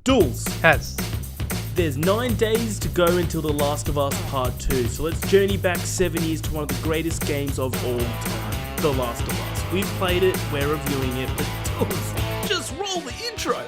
Dools. Has. There's 9 days to go until The Last of Us Part 2, so let's journey back 7 years to one of the greatest games of all time, The Last of Us. We've played it, we're reviewing it, but Dools, just roll the intro!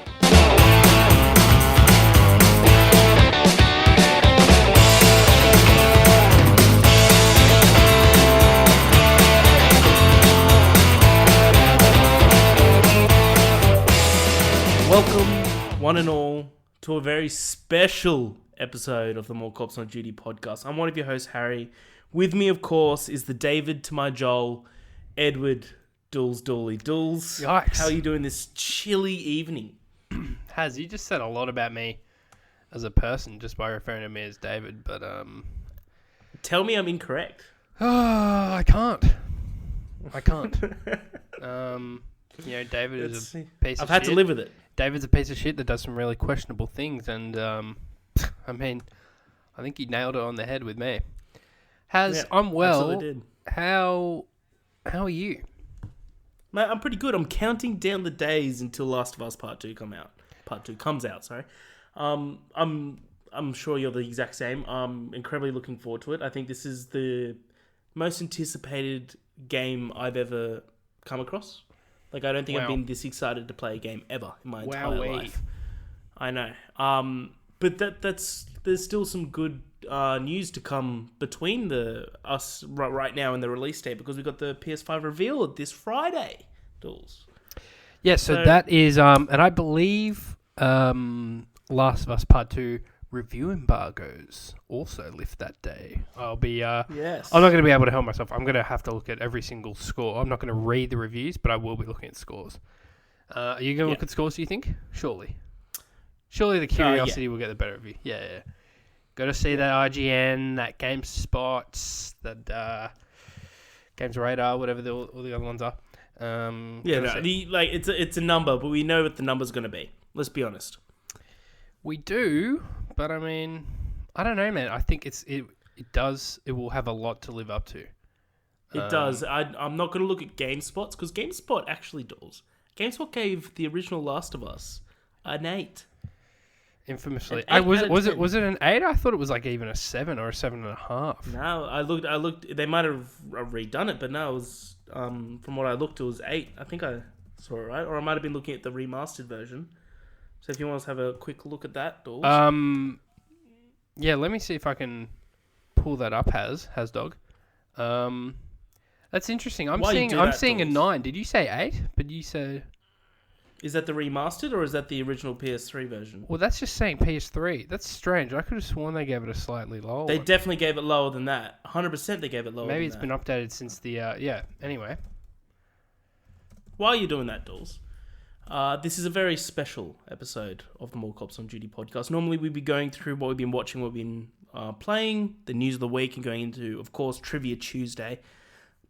Welcome, one and all, to a very special episode of the More Cops on Duty podcast. I'm one of your hosts, Harry. With me, of course, is the David to my Joel, Edward Dools Dooley. Dools, Yikes. how are you doing this chilly evening? Has, you just said a lot about me as a person just by referring to me as David, but Tell me I'm incorrect. I can't. David is a piece of shit. I've had to live with it. David's a piece of shit that does some really questionable things, and I think he nailed it on the head with me. I'm well. Absolutely did. How are you? Mate, I'm pretty good. I'm counting down the days until Last of Us Part 2 comes out, sorry. I'm sure you're the exact same. I'm incredibly looking forward to it. I think this is the most anticipated game I've ever come across. Like, I don't think I've been this excited to play a game ever in my entire life. I know. But there's still some good news to come between us right now and the release date, because we've got the PS5 reveal this Friday, Dools. Yeah, so that is, and I believe Last of Us Part 2 review embargoes also lift that day. I'll be, yes. I'm not going to be able to help myself. I'm going to have to look at every single score. I'm not going to read the reviews, but I will be looking at scores. Are you going to look at scores, do you think? Surely the curiosity will get the better of you. Yeah. Got to see that IGN, that GameSpot, that Games Radar, whatever all the other ones are. It's a number, but we know what the number's going to be. Let's be honest. We do, but I don't know, man. I think it will have a lot to live up to. It does. I'm not going to look at GameSpots, because GameSpot actually does. GameSpot gave the original Last of Us an 8. Infamously. Was it an 8? I thought it was like even a 7 or a 7.5. No, I looked. They might have redone it, but no, it was. From what I looked, it was 8. I think I saw it right, or I might have been looking at the remastered version. So if you want to have a quick look at that, Dools. Yeah, let me see if I can pull that up. Has dog. That's interesting. I'm seeing a 9. Did you say 8? But you said. Is that the remastered, or is that the original PS3 version? Well, that's just saying PS3. That's strange. I could have sworn they gave it a slightly lower. They definitely gave it lower than that. 100% they gave it lower. Maybe it's been updated since the Anyway, while you're doing that, Dools, this is a very special episode of the More Cops on Duty podcast. Normally we'd be going through what we've been watching, what we've been playing, the news of the week, and going into, of course, Trivia Tuesday.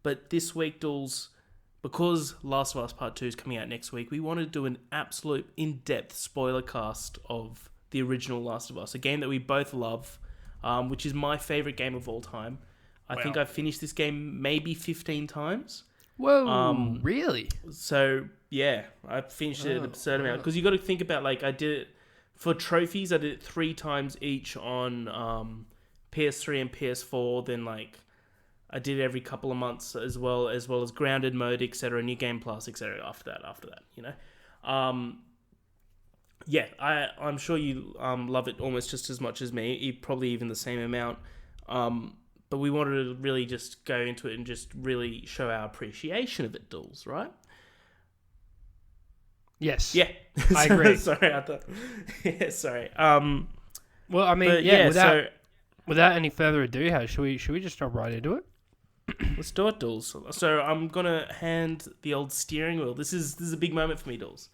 But this week, Dools, because Last of Us Part 2 is coming out next week, we want to do an absolute in-depth spoiler cast of the original Last of Us, a game that we both love, which is my favourite game of all time. I think I've finished this game maybe 15 times. Whoa, really? So, yeah, I finished it an absurd amount. Because you got to think about, like, I did it for trophies, I did it 3 times each on PS3 and PS4, then, like, I did it every couple of months as well as grounded mode, etc., New Game Plus, etc. After that, you know. I'm sure you love it almost just as much as me, probably even the same amount. But we wanted to really just go into it and just really show our appreciation of it, Dools, right? Yes. Yeah. I agree. Sorry, I thought. Yeah, sorry. Well, I mean, without any further ado, should we just jump right into it? Let's do it, Dools. So I'm gonna hand the old steering wheel. This is a big moment for me, Dools.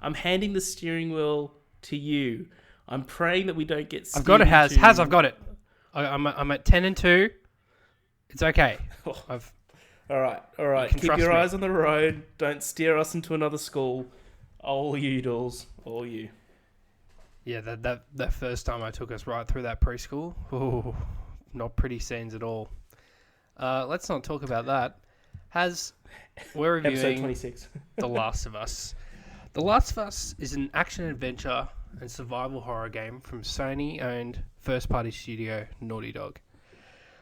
I'm handing the steering wheel to you. I'm praying that we don't get. I've got it, Has. I've got it. I'm at 10-2. It's okay. All right. Keep your eyes on the road. Don't steer us into another school. All you, Dools. All you. Yeah, that first time I took us right through that preschool. Ooh, not pretty scenes at all. Let's not talk about that. We're reviewing episode 26. The Last of Us. The Last of Us is an action-adventure and survival horror game from Sony-owned first-party studio Naughty Dog.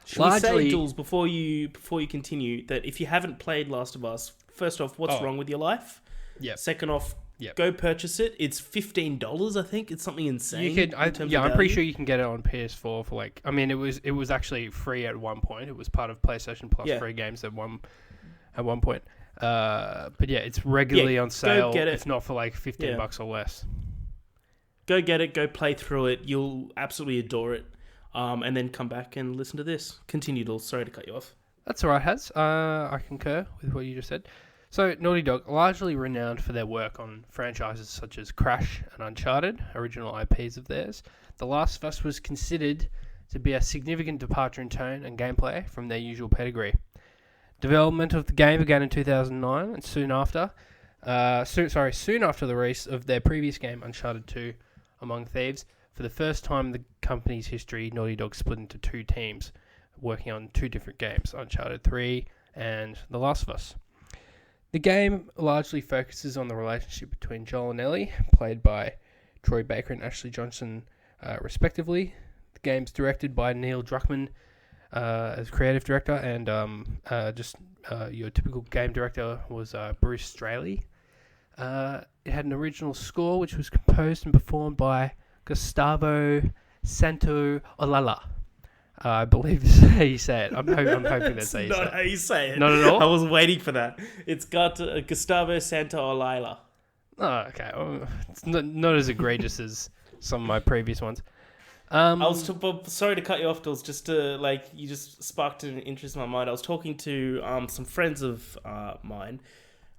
Should we say, Jules, before you continue, that if you haven't played Last of Us, first off, what's wrong with your life? Yep. Second off, go purchase it. It's $15, I think. It's something insane. I'm pretty sure you can get it on PS4 for like. I mean, it was actually free at one point. It was part of PlayStation Plus free games at one point. But yeah, it's regularly on sale. If not for like $15 or less. Go get it. Go play through it. You'll absolutely adore it. And then come back and listen to this. Continue, Dools. Sorry to cut you off. That's all right, Haz. I concur with what you just said. So, Naughty Dog, largely renowned for their work on franchises such as Crash and Uncharted, original IPs of theirs, The Last of Us was considered to be a significant departure in tone and gameplay from their usual pedigree. Development of the game began in 2009, and soon after the release of their previous game, Uncharted 2, Among Thieves. For the first time in the company's history, Naughty Dog split into two teams, working on two different games, Uncharted 3 and The Last of Us. The game largely focuses on the relationship between Joel and Ellie, played by Troy Baker and Ashley Johnson, respectively. The game's directed by Neil Druckmann as creative director, and your typical game director was Bruce Straley. It had an original score, which was composed and performed by Gustavo Santaolalla. I believe this is how you say it. I'm hoping that's how you say it. Not how you say it. Not at all? I was waiting for that. It's got Gustavo Santaolalla. Oh, okay. Well, it's not as egregious as some of my previous ones. Sorry to cut you off, Dools. Just to you just sparked an interest in my mind. I was talking to some friends of mine.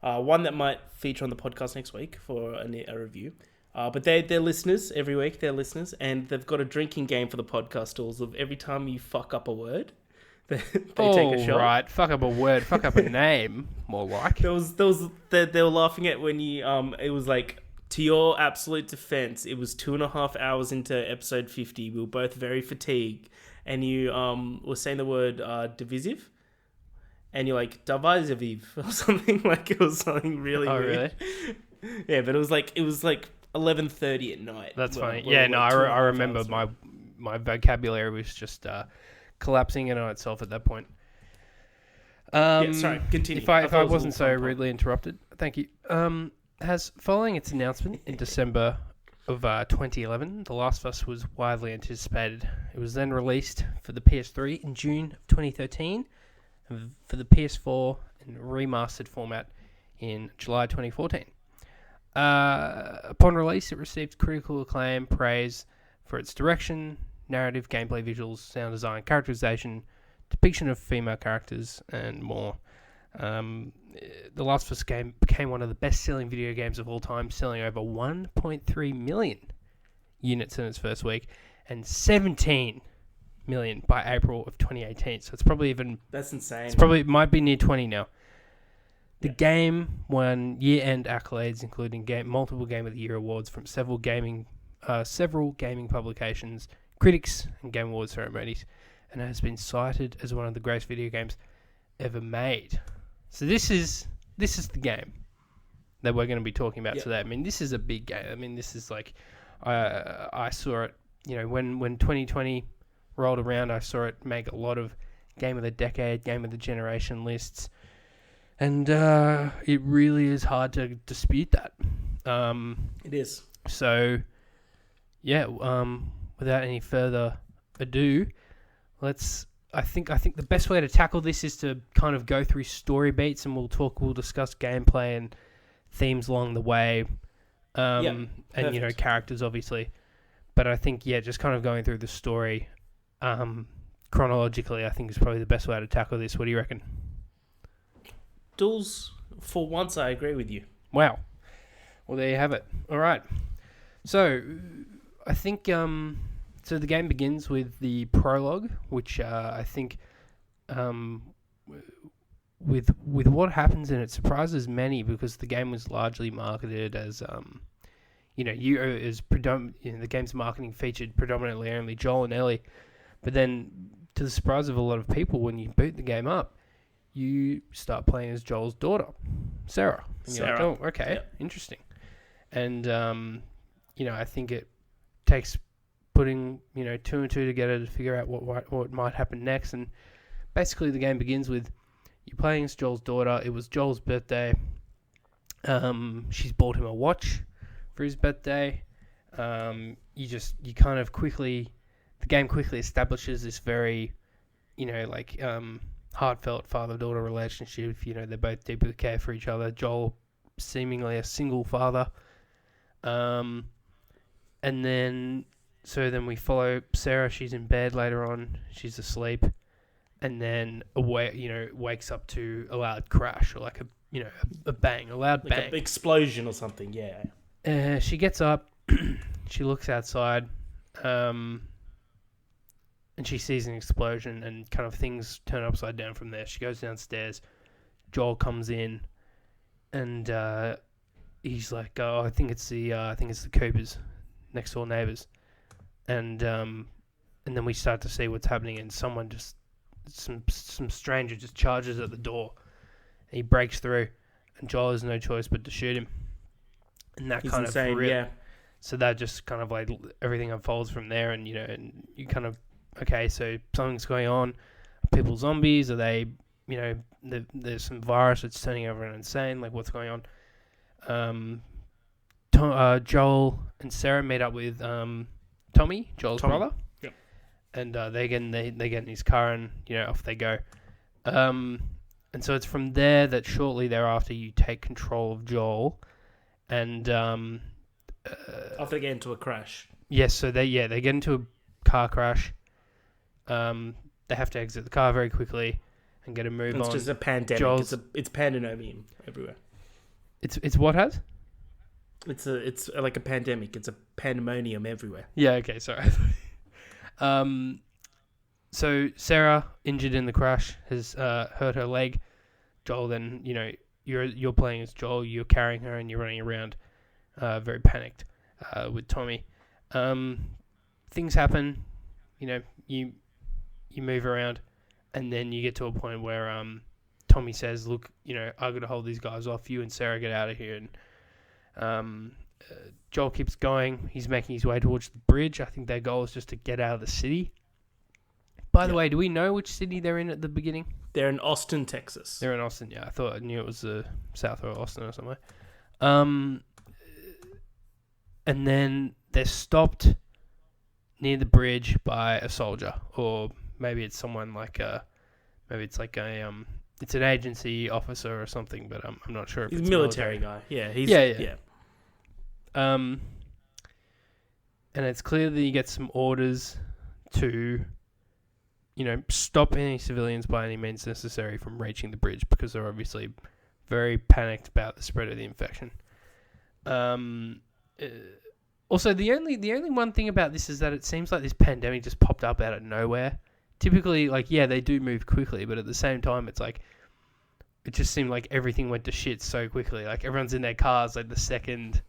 One that might feature on the podcast next week for a review. But they're listeners every week. They're listeners, and they've got a drinking game for the podcast, Dools, of every time you fuck up a word, they take a shot. Right, fuck up a word, fuck up a name, more like. They were laughing at when you it was like, to your absolute defense, it was 2.5 hours into episode 50. We were both very fatigued, and you were saying the word divisive, and you're like divisive or something. Like it was something really weird. Really? Yeah, but it was like 11:30 at night. That's funny. I remember my vocabulary was just collapsing in on itself at that point. Sorry, continue. If I wasn't so rudely interrupted, thank you. Following its announcement in December of 2011, The Last of Us was widely anticipated. It was then released for the PS3 in June of 2013, and for the PS4 in remastered format in July 2014. Upon release, it received critical acclaim, praise for its direction, narrative, gameplay, visuals, sound design, characterization, depiction of female characters, and more. The Last of Us game became one of the best-selling video games of all time, selling over 1.3 million units in its first week, and 17 million by April of 2018. So it's probably That's insane. It might be near 20 now. The game won year-end accolades, including multiple Game of the Year awards from several gaming publications, critics, and Game Awards ceremonies, and has been cited as one of the greatest video games ever made. So this is the game that we're going to be talking about today. I mean, this is a big game. I mean, this is like I saw it. When 2020 rolled around, I saw it make a lot of Game of the Decade, Game of the Generation lists. And it really is hard to dispute that. It is. So, without any further ado, I think the best way to tackle this is to kind of go through story beats, and we'll discuss gameplay and themes along the way, and characters obviously. But I think just kind of going through the story chronologically, I think is probably the best way to tackle this. What do you reckon? Dools, for once, I agree with you. Wow. Well, there you have it. All right. So, I think so the game begins with the prologue, which I think with what happens, and it surprises many because the game was largely marketed as the game's marketing featured predominantly only Joel and Ellie, but then to the surprise of a lot of people, when you boot the game up, you start playing as Joel's daughter, Sarah. And you're like, oh, okay, interesting. And I think it takes putting, two and two together to figure out what might happen next. And basically the game begins with you playing as Joel's daughter. It was Joel's birthday. She's bought him a watch for his birthday. The game quickly establishes this very, heartfelt father-daughter relationship. They're both deeply care for each other. Joel, seemingly a single father. And then we follow Sarah. She's in bed later on. She's asleep. And then wakes up to a loud crash, or like a bang, a loud bang. Like an explosion or something, yeah. She gets up. She looks outside. And she sees an explosion, and kind of things turn upside down from there. She goes downstairs. Joel comes in, and he's like, "Oh, I think it's the Coopers, next door neighbors." And then we start to see what's happening, and some stranger just charges at the door. And he breaks through, and Joel has no choice but to shoot him. And that He's kind insane, of yeah. So that just kind of like everything unfolds from there, and and you kind of, okay, so something's going on. Are people zombies? Are they, there's some virus that's turning everyone insane. Like, what's going on? Joel and Sarah meet up with Tommy, Joel's brother. Yep. And they get in his car, and off they go. And so it's from there that shortly thereafter you take control of Joel, and after they get into a crash. Yes, so they get into a car crash. They have to exit the car very quickly and get a move on. It's just a pandemic. It's pandemonium everywhere. It's what has? It's like a pandemic. It's a pandemonium everywhere. Yeah. Okay. Sorry. So Sarah, injured in the crash, has hurt her leg. Joel, then you're playing as Joel. You're carrying her and you're running around, very panicked, with Tommy. Things happen. You move around, and then you get to a point where Tommy says, "Look, I got to hold these guys off. You and Sarah get out of here." And Joel keeps going. He's making his way towards the bridge. I think their goal is just to get out of the city. By the way, do we know which city they're in at the beginning? They're in Austin, Texas. They're in Austin, yeah. I knew it was south of Austin or somewhere. And then they're stopped near the bridge by a soldier, or maybe it's someone like it's an agency officer or something, but I'm not sure if he's it's a military guy. Yeah, yeah. And it's clear that you get some orders to, stop any civilians by any means necessary from reaching the bridge, because they're obviously very panicked about the spread of the infection. Also, the only one thing about this is that it seems like this pandemic just popped up out of nowhere. Typically, they do move quickly, but at the same time, it's like, it just seemed like everything went to shit so quickly. Like, everyone's in their cars, the second...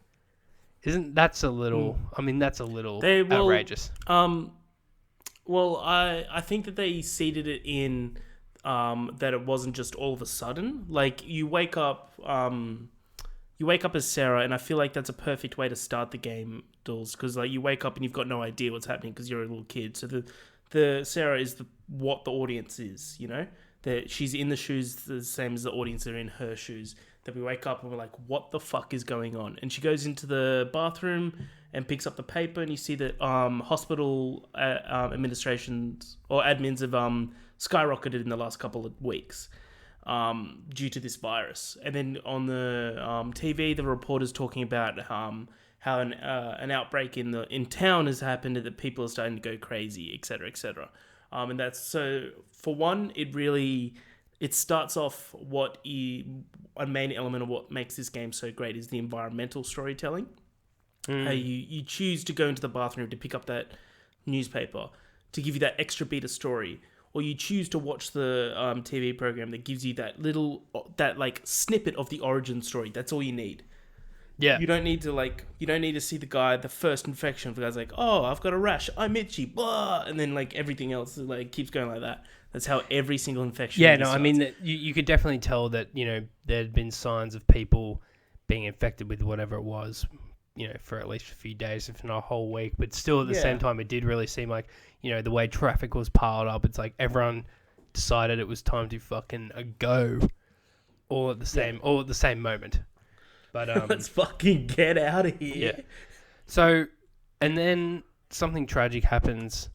That's a little... I mean, that's a little outrageous. Well, I think that they seeded it in that it wasn't just all of a sudden. Like, you wake up as Sarah, and I feel like that's a perfect way to start the game, Dools, because you wake up and you've got no idea what's happening because you're a little kid. So the Sarah is what the audience is, that she's in the shoes the same as the audience are in her shoes. That we wake up and we're like, what the fuck is going on? And she goes into the bathroom and picks up the paper, and you see that hospital administrations or admins have skyrocketed in the last couple of weeks due to this virus. And then on the TV, the reporter's talking about how an outbreak in town has happened, and that people are starting to go crazy, etc., etc. And that's so. For one, it starts off a main element of what makes this game so great is the environmental storytelling. How you choose to go into the bathroom to pick up that newspaper to give you that extra beat of story, or you choose to watch the TV program that gives you that snippet of the origin story. That's all you need. Yeah. You don't need to see the first infection. The guy's like, oh, I've got a rash, I'm itchy, blah, and then everything else keeps going like that. That's how every single infection. Yeah, no, starts. I mean you could definitely tell that there'd been signs of people being infected with whatever it was for at least a few days, if not a whole week. But still, at the same time, it did really seem like, the way traffic was piled up, it's like everyone decided it was time to fucking go, all at the same moment. But let's fucking get out of here. Yeah. So, and then something tragic happens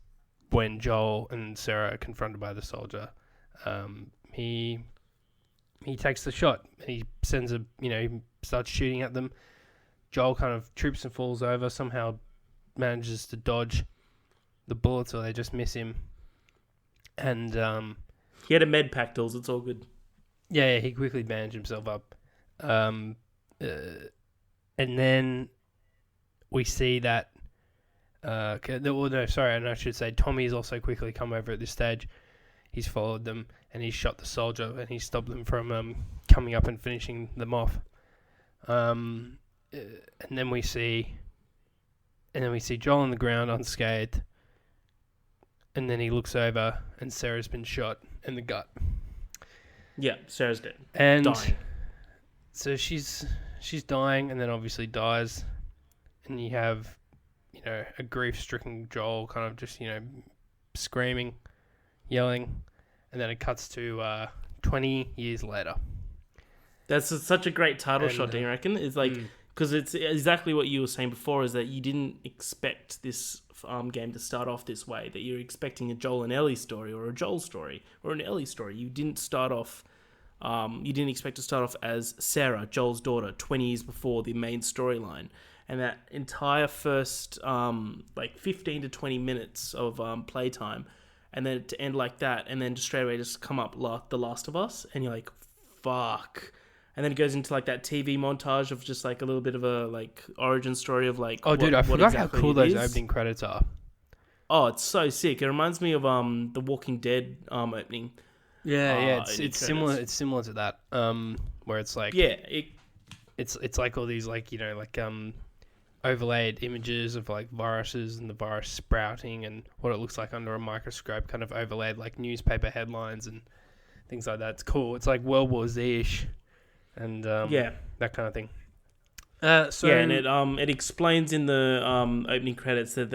when Joel and Sarah are confronted by the soldier. He takes the shot. He sends he starts shooting at them. Joel kind of trips and falls over, somehow manages to dodge the bullets, or they just miss him. And he had a med pack, Dools. It's all good. Yeah, he quickly bandaged himself up. And then we see that. I should say Tommy's also quickly come over at this stage. He's followed them and he's shot the soldier and he stopped them from coming up and finishing them off. And then we see Joel on the ground unscathed. And then he looks over and Sarah's been shot in the gut. Yeah, Sarah's dead. And dying. So she's dying and then obviously dies. And you have, a grief-stricken Joel kind of just, screaming, yelling. And then it cuts to 20 years later. That's such a great title shot, do you reckon? It's like, because it's exactly what you were saying before, is that you didn't expect this game to start off this way, that you're expecting a Joel and Ellie story, or a Joel story, or an Ellie story. You didn't start off, you didn't expect to start off as Sarah, Joel's daughter, 20 years before the main storyline. And that entire first, 15 to 20 minutes of playtime, and then to end like that, and then just straight away just come up The Last of Us, and you're like, fuck. And then it goes into like that TV montage of just like a little bit of a like origin story of like. Oh, dude, I forgot how cool those opening credits are. Oh, it's so sick. It reminds me of the Walking Dead opening. Yeah, it's similar. It's similar to that. Where it's like it's like all these overlaid images of like viruses and the virus sprouting and what it looks like under a microscope, kind of overlaid like newspaper headlines and things like that. It's cool. It's like World War Z-ish. And that kind of thing. And it explains in the opening credits that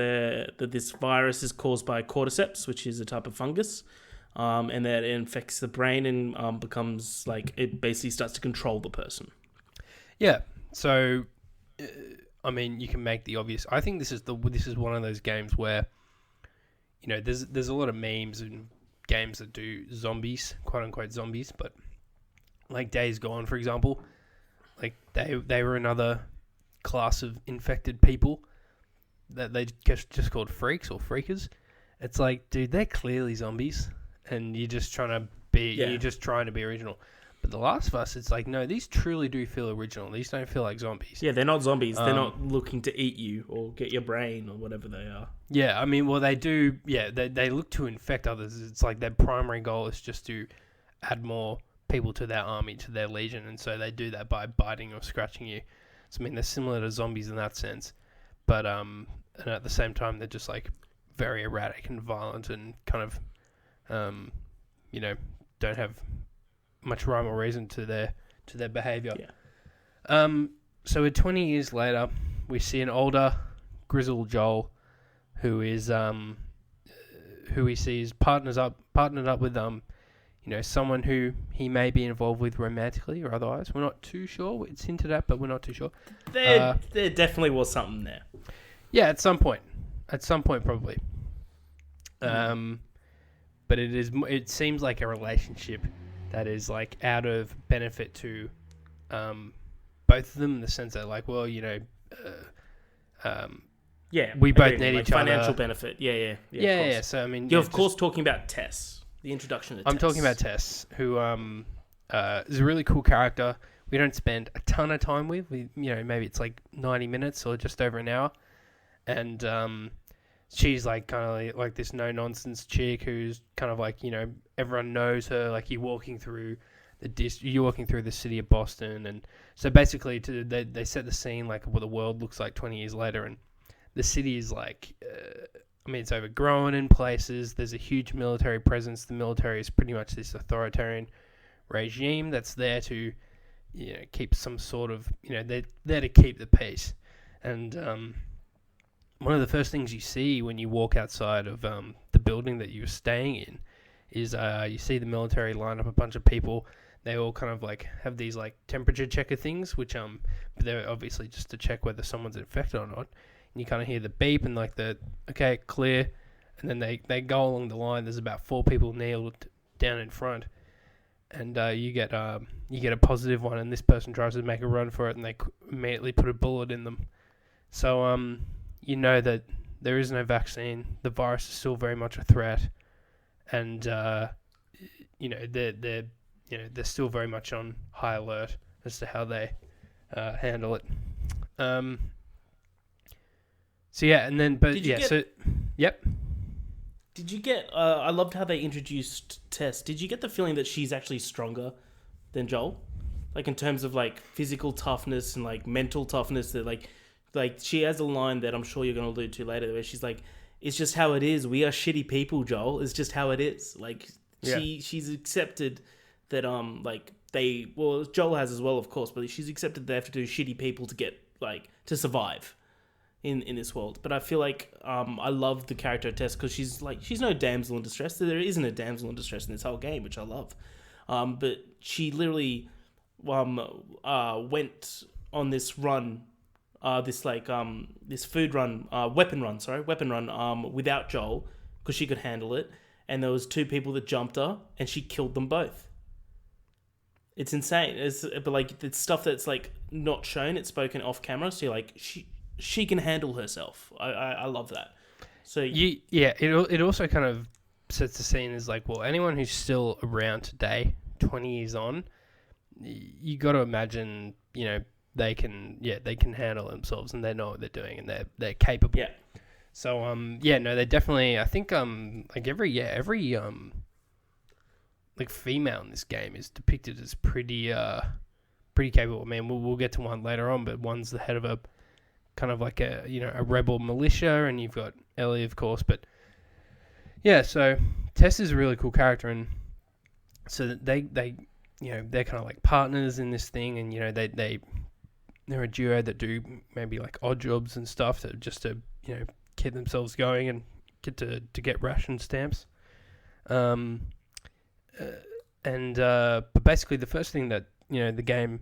this virus is caused by cordyceps, which is a type of fungus, and that it infects the brain and becomes like it basically starts to control the person. Yeah. So, you can make the obvious. I think this is one of those games where, there's a lot of memes and games that do zombies, quote unquote zombies, but. Like Days Gone, for example, like they were another class of infected people that they just called freaks or freakers. It's like, dude, they're clearly zombies, and you're just trying to be original. But The Last of Us, it's like, no, these truly do feel original. These don't feel like zombies. Yeah, they're not zombies. They're not looking to eat you or get your brain or whatever they are. Yeah, they do. Yeah, they look to infect others. It's like their primary goal is just to add more people to their army, to their legion, and so they do that by biting or scratching you. So they're similar to zombies in that sense, but and at the same time they're just like very erratic and violent and kind of don't have much rhyme or reason to their behavior. So we're 20 years later, we see an older grizzled Joel who is who we see is partnered up with someone who he may be involved with romantically or otherwise. We're not too sure. It's hinted at, but we're not too sure. There definitely was something there. Yeah, at some point. Probably. But it seems like a relationship that is like out of benefit to both of them in the sense that like, well, we both need each other. Financial benefit. Yeah. So you're of course talking about Tess. The introduction to Tess. I'm talking about Tess, who is a really cool character. We don't spend a ton of time with. Maybe it's like 90 minutes or just over an hour. And she's like kind of like this no-nonsense chick who's kind of like, everyone knows her. Like you're walking through the city of Boston. And so basically they set the scene like what the world looks like 20 years later. And the city is like... it's overgrown in places. There's a huge military presence. The military is pretty much this authoritarian regime that's there to, keep some sort of, they're there to keep the peace. And one of the first things you see when you walk outside of the building that you're staying in is you see the military line up a bunch of people. They all kind of like have these like temperature checker things, which they're obviously just to check whether someone's infected or not. And you kind of hear the beep and like the okay, clear, and then they go along the line. There's about 4 people kneeled down in front, and you get a positive one, and this person tries to make a run for it, and they immediately put a bullet in them. So you know that there is no vaccine. The virus is still very much a threat, and you know they're still very much on high alert as to how they handle it. So yeah, and then yep. Did you get? I loved how they introduced Tess. Did you get the feeling that she's actually stronger than Joel, like in terms of like physical toughness and like mental toughness? That like she has a line that I'm sure you're going to allude to later, where she's like, "It's just how it is. We are shitty people, Joel. It's just how it is." Like she's accepted that Joel has as well, of course, but she's accepted they have to do shitty people to get like to survive in this world. But I feel like I love the character of Tess because she's no damsel in distress. There isn't a damsel in distress in this whole game, which I love. But she literally went on this run, this food run, weapon run, without Joel because she could handle it. And there was 2 people that jumped her, and she killed them both. It's insane. But like it's stuff that's like not shown. It's spoken off camera. So you're like she can handle herself. I love that. So it also kind of sets the scene as like, well, anyone who's still around today, 20 years on, you got to imagine, you know, they can handle themselves and they know what they're doing and they're capable. Yeah. So they definitely. I think like every like female in this game is depicted as pretty capable. I mean, we'll get to one later on, but one's the head of a kind of like a rebel militia, and you've got Ellie, of course. But yeah, so Tess is a really cool character, and so they they're kind of like partners in this thing, and they're a duo that do maybe like odd jobs and stuff just to keep themselves going and get ration stamps. But basically the first thing that the game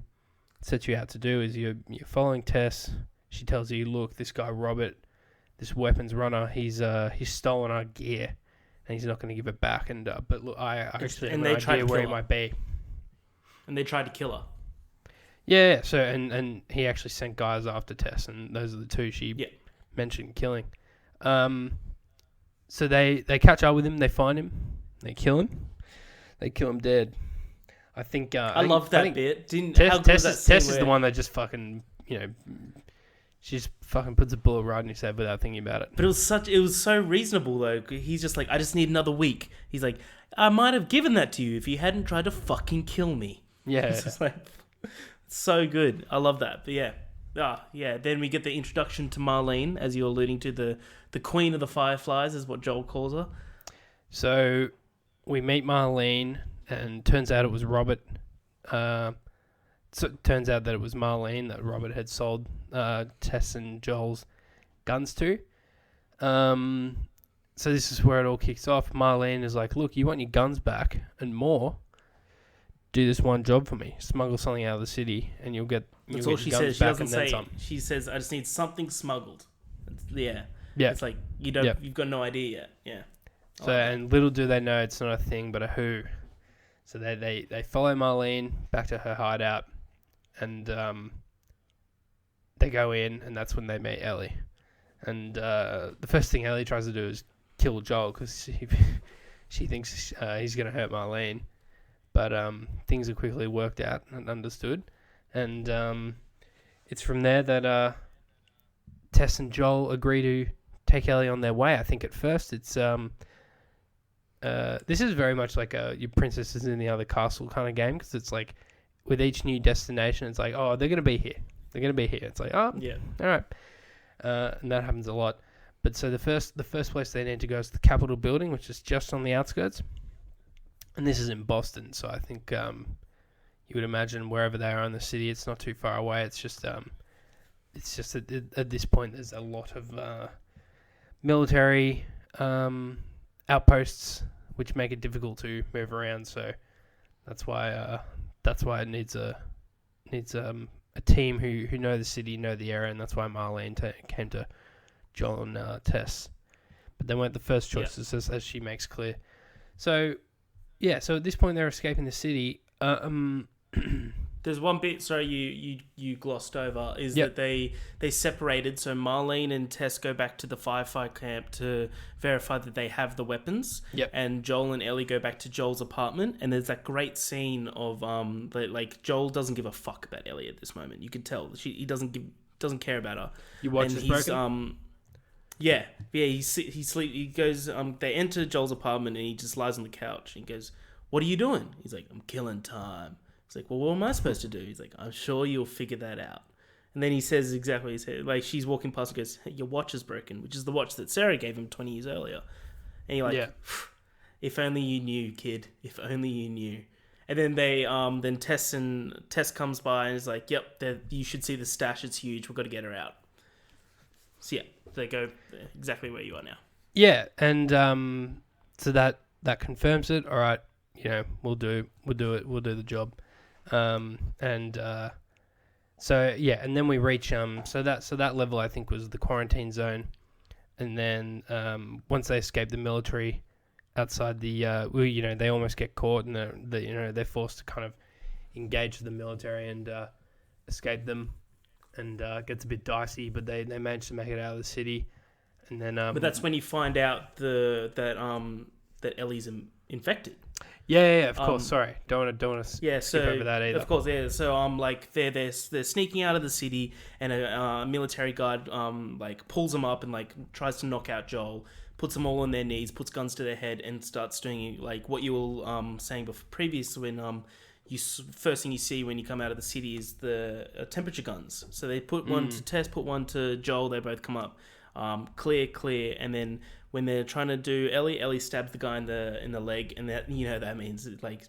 sets you out to do is you're following Tess. She tells you, look, this guy Robert, this weapons runner, he's stolen our gear and he's not going to give it back. And but look, I actually have an idea where he might be. And they tried to kill her. Yeah. So and he actually sent guys after Tess, and those are the 2 she mentioned killing. So they catch up with him, they find him, they kill him dead. I think I love that bit. Tess is the one that just fucking she just fucking puts a bullet right in his head without thinking about it. But it was so reasonable though. He's just like, I just need another week. He's like, I might have given that to you if you hadn't tried to fucking kill me. Yeah, it's just like so good. I love that. But yeah. Then we get the introduction to Marlene, as you're alluding to, the Queen of the Fireflies is what Joel calls her. So we meet Marlene, and turns out it was Robert. So it turns out that it was Marlene that Robert had sold Tess and Joel's guns to. So this is where it all kicks off. Marlene is like, look, you want your guns back and more, do this one job for me. Smuggle something out of the city and you'll get That's all she says. She doesn't say, she says, I just need something smuggled. Yeah. It's like, you've got no idea yet. Yeah. So, and little do they know it's not a thing, but a who. So they follow Marlene back to her hideout, and they go in, and that's when they meet Ellie. And the first thing Ellie tries to do is kill Joel because she thinks he's going to hurt Marlene. But things are quickly worked out and understood. And it's from there that Tess and Joel agree to take Ellie on their way. I think at first it's... this is very much like your princesses in the other castle kind of game, because it's like with each new destination, it's like, oh, they're going to be here. They're going to be here. It's like, oh, yeah, all right. And that happens a lot. But so the first place they need to go is the Capitol building, which is just on the outskirts. And this is in Boston, so I think you would imagine wherever they are in the city, it's not too far away. It's just it's just at this point there's a lot of military outposts which make it difficult to move around. So that's why it needs a team who know the city, know the area, and that's why Marlene came to Joel and Tess. But they weren't the first choices, as she makes clear. So so at this point they're escaping the city. There's one bit, sorry, you glossed over, is that they separated. So Marlene and Tess go back to the firefight camp to verify that they have the weapons. Yep. And Joel and Ellie go back to Joel's apartment. And there's that great scene of like Joel doesn't give a fuck about Ellie at this moment. You can tell he doesn't care about her. Your watch is broken. He goes. They enter Joel's apartment and he just lies on the couch. And he goes, "What are you doing?" He's like, "I'm killing time." It's like, well, what am I supposed to do? He's like, I'm sure you'll figure that out. And then he says exactly what he said. Like, she's walking past and goes, hey, your watch is broken, which is the watch that Sarah gave him 20 years earlier. And you're like, if only you knew, kid. If only you knew. And then then Tess comes by and is like, yep, you should see the stash. It's huge. We've got to get her out. So yeah, they go exactly where you are now. Yeah, and so that confirms it. All right, we'll do it. We'll do the job. And then we reach so that level I think was the quarantine zone, and then once they escape the military outside the they almost get caught, and they're forced to kind of engage the military and escape them, and gets a bit dicey, but they manage to make it out of the city, and then but that's when you find out that Ellie's infected. Yeah, of course. Sorry, don't want to skip over that either. Of course, yeah. So like they're sneaking out of the city, and a military guard pulls them up and like tries to knock out Joel, puts them all on their knees, puts guns to their head, and starts doing like what you were saying before previous when first thing you see when you come out of the city is the temperature guns. So they put one to Tess, put one to Joel. They both come up, clear, and then when they're trying to do Ellie stabs the guy in the leg, and that that means like,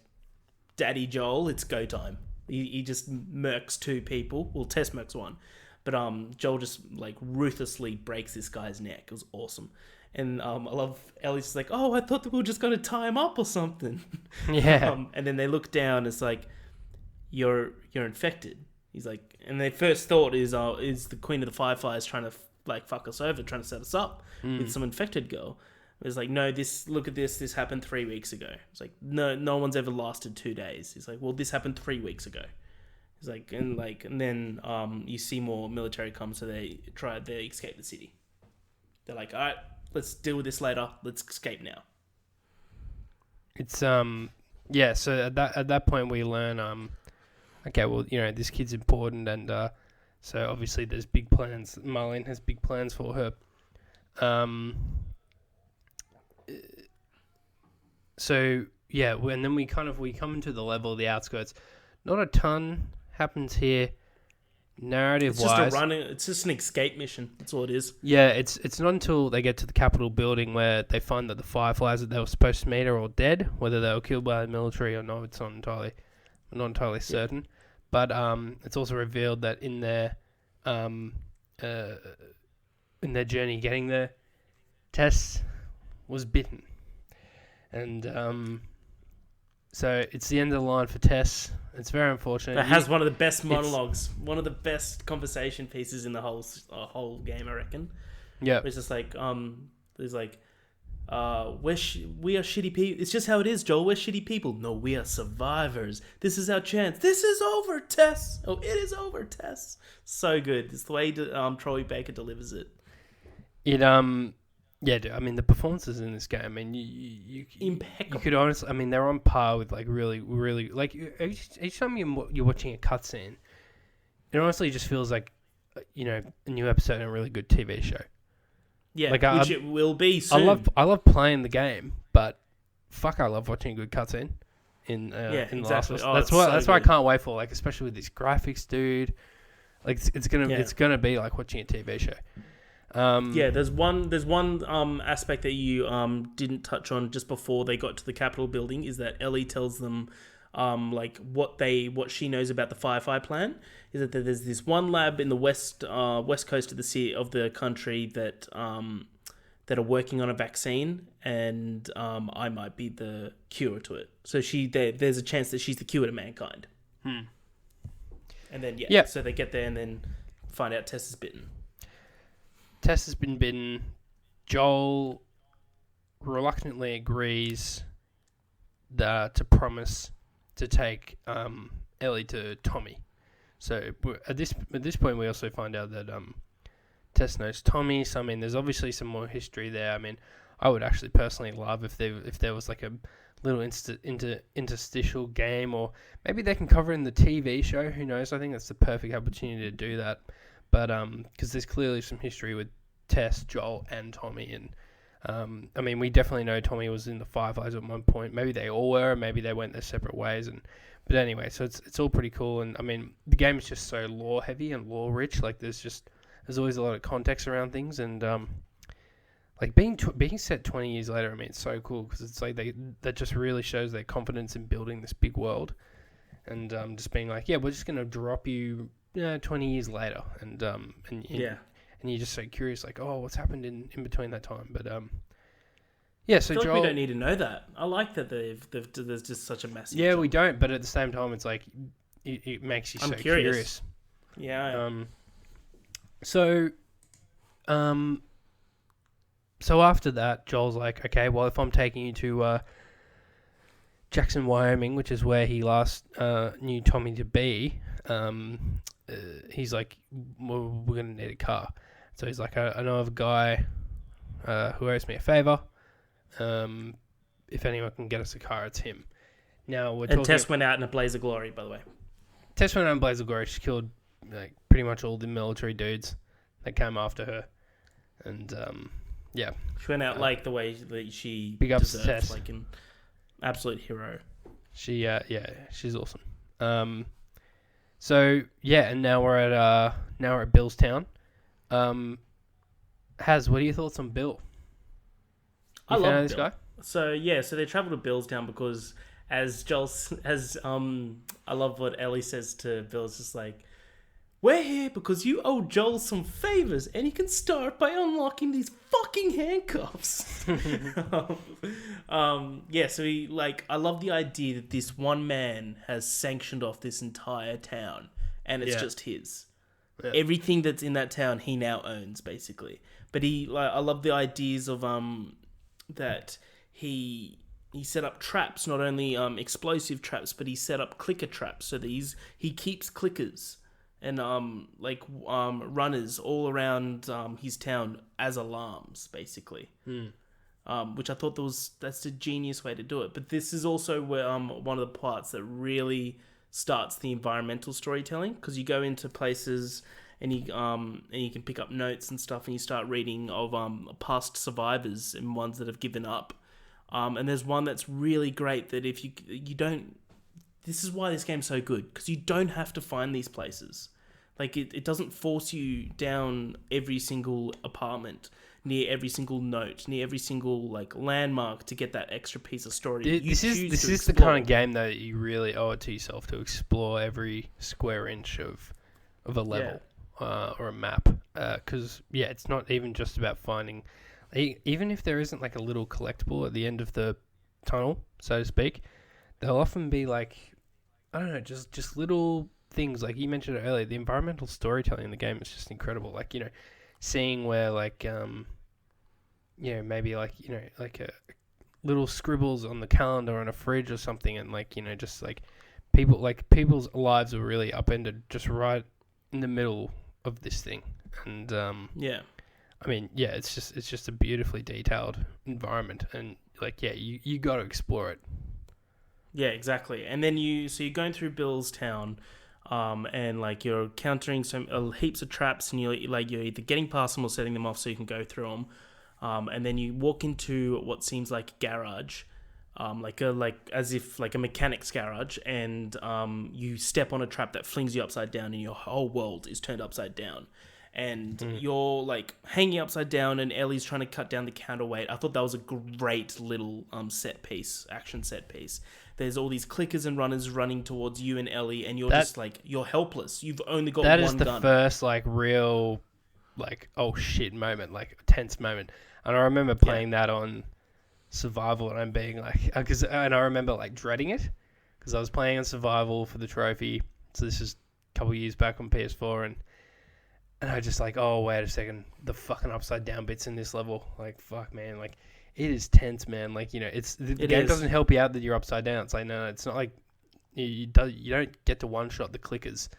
Daddy Joel, it's go time. He just murks two people. Well, Tess murks one, but Joel just like ruthlessly breaks this guy's neck. It was awesome, and I love Ellie's just like, oh, I thought that we were just gonna tie him up or something. Yeah. And then they look down. It's like, you're infected. He's like, and their first thought is the Queen of the Fireflies trying to like fuck us over, trying to set us up with some infected girl. It's like, no, look at this. This happened 3 weeks ago. It's like, no one's ever lasted 2 days. He's like, well, this happened 3 weeks ago. He's like, and then you see more military come, so they escape the city. They're like, all right, let's deal with this later. Let's escape now. It's So at that point we learn okay, well, this kid's important, and so obviously there's big plans. Marlene has big plans for her. So yeah, and then we come into the level of the outskirts. Not a ton happens here, narrative wise. It's just an escape mission. That's all it is. Yeah, it's not until they get to the Capitol building where they find that the Fireflies that they were supposed to meet are all dead. Whether they were killed by the military or not, it's not entirely certain. But it's also revealed that in their journey getting there, Tess was bitten, and so it's the end of the line for Tess. It's very unfortunate. It has one of the best monologues, one of the best conversation pieces in the whole game, I reckon. Yeah, it's just like there's like, we are shitty people. It's just how it is, Joel. We're shitty people. No, we are survivors. This is our chance. This is over, Tess. Oh, it is over, Tess. So good. It's the way Troy Baker delivers it. Yeah, dude, I mean, the performances in this game, I mean, you impeccable. You could honestly, I mean, they're on par with, like, really, really, like, each time you're watching a cutscene, it honestly just feels like, a new episode in a really good TV show. Yeah, like, which it will be soon. I love playing the game, but fuck, I love watching a good cutscene in exactly. Last of Us. That's why I can't wait for, like, especially with these graphics, dude. Like, it's gonna be like watching a TV show. There's one aspect that you didn't touch on just before they got to the Capitol building, is that Ellie tells them like what she knows about the Firefly plan is that there's this one lab in the west coast of the country that that are working on a vaccine, and I might be the cure to it. So there's a chance that she's the cure to mankind. And then so they get there and then find out Tess is bitten. Tess has been bitten. Joel reluctantly agrees to promise to take Ellie to Tommy. So at this point, we also find out that Tess knows Tommy. So I mean, there's obviously some more history there. I mean, I would actually personally love if there was like a little interstitial game, or maybe they can cover it in the TV show. Who knows? I think that's the perfect opportunity to do that. But because there's clearly some history with Tess, Joel, and Tommy, and I mean, we definitely know Tommy was in the Fireflies at one point. Maybe they all were. Maybe they went their separate ways. But anyway, so it's all pretty cool. And I mean, the game is just so lore heavy and lore rich. Like there's always a lot of context around things, and like being set 20 years later. I mean, it's so cool because it's like that just really shows their confidence in building this big world, and just being like, yeah, we're just gonna drop you 20 years later, and you're just so curious, like, oh, what's happened in between that time? But yeah, so I feel Joel, like we don't need to know that. I like that there's just such a massive. Yeah, we don't, but at the same time, it's like it makes you so curious. Yeah. So after that, Joel's like, okay, well, if I'm taking you to Jackson, Wyoming, which is where he last knew Tommy to be, he's like, well, we're going to need a car. So he's like, I know of a guy who owes me a favor. If anyone can get us a car, it's him. Now we're talking. Tess went out in a blaze of glory, by the way. Tess went out in a blaze of glory. She killed like pretty much all the military dudes that came after her, and yeah, she went out like the way that she big ups deserves, Tess. like an absolute hero. She she's awesome. So yeah, and now we're at Billstown. Haz, what are your thoughts on Bill? I love this Bill. guy. So they travel to Billstown because I love what Ellie says to Bill. It's just like, we're here because you owe Joel some favors, and he can start by unlocking these fucking handcuffs. So he I love the idea that this one man has sanctioned off this entire town, and it's just his. Yeah. Everything that's in that town, he now owns, basically. But I love the ideas of that he set up traps, not only explosive traps, but he set up clicker traps. So he keeps clickers and runners all around his town as alarms, basically. Which I thought that's a genius way to do it. But this is also where one of the parts that really starts the environmental storytelling, because you go into places and you can pick up notes and stuff, and you start reading of past survivors and ones that have given up. And there's one that's really great that if you don't, this is why this game's so good, because you don't have to find these places. Like it doesn't force you down every single apartment, near every single note, near every single landmark to get that extra piece of story. This is the kind of game that you really owe it to yourself to explore every square inch of a level or a map. Because it's not even just about finding. Even if there isn't like a little collectible at the end of the tunnel, so to speak, there'll often be just little things. Like you mentioned earlier, the environmental storytelling in the game is just incredible. Like, seeing where maybe a little scribbles on the calendar on a fridge or something, and people's lives were really upended just right in the middle of this thing. And I mean, it's just a beautifully detailed environment, and you got to explore it. Yeah, exactly. And then you're going through Bill's town, and you're countering some heaps of traps, and you're either getting past them or setting them off so you can go through them. And then you walk into what seems like a garage, as if a mechanic's garage, and you step on a trap that flings you upside down, and your whole world is turned upside down. and you're like hanging upside down, and Ellie's trying to cut down the counterweight. I thought that was a great little action set piece. There's all these clickers and runners running towards you and Ellie, and you're helpless. You've only got one gun. That is the first real oh shit moment, tense moment. And I remember playing that on survival, and I'm being and I remember dreading it because I was playing on survival for the trophy. So this is a couple of years back on PS4, and I was just oh wait a second, the fucking upside down bits in this level, fuck man, it is tense, man. It's the game doesn't help you out that you're upside down. It's no, it's not you don't get to one shot the clickers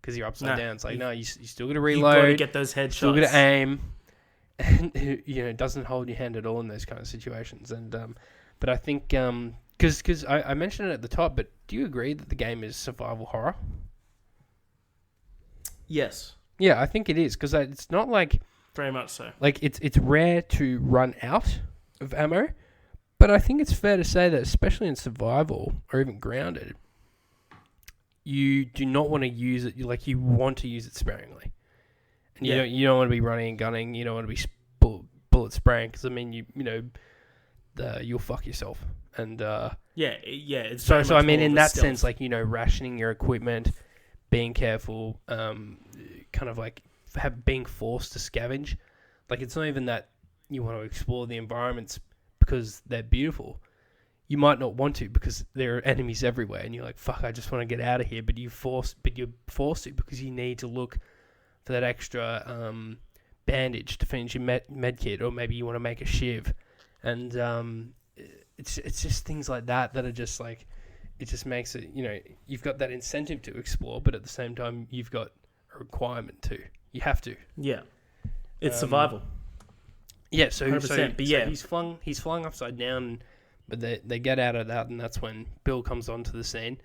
because you're upside down. It's you still got to reload. You got to get those headshots. Still got to aim, and it doesn't hold your hand at all in those kind of situations. And but I think because I mentioned it at the top, but do you agree that the game is survival horror? Yes. Yeah, I think it is because it's not very much so. It's rare to run out of ammo, but I think it's fair to say that especially in survival or even grounded, you do not want to use it. You want to use it sparingly, and you don't want to be running and gunning. You don't want to be bullet spraying because you'll fuck yourself. And it's so I mean in that sense, rationing your equipment, being careful, being forced to scavenge. It's not even that you want to explore the environments because they're beautiful. You might not want to because there are enemies everywhere, and you're fuck, I just want to get out of here. But you're forced to because you need to look for that extra bandage to finish your med kit, or maybe you want to make a shiv, and it's just things like that are just it just makes it you've got that incentive to explore, but at the same time you've got a requirement to. You have to. Yeah, it's survival. Yeah, so he's flung upside down, but they get out of that, and that's when Bill comes onto the scene.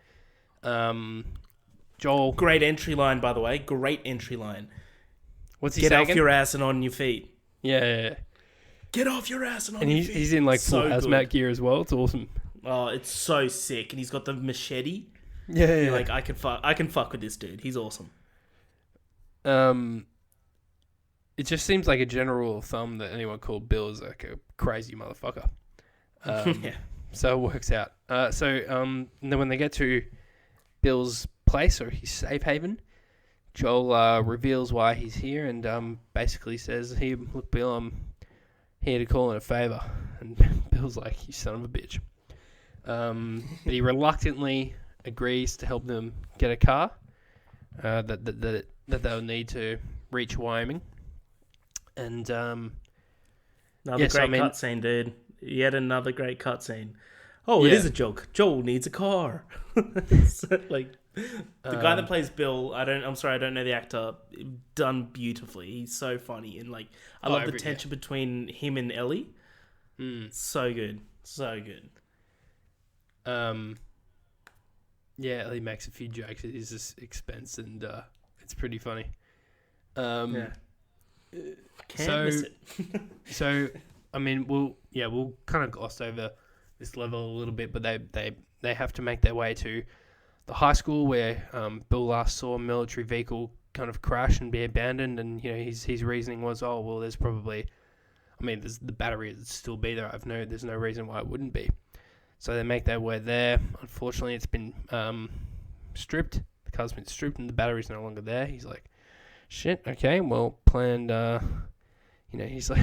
Joel, great entry line, by the way. Great entry line. What's he saying? Get off your ass and on your feet. Yeah. Get off your ass and on your feet. He's in full hazmat gear as well. It's awesome. Oh, it's so sick, and he's got the machete. Yeah. You're I can fuck with this dude. He's awesome. It just seems like a general rule of thumb that anyone called Bill is a crazy motherfucker. Yeah. So it works out. And then when they get to Bill's place or his safe haven, Joel reveals why he's here and basically says, "Hey, look, Bill, I'm here to call in a favor." And Bill's like, "You son of a bitch." But he reluctantly agrees to help them get a car that they'll need to reach Wyoming. And another great cutscene, dude. Yet another great cutscene. Oh, it is a joke. Joel needs a car. The guy that plays Bill, I don't know the actor. Done beautifully. He's so funny, and I love the tension between him and Ellie. So good, so good. Ellie makes a few jokes at his expense, and it's pretty funny. Can't miss it. So I mean, we'll kind of gloss over this level a little bit, but they have to make their way to the high school where Bill last saw a military vehicle kind of crash and be abandoned, and his reasoning was, oh well, there's probably, there's the battery would still be there. There's no reason why it wouldn't be. So they make their way there. Unfortunately, it's been stripped. The car's been stripped, and the battery's no longer there. He's like, shit. Okay, well, planned. He's like.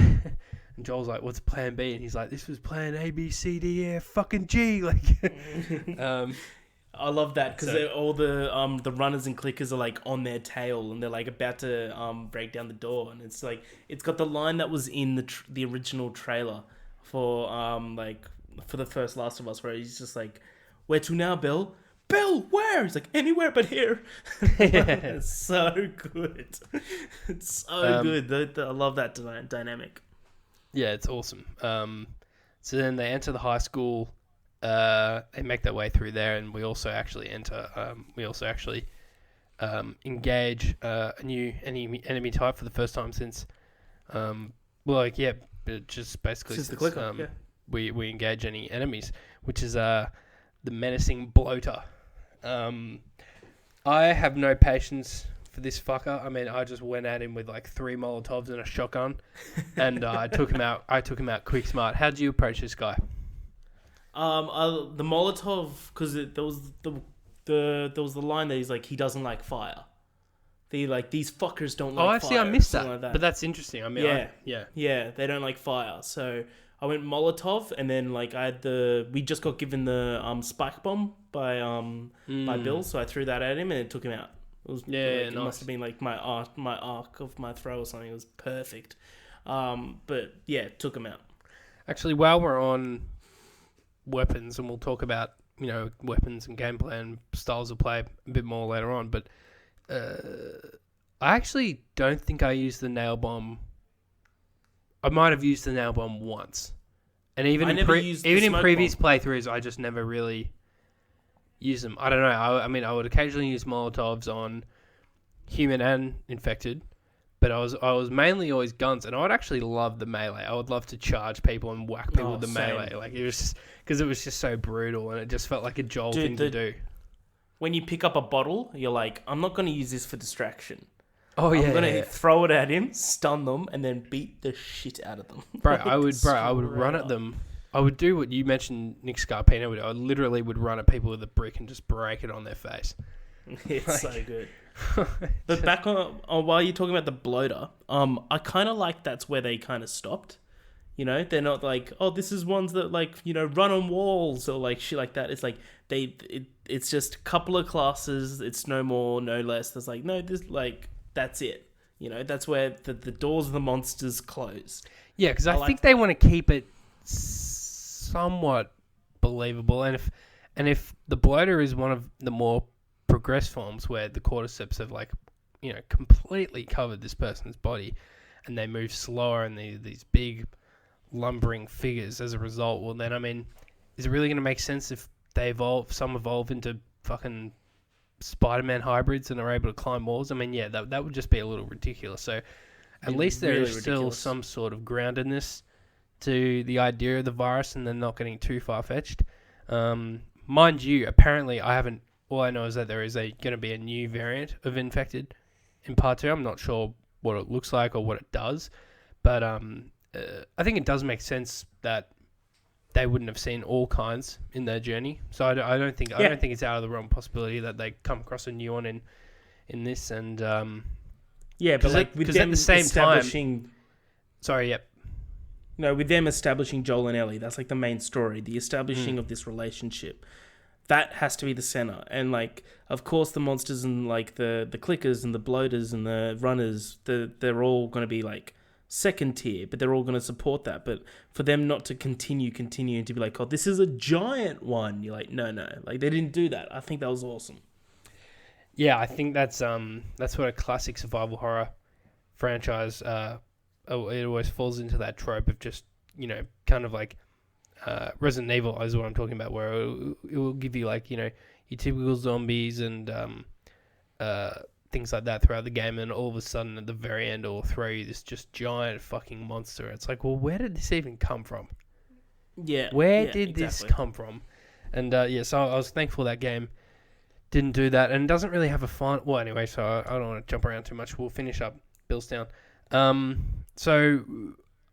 And Joel's like, what's plan B? And he's like, this was plan A, B, C, D, E, F, fucking G. I love that because all the runners and clickers are on their tail, and they're about to break down the door, and it's it's got the line that was in the original trailer for for the first Last of Us, where he's just where to now, Bill? Bill, where? He's anywhere but here. It's so good. It's so good. I love that dynamic. Yeah, it's awesome. So then they enter the high school. They make their way through there, and we also actually enter. Engage a new enemy type for the first time since. Just basically since the clicker. We engage any enemies, which is the menacing bloater. I have no patience for this fucker. I mean, I just went at him with like 3 Molotovs and a shotgun, and I took him out. I took him out quick smart. How'd you approach this guy? The Molotov, because there was the line that he's like, he doesn't like fire. These fuckers don't like fire. Oh, actually, I missed that. But that's interesting. I mean, yeah, they don't like fire. So I went Molotov, and then like we just got given the spike bomb by Bill, so I threw that at him and it took him out. It was It must have been like my arc of my throw or something. It was perfect. But yeah, it took him out. Actually, while we're on weapons, and we'll talk about weapons and gameplay and styles of play a bit more later on, but I actually don't think I used the nail bomb. I might have used the nail bomb once, and even in previous playthroughs, I just never really used them. I don't know. I mean, I would occasionally use Molotovs on human and infected, but I was mainly always guns, and I would actually love the melee. I would love to charge people and whack people with the melee. Like it was just because it was just so brutal, and it just felt like a Joel thing to do. When you pick up a bottle, you're like, I'm not going to use this for distraction. Oh yeah, I'm going to throw it at him, stun them, and then beat the shit out of them. Bro, I would run at them. I would do what you mentioned Nick Scarpino would do. I literally would run at people with a brick and just break it on their face. It's so good. But back on while you're talking about the bloater, I kind of like that's where they kind of stopped. They're not like, oh, this is ones that like, run on walls or like shit like that. It's like it's just a couple of classes. It's no more, no less. There's like, no, this like, that's it. That's where the doors of the monsters close. Yeah, because I think they want to keep it somewhat believable. And if the bloater is one of the more progressed forms where the cordyceps have like, completely covered this person's body and they move slower and these big lumbering figures as a result, well then, I mean, is it really going to make sense if they evolve into fucking Spider-Man hybrids and are able to climb walls? I mean, yeah, that would just be a little ridiculous. So at least there is still some sort of groundedness to the idea of the virus, and they're not getting too far-fetched. Mind you, apparently all I know is that there is going to be a new variant of infected in Part 2. I'm not sure what it looks like or what it does, but I think it does make sense that they wouldn't have seen all kinds in their journey. So I don't think it's out of the realm possibility that they come across a new one in this. And but like with them at the same establishing, time, sorry, yep. No, with them establishing Joel and Ellie, that's like the main story. The establishing of this relationship, that has to be the center. And like, of course, the monsters and like the clickers and the bloaters and the runners, they're all going to be like second tier, but they're all going to support that. But for them not to continue and to be like, oh, this is a giant one, you're like, no, like they didn't do that. I think that was awesome. Yeah, I think that's what a classic survival horror franchise. It always falls into that trope of just kind of like Resident Evil is what I'm talking about, where it will give you like your typical zombies and things like that throughout the game, and all of a sudden at the very end it will throw you this just giant fucking monster. It's like, well, where did this even come from? Yeah. Where did this come from? And so I was thankful that game didn't do that, and it doesn't really have a final... Well, anyway, so I don't want to jump around too much. We'll finish up Billstown. So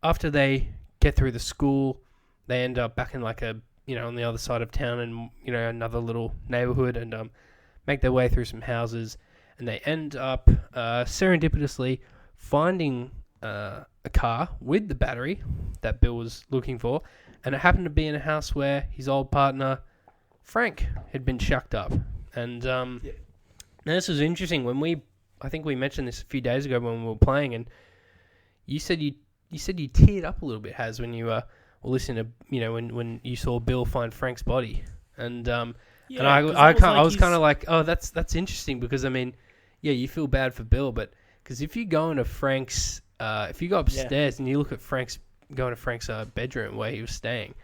after they get through the school, they end up back in like a, on the other side of town and, another little neighborhood, and make their way through some houses. And they end up serendipitously finding a car with the battery that Bill was looking for. And it happened to be in a house where his old partner, Frank, had been shucked up. And now this was interesting. I think we mentioned this a few days ago when we were playing, and you said you teared up a little bit, Haz, when you were listening to, when you saw Bill find Frank's body. And I was kind of like, oh, that's interesting, because I mean, yeah, you feel bad for Bill, but because if you go into Frank's, if you go upstairs and you look at Frank's bedroom where he was staying,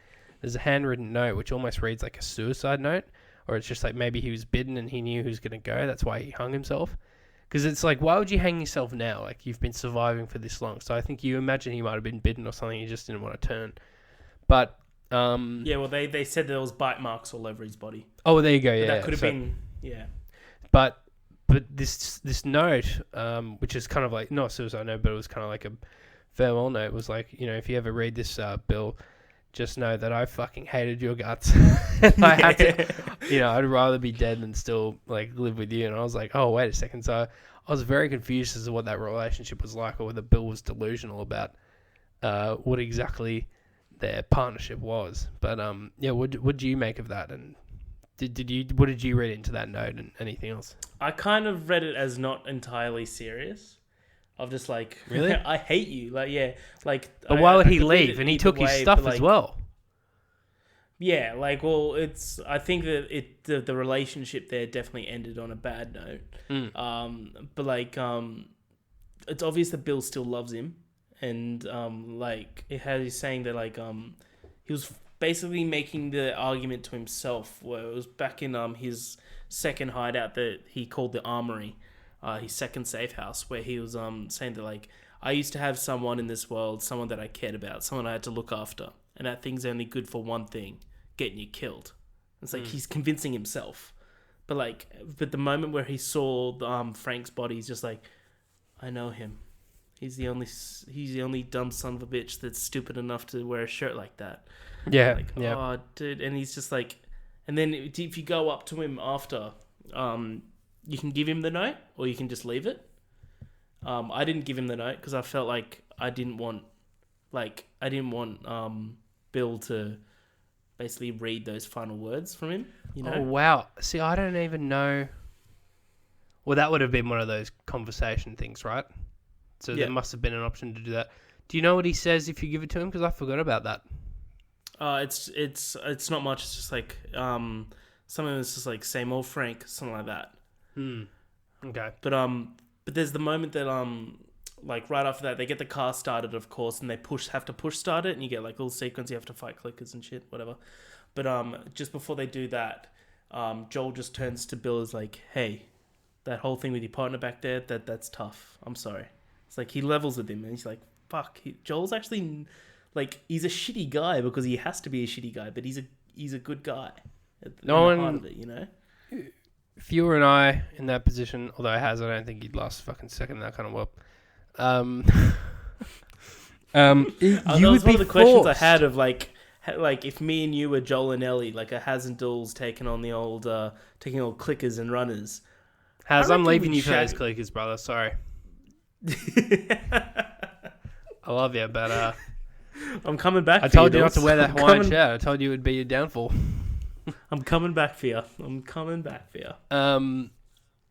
there's a handwritten note which almost reads like a suicide note, or it's just like maybe he was bitten and he knew he was going to go. That's why he hung himself. Because it's like, why would you hang yourself now? Like, you've been surviving for this long. So I think you imagine he might have been bitten or something. He just didn't want to turn. But well, they said there was bite marks all over his body. Oh, there you go. But yeah, that could have been. Yeah. But but this note, which is kind of like not a suicide note, but it was kind of like a farewell note. Was like, if you ever read this, Bill, just know that I fucking hated your guts. And I had to, I'd rather be dead than still like live with you. And I was like, oh wait a second. So I was very confused as to what that relationship was like, or whether Bill was delusional about what exactly their partnership was. But what do you make of that? And what did you read into that note and anything else? I kind of read it as not entirely serious. Of just like, really, I hate you. Like, yeah, like. But why would he leave? And he took his stuff as well. Yeah, like, well, I think that the relationship there definitely ended on a bad note. But like, it's obvious that Bill still loves him, and like, he's saying that like, he was basically making the argument to himself, where it was back in his second hideout that he called the Armory. His second safe house, where he was saying that like, I used to have someone in this world, someone that I cared about, someone I had to look after, and that thing's only good for one thing: getting you killed. It's like he's convincing himself, but the moment where he saw Frank's body, he's just like, I know him. He's the only dumb son of a bitch that's stupid enough to wear a shirt like that. Yeah, like, yeah. Oh, dude, and he's just like, and then if you go up to him after, you can give him the note, or you can just leave it. I didn't give him the note because I felt like I didn't want Bill to basically read those final words from him. Oh wow! See, I don't even know. Well, that would have been one of those conversation things, right? So there must have been an option to do that. Do you know what he says if you give it to him? Because I forgot about that. It's not much. It's just like something that's just like same old Frank, something like that. Okay. But there's the moment that like right after that they get the car started, of course, and they have to push start it, and you get like a little sequence. You have to fight clickers and shit, whatever. But just before they do that, Joel just turns to Bill as like, hey, that whole thing with your partner back there, that's tough. I'm sorry. It's like he levels with him, and he's like, fuck. Joel's actually like, he's a shitty guy because he has to be a shitty guy, but he's a good guy. At the heart of it, If you and I in that position, although I don't think he'd last a fucking second in that kind of whoop. That was one of the questions I had of like if me and you were Joel and Ellie, like a Haz and Dools taking on the old clickers and runners. Haz, I'm leaving you for those clickers, brother. Sorry. I love you, but I'm coming back. I told you not to wear that Hawaiian shirt. I told you it would be your downfall. I'm coming back for you.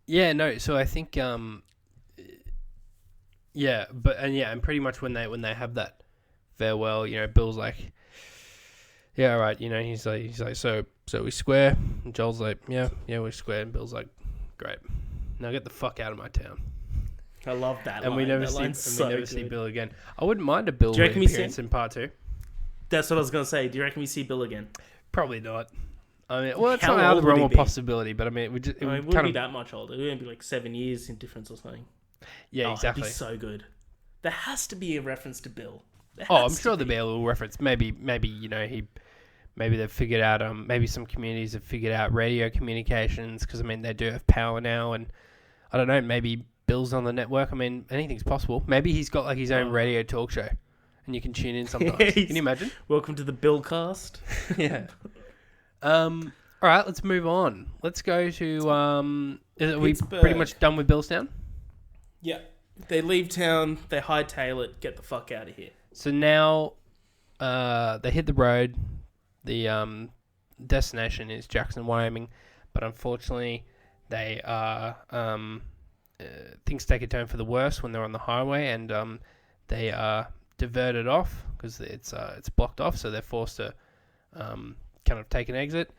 Yeah, no. So I think, and pretty much when they have that farewell, Bill's like, yeah, all right, he's like, so we square. And Joel's like, yeah, we square. And Bill's like, great. Now get the fuck out of my town. I love that. And line. we never see Bill again. I wouldn't mind a Bill appearance in part 2. That's what I was gonna say. Do you reckon we see Bill again? Probably not. I mean, well, it's not out of the realm of possibility, but I mean, it wouldn't be that much older. It would be like 7 years in difference or something. Yeah, exactly. It'd be so good. There has to be a reference to Bill. I'm sure there'll be a little reference. Maybe they've figured out. Maybe some communities have figured out radio communications because I mean they do have power now, and I don't know. Maybe Bill's on the network. I mean, anything's possible. Maybe he's got like his own radio talk show, and you can tune in sometimes. Can you imagine? Welcome to the Billcast. Yeah. All right, let's move on. Let's go to. Are we pretty much done with Billstown? Yeah. They leave town. They hightail it. Get the fuck out of here. So now, they hit the road. The destination is Jackson, Wyoming, but unfortunately, they are things take a turn for the worse when they're on the highway, and they are diverted off because it's blocked off. So they're forced to kind of take an exit,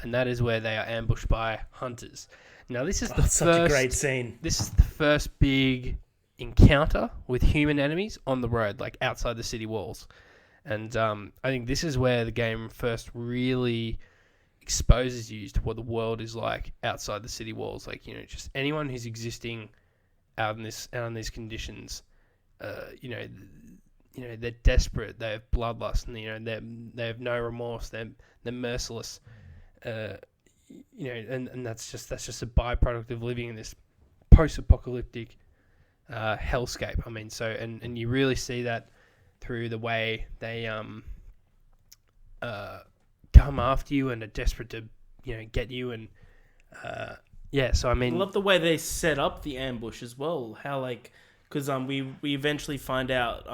and that is where they are ambushed by hunters. Now this is such a great scene. This is the first big encounter with human enemies on the road, like outside the city walls, and I think this is where the game first really exposes you to what the world is like outside the city walls. Like just anyone who's existing out in these conditions, they're desperate, they have bloodlust, and they have no remorse, they're merciless, and that's just a byproduct of living in this post-apocalyptic hellscape. I mean, so and you really see that through the way they come after you and are desperate to get you and so I mean, I love the way they set up the ambush as well. How because we eventually find out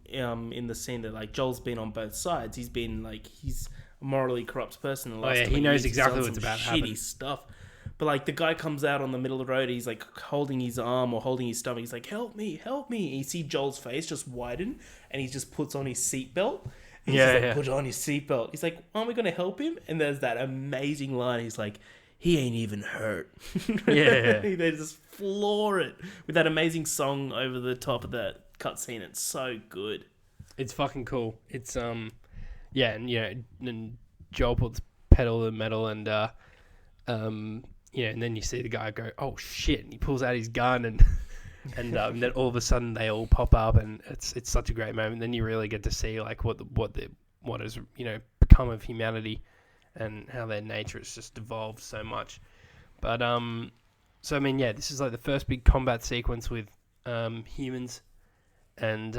in the scene that like Joel's been on both sides. He's been he's a morally corrupt person. In the last he knows years. exactly what's about to happen. Shitty stuff. But like the guy comes out on the middle of the road, he's like holding his arm or holding his stomach. He's like, "Help me, help me!" And you see Joel's face just widen, and he just puts on his seatbelt. He's like, "Put on his seatbelt." He's like, "Aren't we gonna help him?" And there's that amazing line. He's like, "He ain't even hurt." They just floor it with that amazing song over the top of that cutscene. It's so good. It's fucking cool. It's and Joel puts pedal to the metal and and then you see the guy go, "Oh shit!" and he pulls out his gun and then all of a sudden they all pop up and it's such a great moment. Then you really get to see like what has become of humanity and how their nature has just evolved so much. But so I mean, this is like the first big combat sequence with humans, and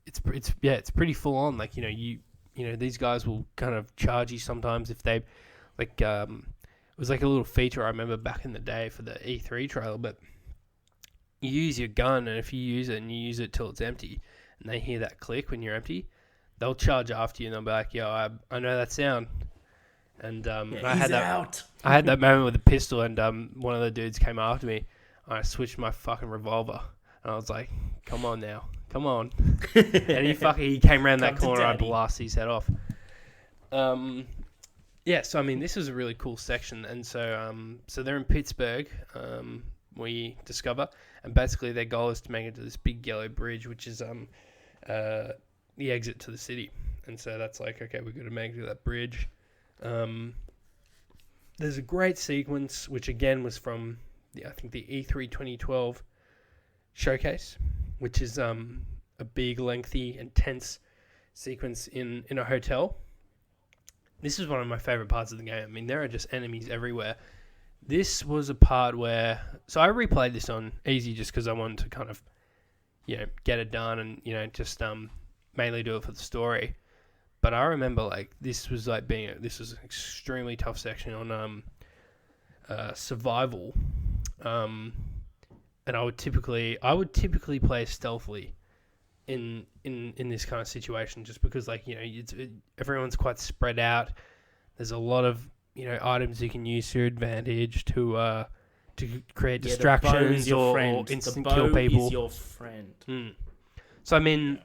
it's pretty full on. Like these guys will kind of charge you sometimes if they like. It was like a little feature I remember back in the day for the E3 trailer, but you use your gun, and if you use it and you use it till it's empty, and they hear that click when you're empty, they'll charge after you and they'll be like, "Yo, I know that sound." And I had that moment with the pistol, and one of the dudes came after me. I switched my fucking revolver, and I was like, "Come on now, come on!" And he came around that corner, I blasted his head off. So I mean, this is a really cool section, and so they're in Pittsburgh. We discover, and basically their goal is to make it to this big yellow bridge, which is the exit to the city. And so that's like, okay, we've got to make it to that bridge. There's a great sequence, which again was from I think the E3 2012 showcase, which is a big, lengthy, intense sequence in a hotel. This is one of my favorite parts of the game. I mean, there are just enemies everywhere. This was a part where... So I replayed this on easy just because I wanted to kind of, get it done and, just mainly do it for the story. But I remember, like, this was like this was an extremely tough section on survival. And I would typically play stealthily in this kind of situation, just because everyone's quite spread out. There's a lot of items you can use to your advantage to create distractions or instant kill people. Is your friend. So I mean,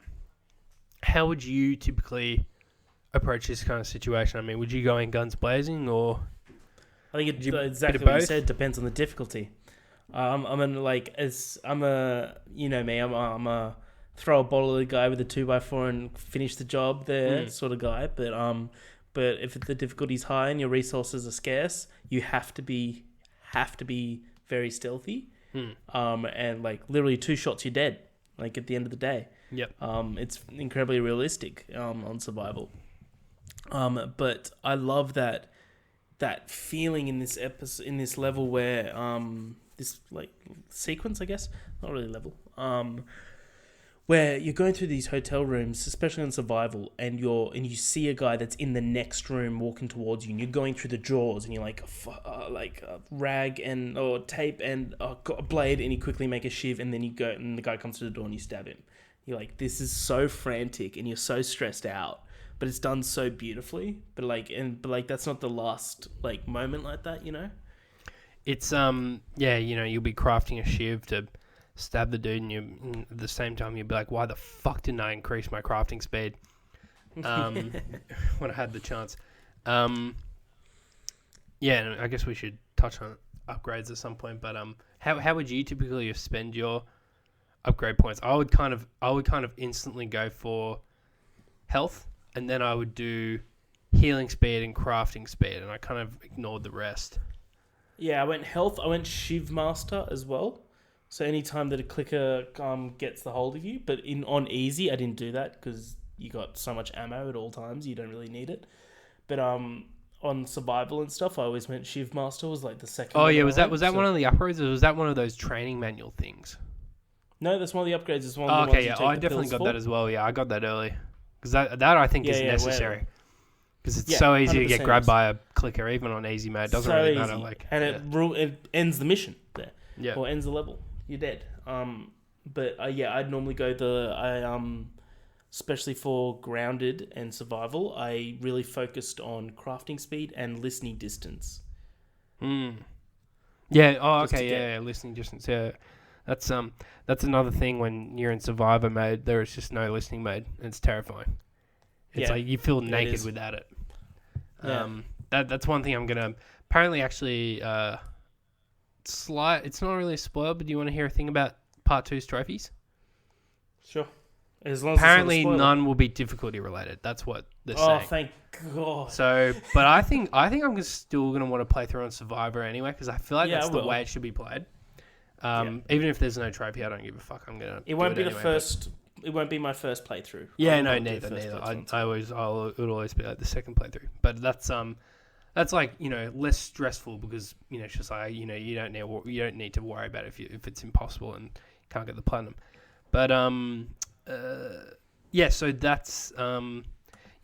how would you typically approach this kind of situation? I mean, would you go in guns blazing, or I think it's exactly what you said. Depends on the difficulty. I'm a throw a bottle at the guy with a 2x4 and finish the job there sort of guy. But if the difficulty's high and your resources are scarce, you have to be very stealthy. And like literally 2 shots, you're dead. Like at the end of the day. Yep. It's incredibly realistic on survival. But I love that feeling in this episode, in this level where this like sequence, I guess, not really level. Where you're going through these hotel rooms, especially on survival, and you see a guy that's in the next room walking towards you, and you're going through the drawers, and you're like a rag or tape and a blade, and you quickly make a shiv, and then you go, and the guy comes to the door, and you stab him. You're like, this is so frantic, and you're so stressed out, but it's done so beautifully. But that's not the last like moment like that, It's you'll be crafting a shiv to stab the dude, and at the same time you'd be like, why the fuck didn't I increase my crafting speed when I had the chance? And I guess we should touch on upgrades at some point, but how would you typically spend your upgrade points? I would kind of instantly go for health, and then I would do healing speed and crafting speed, and I kind of ignored the rest. Yeah, I went health, I went Shiv Master as well. So anytime that a clicker gets the hold of you, but on easy, I didn't do that because you got so much ammo at all times, you don't really need it. But on survival and stuff, I always went Shiv Master was like the second. Oh one yeah, I was that one of the upgrades, or was that one of those training manual things? No, that's one of the upgrades. It's one Oh, of the okay, ones yeah, you take I the definitely pills got for. that as well. Yeah, I got that early because that I think is necessary because it's so easy to get 100% grabbed is. by a clicker even on easy mode. It doesn't So really matter. easy. Like, and yeah. it ends the mission there, Yeah. or ends the level. You're dead. But I'd normally go especially for grounded and survival, I really focused on crafting speed and listening distance. Yeah. Oh, Just okay. Yeah. Listening distance. Yeah. That's another thing when you're in survivor mode. There is just no listening mode. It's terrifying. It's like you feel naked without it. Yeah. That's one thing I'm gonna apparently actually it's not really a spoiler, but do you want to hear a thing about part 2's trophies? Sure. As long as Apparently it's not a spoiler. none will be difficulty related. That's what they're saying. Oh, thank God. So, but I think I'm still gonna want to play through on Survivor anyway because I feel like that's the way it should be played. Even if there's no trophy, I don't give a fuck. I'm gonna. It won't be anyway, the first. It won't be my first playthrough. Yeah, no, neither. It would always be like the second playthrough. But that's like less stressful because it's just like you don't need to worry about it if it's impossible and can't get the platinum. But yeah. So that's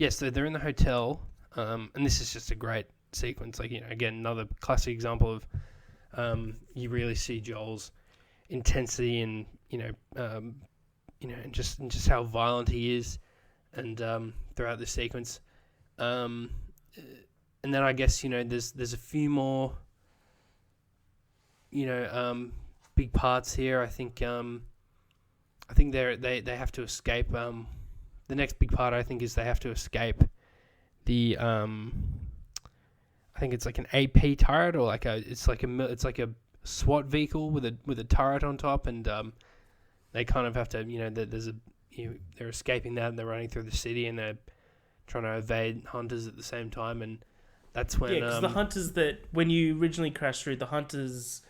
So they're in the hotel, and this is just a great sequence. Like again, another classic example of you really see Joel's intensity and and just how violent he is, and throughout the sequence, and then I guess there's a few more big parts here. I think they have to escape. The next big part I think is they have to escape the I think it's like an AP turret or it's like a SWAT vehicle with a turret on top, and they kind of have to they're escaping that and they're running through the city and they're trying to evade hunters at the same time, and that's when because the hunters that when you originally crashed through, the hunters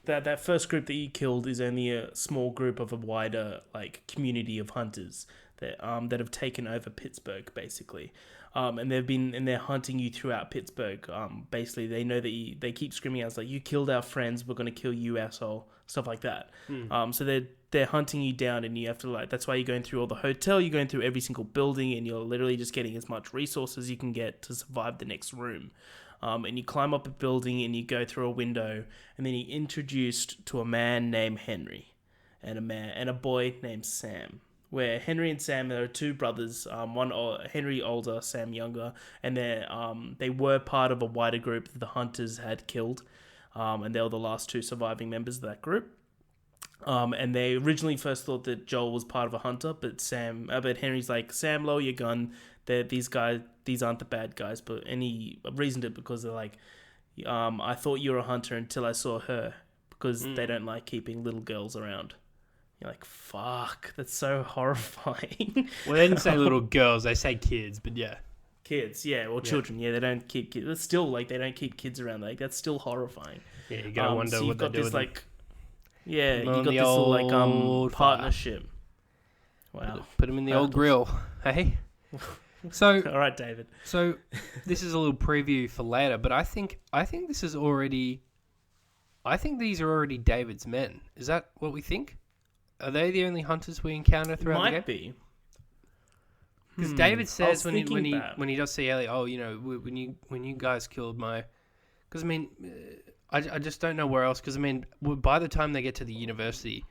that first group that you killed is only a small group of a wider community of hunters that have taken over Pittsburgh basically. And they're hunting you throughout Pittsburgh. Basically, they know that they keep screaming out like, "You killed our friends, we're gonna kill you, asshole," stuff like that. So they're hunting you down, and you have to that's why you're going through all the hotel, you're going through every single building, and you're literally just getting as much resources as you can get to survive the next room. And you climb up a building, and you go through a window, and then you're introduced to a man named Henry, and a boy named Sam. Where Henry and Sam are two brothers, Henry older, Sam younger, and they were part of a wider group that the hunters had killed, and they were the last two surviving members of that group. And they originally first thought that Joel was part of a hunter, but Henry's like, "Sam, lower your gun. These aren't the bad guys." And he reasoned it because they're like, "I thought you were a hunter until I saw her," because they don't like keeping little girls around. You're like, fuck, that's so horrifying. Well, they didn't say little girls, they say kids, but yeah. Kids, yeah, or children, yeah, they don't keep kids. It's still, they don't keep kids around, that's still horrifying. Yeah, you gotta wonder what they do with them. Yeah, you got this little, partnership. Wow. Put them in the old grill, hey? So, all right, David. So, this is a little preview for later, but I think this is already... I think these are already David's men. Is that what we think? Are they the only hunters we encounter throughout the game? Might be. Because David says when he does see Ellie, when you guys killed my... Because, I just don't know where else. Because, by the time they get to the university,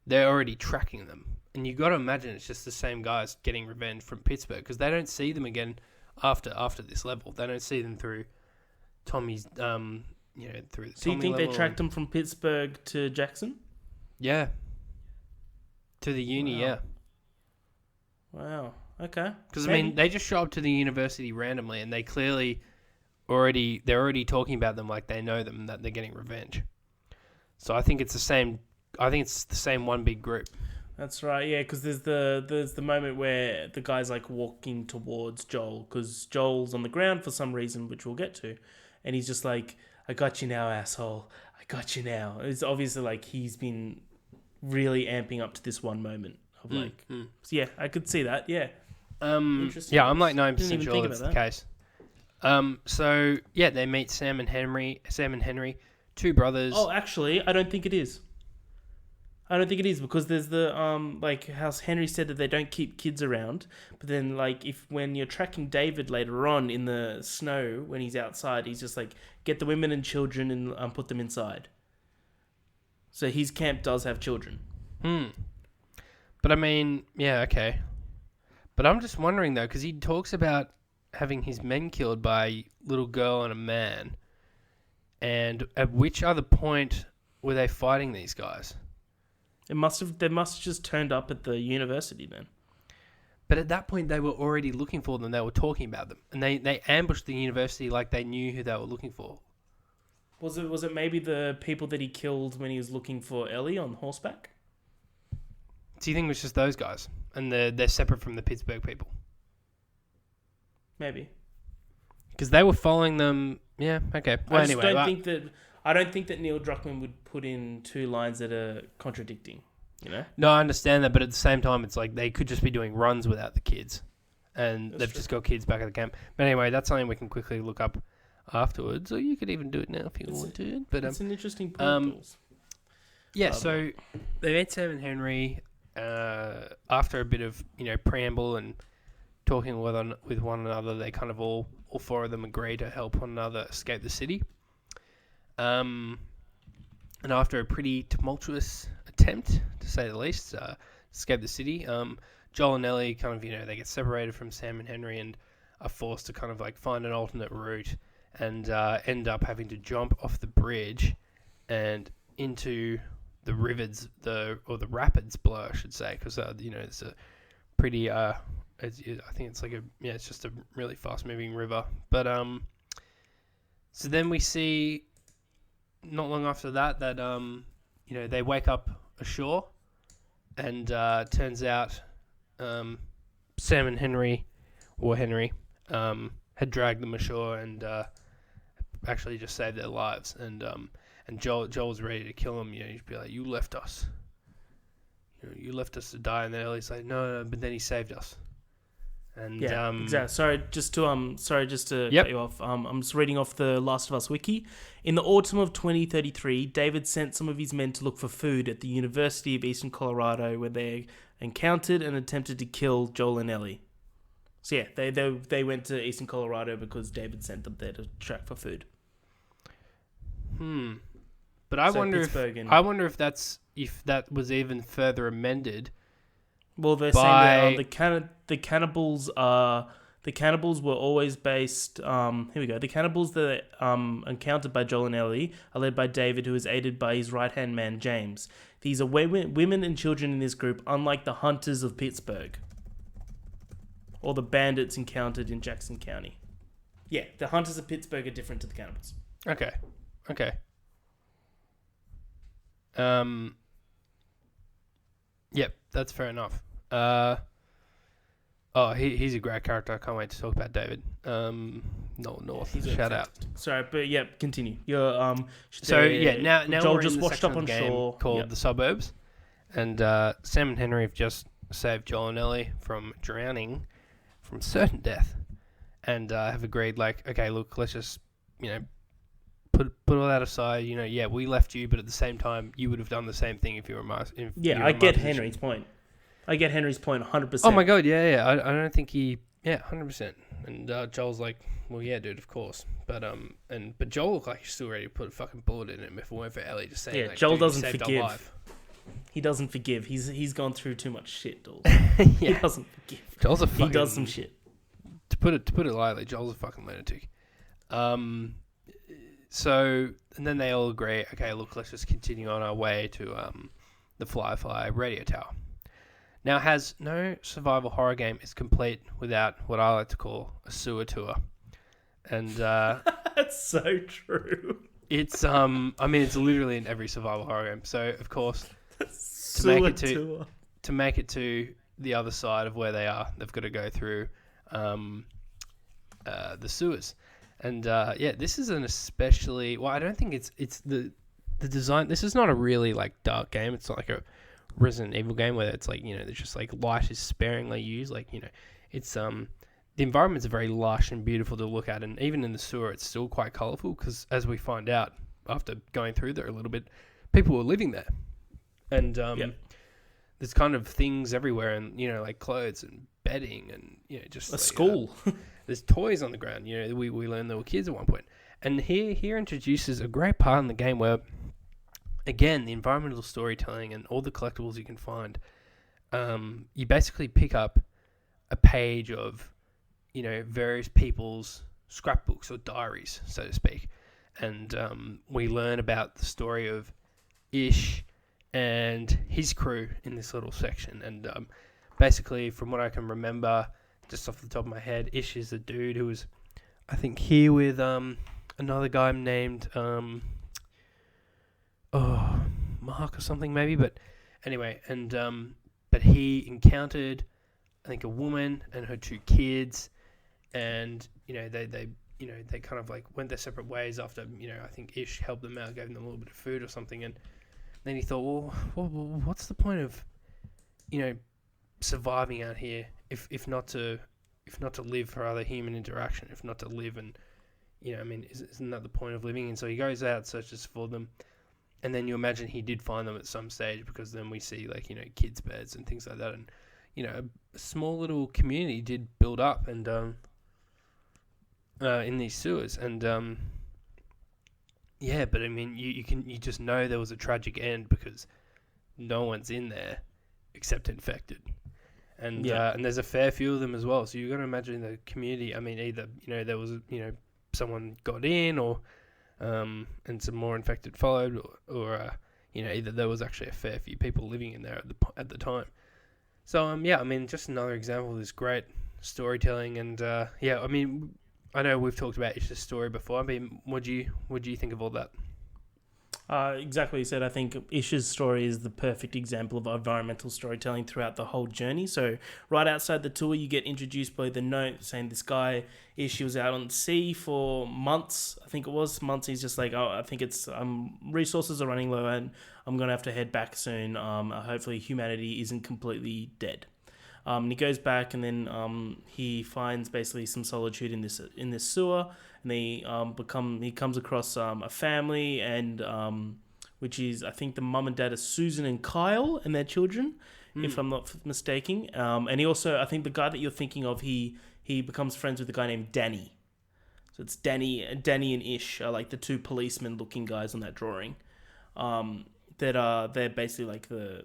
they're already tracking them. And you got to imagine it's just the same guys getting revenge from Pittsburgh. Because they don't see them again after this level. They don't see them through Tommy's... through the So you think they tracked them from Pittsburgh to Jackson? Yeah. To the uni, yeah. Wow. Okay. Because they just show up to the university randomly, and they clearly they're already talking about them like they know them, that they're getting revenge. So I think it's the same. I think it's the same one big group. That's right. Yeah, because there's the moment where the guy's walking towards Joel, because Joel's on the ground for some reason, which we'll get to, and he's just like, "I got you now, asshole. I got you now." It's obviously he's been really amping up to this one moment of So yeah, I could see that. Yeah. Interesting. Yeah, I'm 90% sure that's the case. So yeah, they meet Sam and Henry. Sam and Henry, two brothers. Oh, actually, I don't think it is. I don't think it is because there's the like how Henry said that they don't keep kids around, but then like if when you're tracking David later on in the snow when he's outside, he's just like get the women and children and put them inside. So his camp does have children. But I mean, yeah, okay. But I'm just wondering though, because he talks about having his men killed by a little girl and a man, and at which other point were they fighting these guys? They must have just turned up at the university then. But at that point, they were already looking for them. They were talking about them, and they ambushed the university like they knew who they were looking for. Was it maybe the people that he killed when he was looking for Ellie on horseback? Do you think it was just those guys, and they're separate from the Pittsburgh people? Maybe because they were following them. Yeah. Okay. Well, I don't think that Neil Druckmann would put in two lines that are contradicting, you know? No, I understand that, but at the same time, it's like they could just be doing runs without the kids, and they've just got kids back at the camp. But anyway, that's something we can quickly look up afterwards, or you could even do it now if you want to. But it's an interesting point. Yeah, so they met Sam and Henry after a bit of preamble and talking with one another. They kind of all four of them agree to help one another escape the city. And after a pretty tumultuous attempt, to say the least, to escape the city, Joel and Ellie kind of, they get separated from Sam and Henry and are forced to kind of like find an alternate route and end up having to jump off the bridge and into the rapids below, I should say, because it's a pretty I think it's like it's just a really fast moving river. But so then we see not long after that they wake up ashore, and turns out Sam and Henry had dragged them ashore and actually just saved their lives, and Joel was ready to kill him. He'd be like, "You left us. You left us to die," and then Ellie's like, "No," but then he saved us. And exactly. Sorry, just to cut you off. I'm just reading off the Last of Us wiki. In the autumn of 2033, David sent some of his men to look for food at the University of Eastern Colorado, where they encountered and attempted to kill Joel and Ellie. So yeah, they went to Eastern Colorado because David sent them there to track for food. But I wonder if that was even further amended. Well, they're saying that the cannibals were always based. Here we go. The cannibals that encountered by Joel and Ellie are led by David, who is aided by his right-hand man James. These are women and children in this group, unlike the hunters of Pittsburgh or the bandits encountered in Jackson County. Yeah, the hunters of Pittsburgh are different to the cannibals. Okay. Yep, that's fair enough. He's a great character. I can't wait to talk about David. North. He's shout out. Sorry, but yeah, continue. You're now Joel we're just in the washed up on shore called The Suburbs, and Sam and Henry have just saved Joel and Ellie from drowning, from certain death, and have agreed okay, look, let's just put all that aside. We left you, but at the same time, you would have done the same thing if you were I get Henry's point. I get Henry's point 100%. Oh my god, yeah. I don't think 100%. And Joel's like, well, yeah, dude, of course. But Joel looked like he's still ready to put a fucking bullet in him if it weren't for Ellie just saying, Joel doesn't forgive. He doesn't forgive. He's gone through too much shit, Dools. He doesn't forgive. Joel's a fucking... He does some shit. To put it lightly, Joel's a fucking lunatic. So, and then they all agree, okay, look, let's just continue on our way to the Firefly radio tower. Now, has no survival horror game is complete without what I like to call a sewer tour. And that's so true. It's it's literally in every survival horror game. So, of course, to make it to the other side of where they are, they've got to go through the sewers. And this is an especially... Well, I don't think it's the design... This is not a really dark game. It's not like a Resident Evil game where it's there's just light is sparingly used. It's the environments are very lush and beautiful to look at, and even in the sewer, it's still quite colourful because, as we find out after going through there a little bit, people were living there, and there's kind of things everywhere, and like clothes and bedding, and just a school. There's toys on the ground. We learned there were kids at one point, and here introduces a great part in the game where, again, the environmental storytelling and all the collectibles you can find. You basically pick up a page of various people's scrapbooks or diaries, so to speak, and we learn about the story of Ish and his crew in this little section. And basically, from what I can remember, just off the top of my head, Ish is a dude who was, I think, here with another guy named Mark or something maybe. But anyway, and but he encountered, I think, a woman and her 2 kids, and they kind of like went their separate ways after I think Ish helped them out, gave them a little bit of food or something, and then he thought, well, what's the point of surviving out here if not to live for other human interaction, if not to live, and isn't that the point of living? And so he goes out, searches for them, and then you imagine he did find them at some stage, because then we see like kids' beds and things like that, and a small little community did build up, and in these sewers, and but I mean you just know there was a tragic end because no one's in there except infected, and there's a fair few of them as well. So you've got to imagine the community. I mean, either there was someone got in, or and some more infected followed, or either there was actually a fair few people living in there at the time. So I mean, just another example of this great storytelling, and I mean, I know we've talked about Ish's story before. I mean, what do you think of all that? Exactly what you said. I think Ish's story is the perfect example of environmental storytelling throughout the whole journey. So right outside the tour, you get introduced by the note saying this guy, Ish, was out on sea for months. I think it was months. He's just like, I think it's resources are running low and I'm going to have to head back soon. Hopefully humanity isn't completely dead. And he goes back, and then he finds basically some solitude in this sewer, and he comes across a family, and which is, I think, the mum and dad are Susan and Kyle and their children, if I'm not mistaken. And he also, I think, the guy that you're thinking of, he becomes friends with a guy named Danny. So it's Danny and Ish are like the 2 policeman-looking guys on that drawing. They're basically like the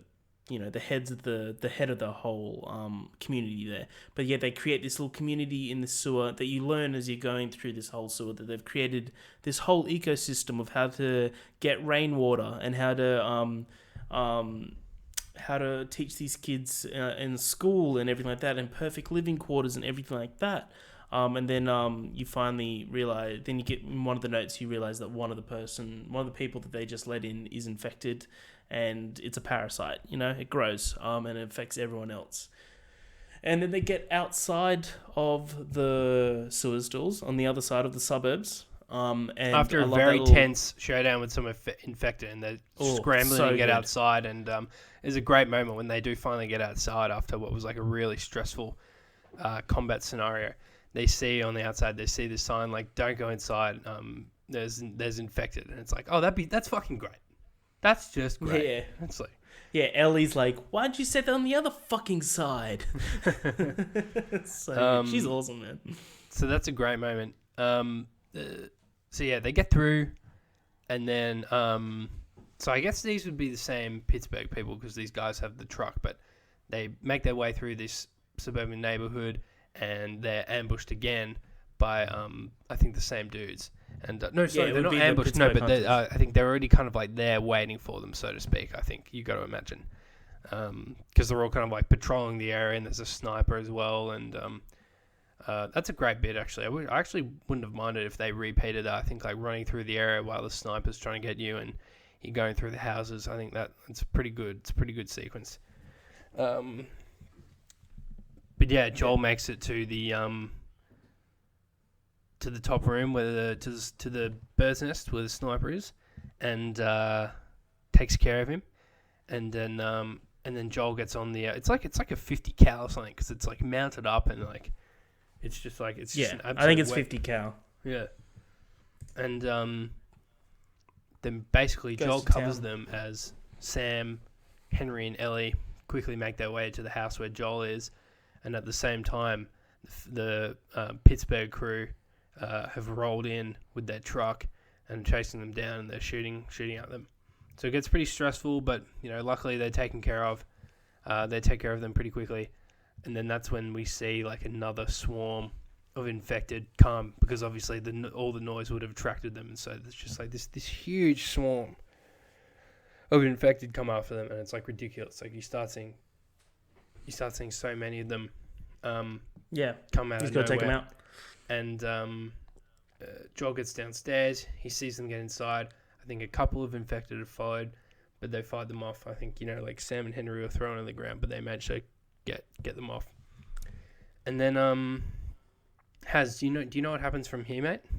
heads of the head of the whole community there. But they create this little community in the sewer that you learn as you're going through this whole sewer, that they've created this whole ecosystem of how to get rainwater and how to teach these kids in school and everything like that, and perfect living quarters and everything like that. And then you finally realize, then you get in one of the notes, you realize that one of the people that they just let in is infected, and it's a parasite. It grows and it affects everyone else. And then they get outside of the sewer stalls on the other side of the suburbs. And after a very tense showdown with some infected, and they're scrambling to get outside, and there's a great moment when they do finally get outside after what was like a really stressful combat scenario. They see on the outside, they see this sign like, "Don't go inside. There's infected," and it's like, oh, that's fucking great. That's just great. Yeah, it's like, Ellie's like, "Why'd you set that on the other fucking side?" So she's awesome, man. So that's a great moment. They get through, and then so I guess these would be the same Pittsburgh people, because these guys have the truck, but they make their way through this suburban neighborhood, and they're ambushed again by I think the same dudes. And they're not ambushed. No, but I think they're already kind of like there waiting for them, so to speak. I think you got to imagine, because they're all kind of like patrolling the area, and there's a sniper as well. And that's a great bit, actually. I actually wouldn't have minded if they repeated that. I think like running through the area while the sniper's trying to get you, and you're going through the houses. I think it's pretty good. It's a pretty good sequence. But yeah, Joel makes it to the top room to the bird's nest where the sniper is, and takes care of him, and then Joel gets on the. It's like a 50 cal or something, because it's like mounted up, and like It's just like it's just Yeah, an absolute I think it's wet. 50 cal. Yeah, and then basically Goes Joel to covers town. them as Sam, Henry, and Ellie quickly make their way to the house where Joel is, and at the same time, the Pittsburgh crew have rolled in with their truck and chasing them down, and they're shooting at them. So it gets pretty stressful, but luckily they're taken care of. They take care of them pretty quickly, and then that's when we see like another swarm of infected come, because obviously all the noise would have attracted them, and so there's just like this huge swarm of infected come after them, and it's like ridiculous. Like you start seeing so many of them Yeah, come out he's of got to take him nowhere. out. And Joel gets downstairs. He sees them get inside. I think a couple of infected have followed, but they fight them off. I think like Sam and Henry were thrown on the ground, but they managed to get them off. And then do you know what happens from here, mate? Do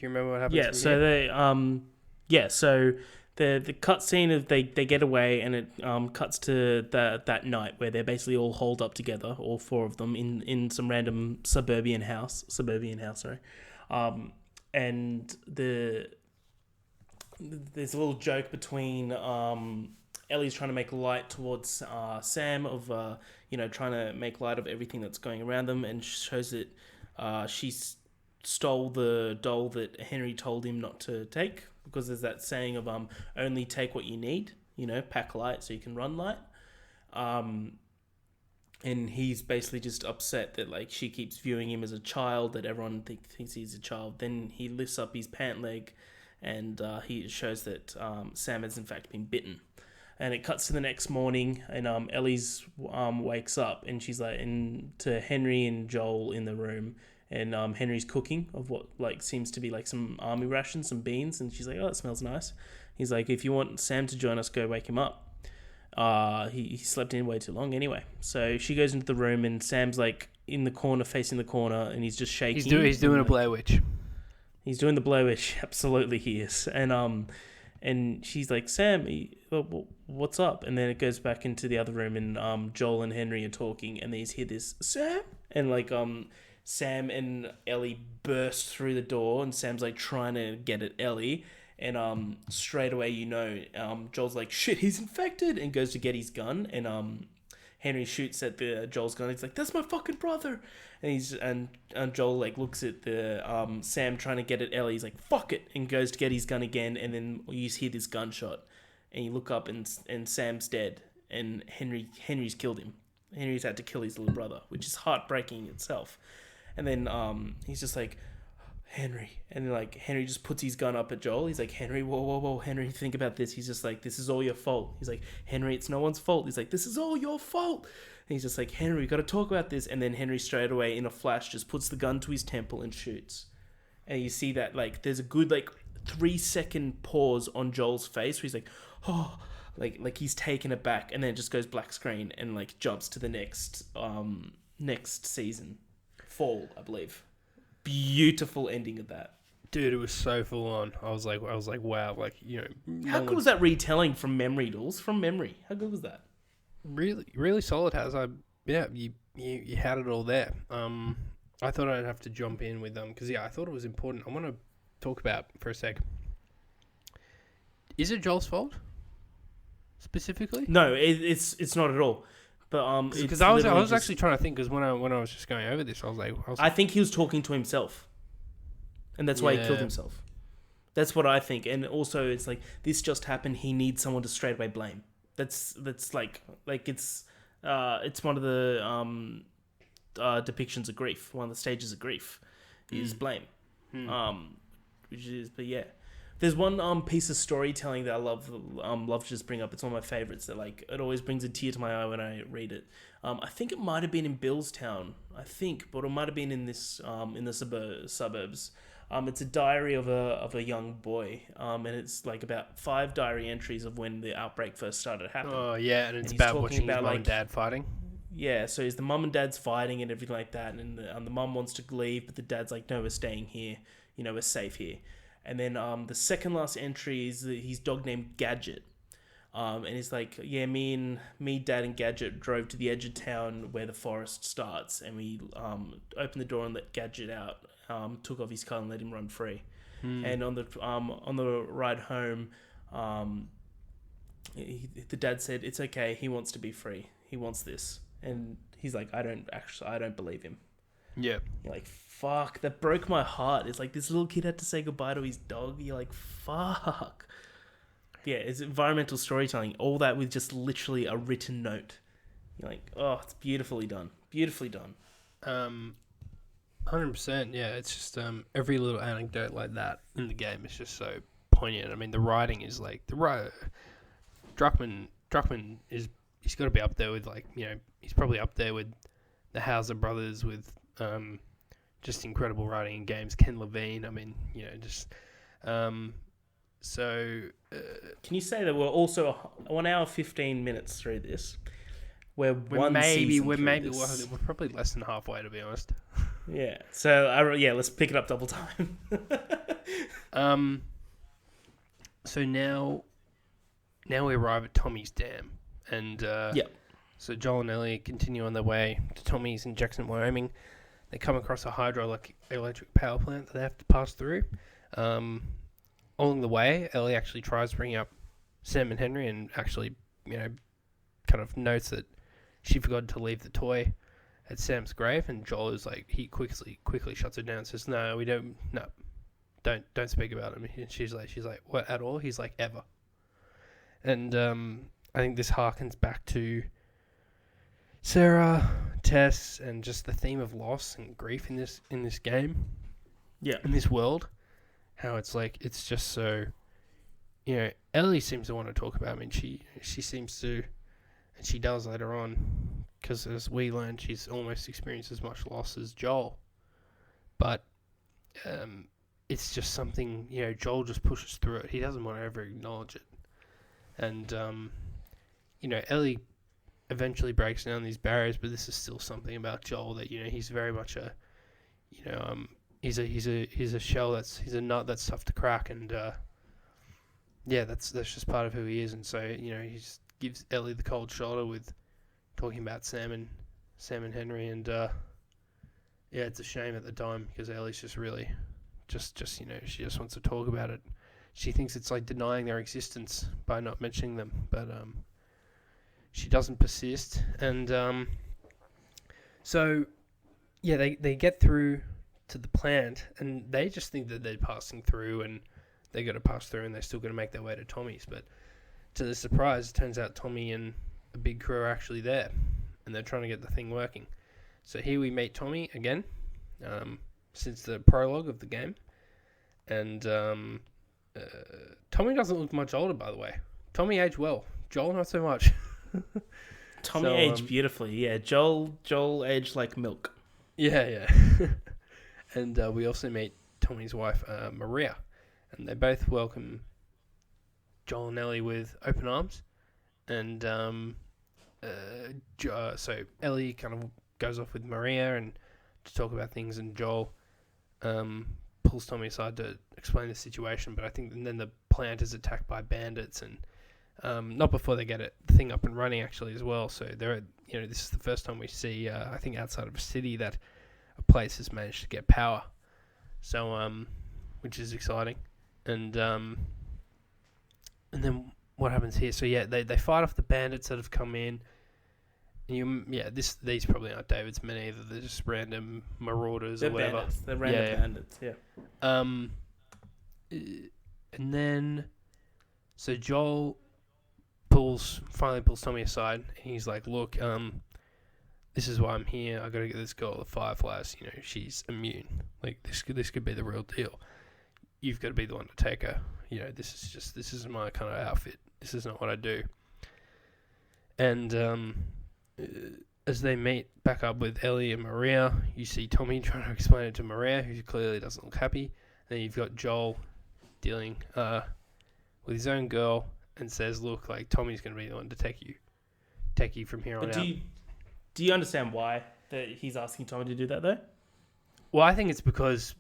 you remember what happens? Yeah, from so here? so the cut scene of they get away, and it cuts to that night where they're basically all holed up together, all four of them in some random suburban house, sorry. And there's a little joke between Ellie's trying to make light towards Sam of trying to make light of everything that's going around them, and shows that she stole the doll that Henry told him not to take, because there's that saying of only take what you need, pack light so you can run light. And he's basically just upset that like she keeps viewing him as a child, that everyone thinks he's a child. Then he lifts up his pant leg, and he shows that Sam has in fact been bitten. And it cuts to the next morning, and Ellie's wakes up, and she's like to Henry and Joel in the room, and Henry's cooking of what like seems to be like some army rations, some beans, and she's like, "Oh, that smells nice." He's like, "If you want Sam to join us, go wake him up. He slept in way too long anyway." So she goes into the room, and Sam's like in the corner, facing the corner, and he's just shaking. He's doing a Blair Witch. He's doing the Blair Witch. Absolutely, he is. And she's like, "Sam, what's up?" And then it goes back into the other room, and Joel and Henry are talking, and they just hear this, "Sam," and like Sam and Ellie burst through the door, and Sam's like trying to get at Ellie, and straight away Joel's like, "Shit, he's infected," and goes to get his gun, and Henry shoots at the Joel's gun. He's like, "That's my fucking brother," and Joel like looks at the Sam trying to get at Ellie. He's like, "Fuck it," and goes to get his gun again, and then you hear this gunshot, and you look up, and Sam's dead, and Henry's killed him. Henry's had to kill his little brother, which is heartbreaking itself. And then he's just like, "Henry," and like Henry just puts his gun up at Joel. He's like, "Henry, whoa, Henry, think about this." He's just like, "This is all your fault." He's like, "Henry, it's no one's fault." He's like, "This is all your fault." And he's just like, "Henry, we got to talk about this." And then Henry straight away in a flash just puts the gun to his temple and shoots. And you see that like there's a good like 3-second pause on Joel's face where he's like, "Oh," like he's taken aback, and then it just goes black screen and like jumps to the next season, fall, I believe. Beautiful ending of that. Dude, it was so full on. I was like, wow, like How good was that retelling from memory, Dools? From memory, how good was that? Really solid. You had it all there. I thought I'd have to jump in with them because I thought it was important. I want to talk about for a sec. Is it Joel's fault specifically? No, it's not at all. But because I was actually trying to think, because when I was just going over this, I think he was talking to himself, and that's why he killed himself. That's what I think. And also, it's like this just happened. He needs someone to straight away blame. That's like it's one of the depictions of grief. One of the stages of grief is blame. Which is, but yeah. There's one piece of storytelling that I love to just bring up. It's one of my favorites. That like it always brings a tear to my eye when I read it. I think it might have been in Billstown. But it might have been in this in the suburbs. It's a diary of a young boy, and it's like about 5 diary entries of when the outbreak first started happening. Oh yeah, and it's about watching his mum and dad fighting. Yeah, so it's the mum and dad's fighting and everything like that, and the mum wants to leave, but the dad's like, "No, we're staying here. We're safe here." And then the second last entry is his dog named Gadget. And he's like, yeah, me, Dad, and Gadget drove to the edge of town where the forest starts, and we opened the door and let Gadget out. Took off his car and let him run free. And on the ride home, the dad said, "It's okay. He wants to be free. He wants this." And he's like, I don't believe him." Yeah. You're like, fuck, that broke my heart. It's like this little kid had to say goodbye to his dog. You're like, fuck. Yeah, it's environmental storytelling. All that with just literally a written note. You're like, oh, it's beautifully done. Beautifully done. 100%. Yeah, it's just every little anecdote like that in the game is just so poignant. I mean, the writing is like Druckmann is he's got to be up there with he's probably up there with the Hauser brothers with just incredible writing in games. Ken Levine. I mean, just. Can you say that we're also 1 hour 15 minutes through this? We're probably less than halfway, to be honest. Yeah. So let's pick it up double time. So now we arrive at Tommy's Dam, and so Joel and Ellie continue on their way to Tommy's in Jackson, Wyoming. They come across a hydroelectric power plant that they have to pass through. Along the way, Ellie actually tries bringing up Sam and Henry, and actually, kind of notes that she forgot to leave the toy at Sam's grave. And Joel is like, he quickly shuts her down and says, "No, don't speak about him." And she's like, "What, at all?" He's like, "Ever." And I think this harkens back to Sarah, Tess, and just the theme of loss and grief in this game. Yeah. In this world. How it's like, it's just so, Ellie seems to want to talk about it. I mean, she seems to, and she does later on, because as we learned, she's almost experienced as much loss as Joel. But it's just something, Joel just pushes through it. He doesn't want to ever acknowledge it. And, Ellie eventually breaks down these barriers, but this is still something about Joel that, he's very much a, he's a shell he's a nut that's tough to crack, and that's just part of who he is. And so he just gives Ellie the cold shoulder with talking about Sam and Henry, and it's a shame at the time because Ellie's just really just she just wants to talk about it. She thinks it's like denying their existence by not mentioning them, but she doesn't persist. And they get through to the plant, and they just think that they're passing through, and they got to pass through, and they're still going to make their way to Tommy's. But to their surprise, it turns out Tommy and a big crew are actually there, and they're trying to get the thing working. So here we meet Tommy again, since the prologue of the game, and Tommy doesn't look much older, by the way. Tommy aged well. Joel, not so much. Tommy aged beautifully. Yeah, Joel aged like milk. Yeah. And we also meet Tommy's wife, Maria, and they both welcome Joel and Ellie with open arms. And so Ellie kind of goes off with Maria and to talk about things, and Joel pulls Tommy aside to explain the situation. But I think then the plant is attacked by bandits, and not before they get the thing up and running actually as well. So this is the first time we see, I think outside of a city, that a place has managed to get power. So which is exciting. And then what happens here? So they fight off the bandits that have come in. And these probably aren't David's men either. They're just random marauders or whatever. Bandits. They're random bandits. Yeah. And then so Joel finally pulls Tommy aside. And he's like, "Look, this is why I'm here. I got to get this girl, the Fireflies. She's immune. Like this could be the real deal. You've got to be the one to take her. This isn't my kind of outfit. This is not what I do." And as they meet back up with Ellie and Maria, you see Tommy trying to explain it to Maria, who clearly doesn't look happy. And then you've got Joel dealing with his own girl and says, "Look, like Tommy's going to be the one to take you from here on out." Do you understand why that he's asking Tommy to do that though? Well, I think it's because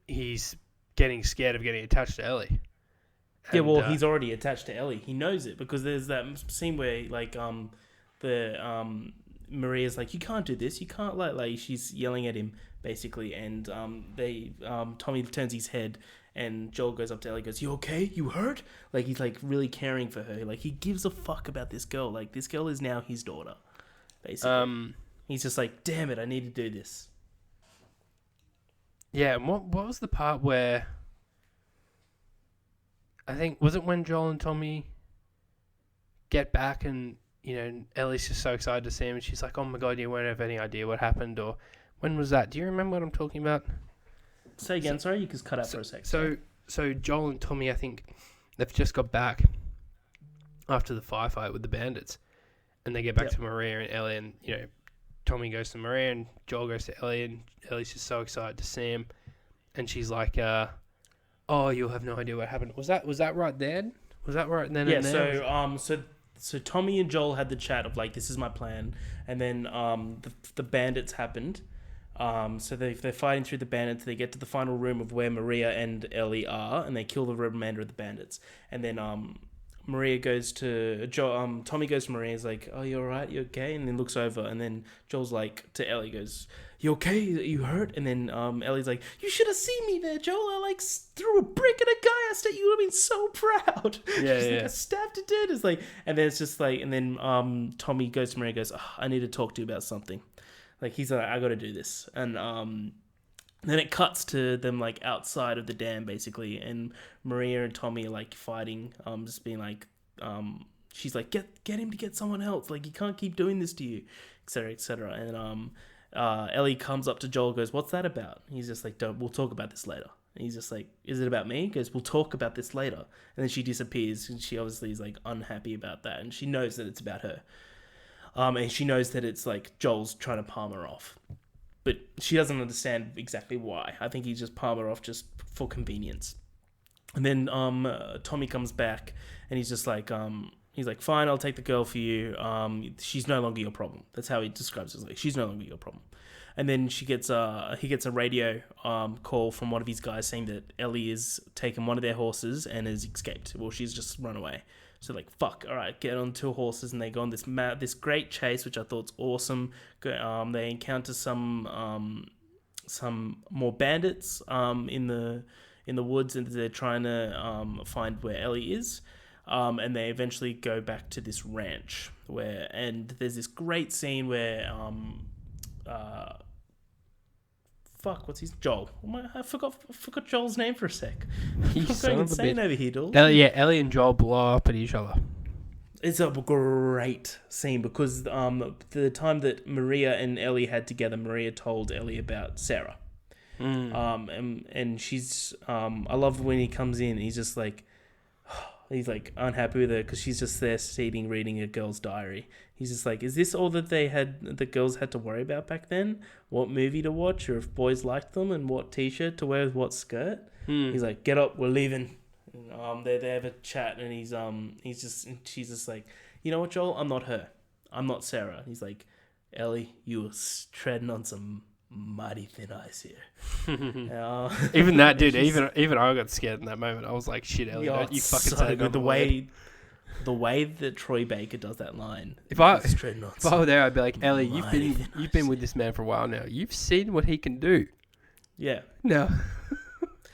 he's getting scared of getting attached to Ellie. Yeah, And well, he's already attached to Ellie. He knows it because there's that scene where Maria's like, you can't do this. You can't like she's yelling at him basically, and Tommy turns his head, and Joel goes up to Ellie, goes, "You okay? You hurt?" Like he's like really caring for her. Like he gives a fuck about this girl. Like this girl is now his daughter, basically. He's just like, damn it, I need to do this. Yeah, and what was the part where I think was it when Joel and Tommy get back and Ellie's just so excited to see him and she's like, "Oh my god, you won't have any idea what happened," or when was that? Do you remember what I'm talking about? Say again, sorry, you just cut out for a sec. So Joel and Tommy, I think they've just got back after the firefight with the bandits, and they get back to Maria and Ellie, and Tommy goes to Maria and Joel goes to Ellie, and Ellie's just so excited to see him, and she's like, "Oh, you'll have no idea what happened." Was that right then? Was that right then? Yeah. And there? So Tommy and Joel had the chat of like, this is my plan, and then the bandits happened. So they're fighting through the bandits. They get to the final room of where Maria and Ellie are, and they kill the remainder of the bandits. And then Maria goes to Tommy goes to Maria. He's like, "Oh, you alright? You okay?" And then looks over, and then Joel's like to Ellie, goes, "You okay? You hurt?" And then Ellie's like, "You should have seen me there, Joel. I like threw a brick at a guy. You would have been so proud." Yeah, She's like, "I stabbed a dude." It's like, and then it's just like, and then Tommy goes to Maria, goes, "Oh, I need to talk to you about something." Like he's like, "I got to do this," and then it cuts to them like outside of the dam basically, and Maria and Tommy are like fighting, just being like, she's like, get him to get someone else, like he can't keep doing this to you, etc., etc. And Ellie comes up to Joel, goes, "What's that about?" He's just like, "We'll talk about this later." And he's just like, "Is it about me?" He goes, "We'll talk about this later." And then she disappears, and she obviously is like unhappy about that, and she knows that it's about her. And she knows that it's like Joel's trying to palm her off. But she doesn't understand exactly why. I think he's just palmed her off just for convenience. And then Tommy comes back, and he's just like, "Fine, I'll take the girl for you. She's no longer your problem." That's how he describes it. Like, she's no longer your problem. And then he gets a radio call from one of his guys saying that Ellie has taken one of their horses and has escaped. Well, she's just run away. So like, fuck, all right, get on two horses, and they go on this great chase, which I thought's awesome. They encounter some more bandits in the woods, and they're trying to find where Ellie is. And they eventually go back to this ranch and there's this great scene where what's his Joel? I forgot Joel's name for a sec. He's going insane over here, Dools. Ellie and Joel blow up at each other. It's a great scene because the time that Maria and Ellie had together, Maria told Ellie about Sarah. And she's I love when he comes in. He's just like, he's like unhappy with her because she's just there sitting reading a girl's diary. He's just like, is this all that the girls had to worry about back then? What movie to watch, or if boys liked them, and what t-shirt to wear with what skirt? He's like, get up, we're leaving. And, they have a chat, and she's just like, "You know what, Joel? I'm not her. I'm not Sarah." He's like, "Ellie, you were treading on some mighty thin ice here." Even that, dude. Even I got scared in that moment. I was like, "Shit, Ellie, don't you fucking say that." The way that Troy Baker does that line. If I were there, I'd be like, "Ellie, you've been with this man for a while now. You've seen what he can do." Yeah. No.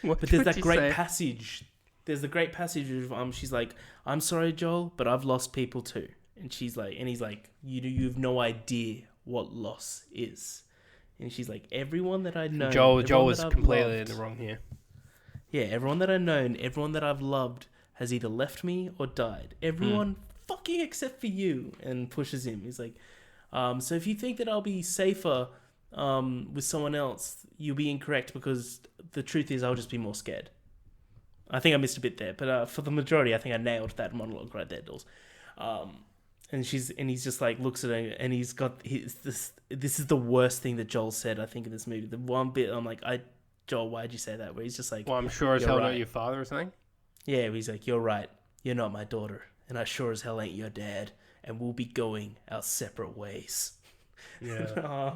But there's that great passage. There's the great passage of she's like, "I'm sorry, Joel, but I've lost people too." And he's like, "You have no idea what loss is." And she's like, "Everyone that I know." Joel was completely in the wrong here. Yeah, everyone that I've known, everyone that I've loved has either left me or died. Everyone fucking except for you. And pushes him. He's like, "So if you think that I'll be safer with someone else, you'll be incorrect, because the truth is I'll just be more scared." I think I missed a bit there, but for the majority, I think I nailed that monologue right there, Dools. And he's just like, looks at her, and he's got this is the worst thing that Joel said, I think, in this movie. The one bit I'm like, Joel, why'd you say that? Where he's just like, "Well, I'm sure as hell not your father," or something. Yeah, he's like, "You're right. You're not my daughter, and I sure as hell ain't your dad, and we'll be going our separate ways." Yeah.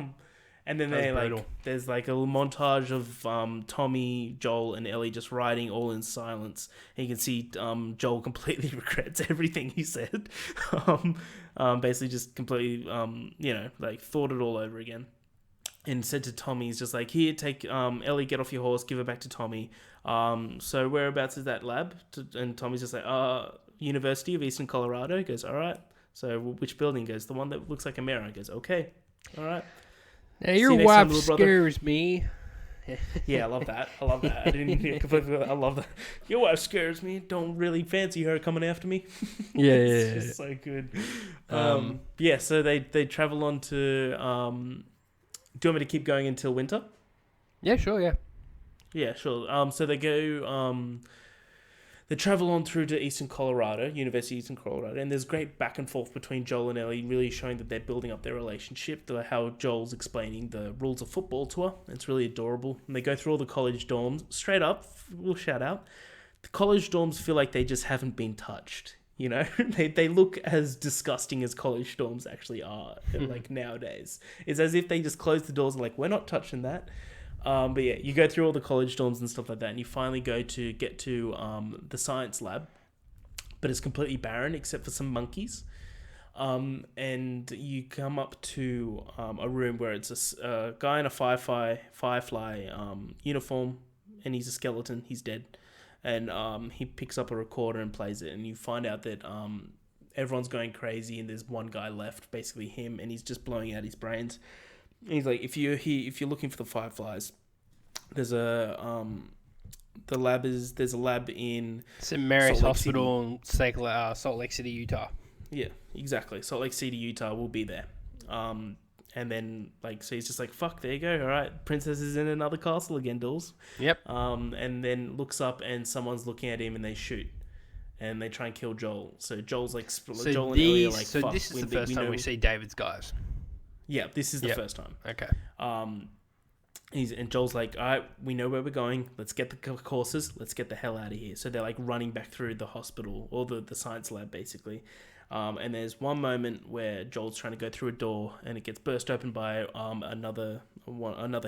And then there's like a little montage of Tommy, Joel, and Ellie just riding all in silence. And you can see Joel completely regrets everything he said. Basically just completely, like thought it all over again. And said to Tommy, he's just like, here, take Ellie, get off your horse, give her back to Tommy. So whereabouts is that lab? And Tommy's just like, University of Eastern Colorado. He goes, all right. So which building? He goes, the one that looks like a mirror. He goes, okay, all right. Now your wife scares me. Yeah, I love that. I didn't completely. I love that. Your wife scares me. Don't really fancy her coming after me. Yeah, it's just so good. So they travel on to. Do you want me to keep going until winter? Yeah, sure. Yeah. Yeah, sure. So they go. They travel on through to Eastern Colorado, University of Eastern Colorado, and there's great back and forth between Joel and Ellie, really showing that they're building up their relationship, how Joel's explaining the rules of football to her. It's really adorable. And they go through all the college dorms. Straight up, we'll shout out, the college dorms feel like they just haven't been touched. You know, they look as disgusting as college dorms actually are, like nowadays. It's as if they just close the doors and like, we're not touching that. But yeah, you go through all the college dorms and stuff like that, and you finally get to the science lab, but it's completely barren except for some monkeys. And you come up to a room where it's a guy in a firefly uniform, and he's a skeleton. He's dead, and he picks up a recorder and plays it, and you find out that everyone's going crazy, and there's one guy left, basically him, and he's just blowing out his brains. He's like, if you're looking for the fireflies, there's a lab in St. Mary's Hospital in Salt Lake City, Utah. Yeah, exactly. Salt Lake City, Utah will be there. And then so he's just like, fuck, there you go. All right, princess is in another castle again, Dools. Yep. And then looks up and someone's looking at him and they shoot. And they try and kill Joel. So Joel's like, Joel and Ellie are like, fuck. So this is the first time we see David's guys. Yeah, this is the first time. Okay. And Joel's like, all right, we know where we're going. Let's get the courses. Let's get the hell out of here. So they're like running back through the hospital or the science lab, basically. And there's one moment where Joel's trying to go through a door and it gets burst open by another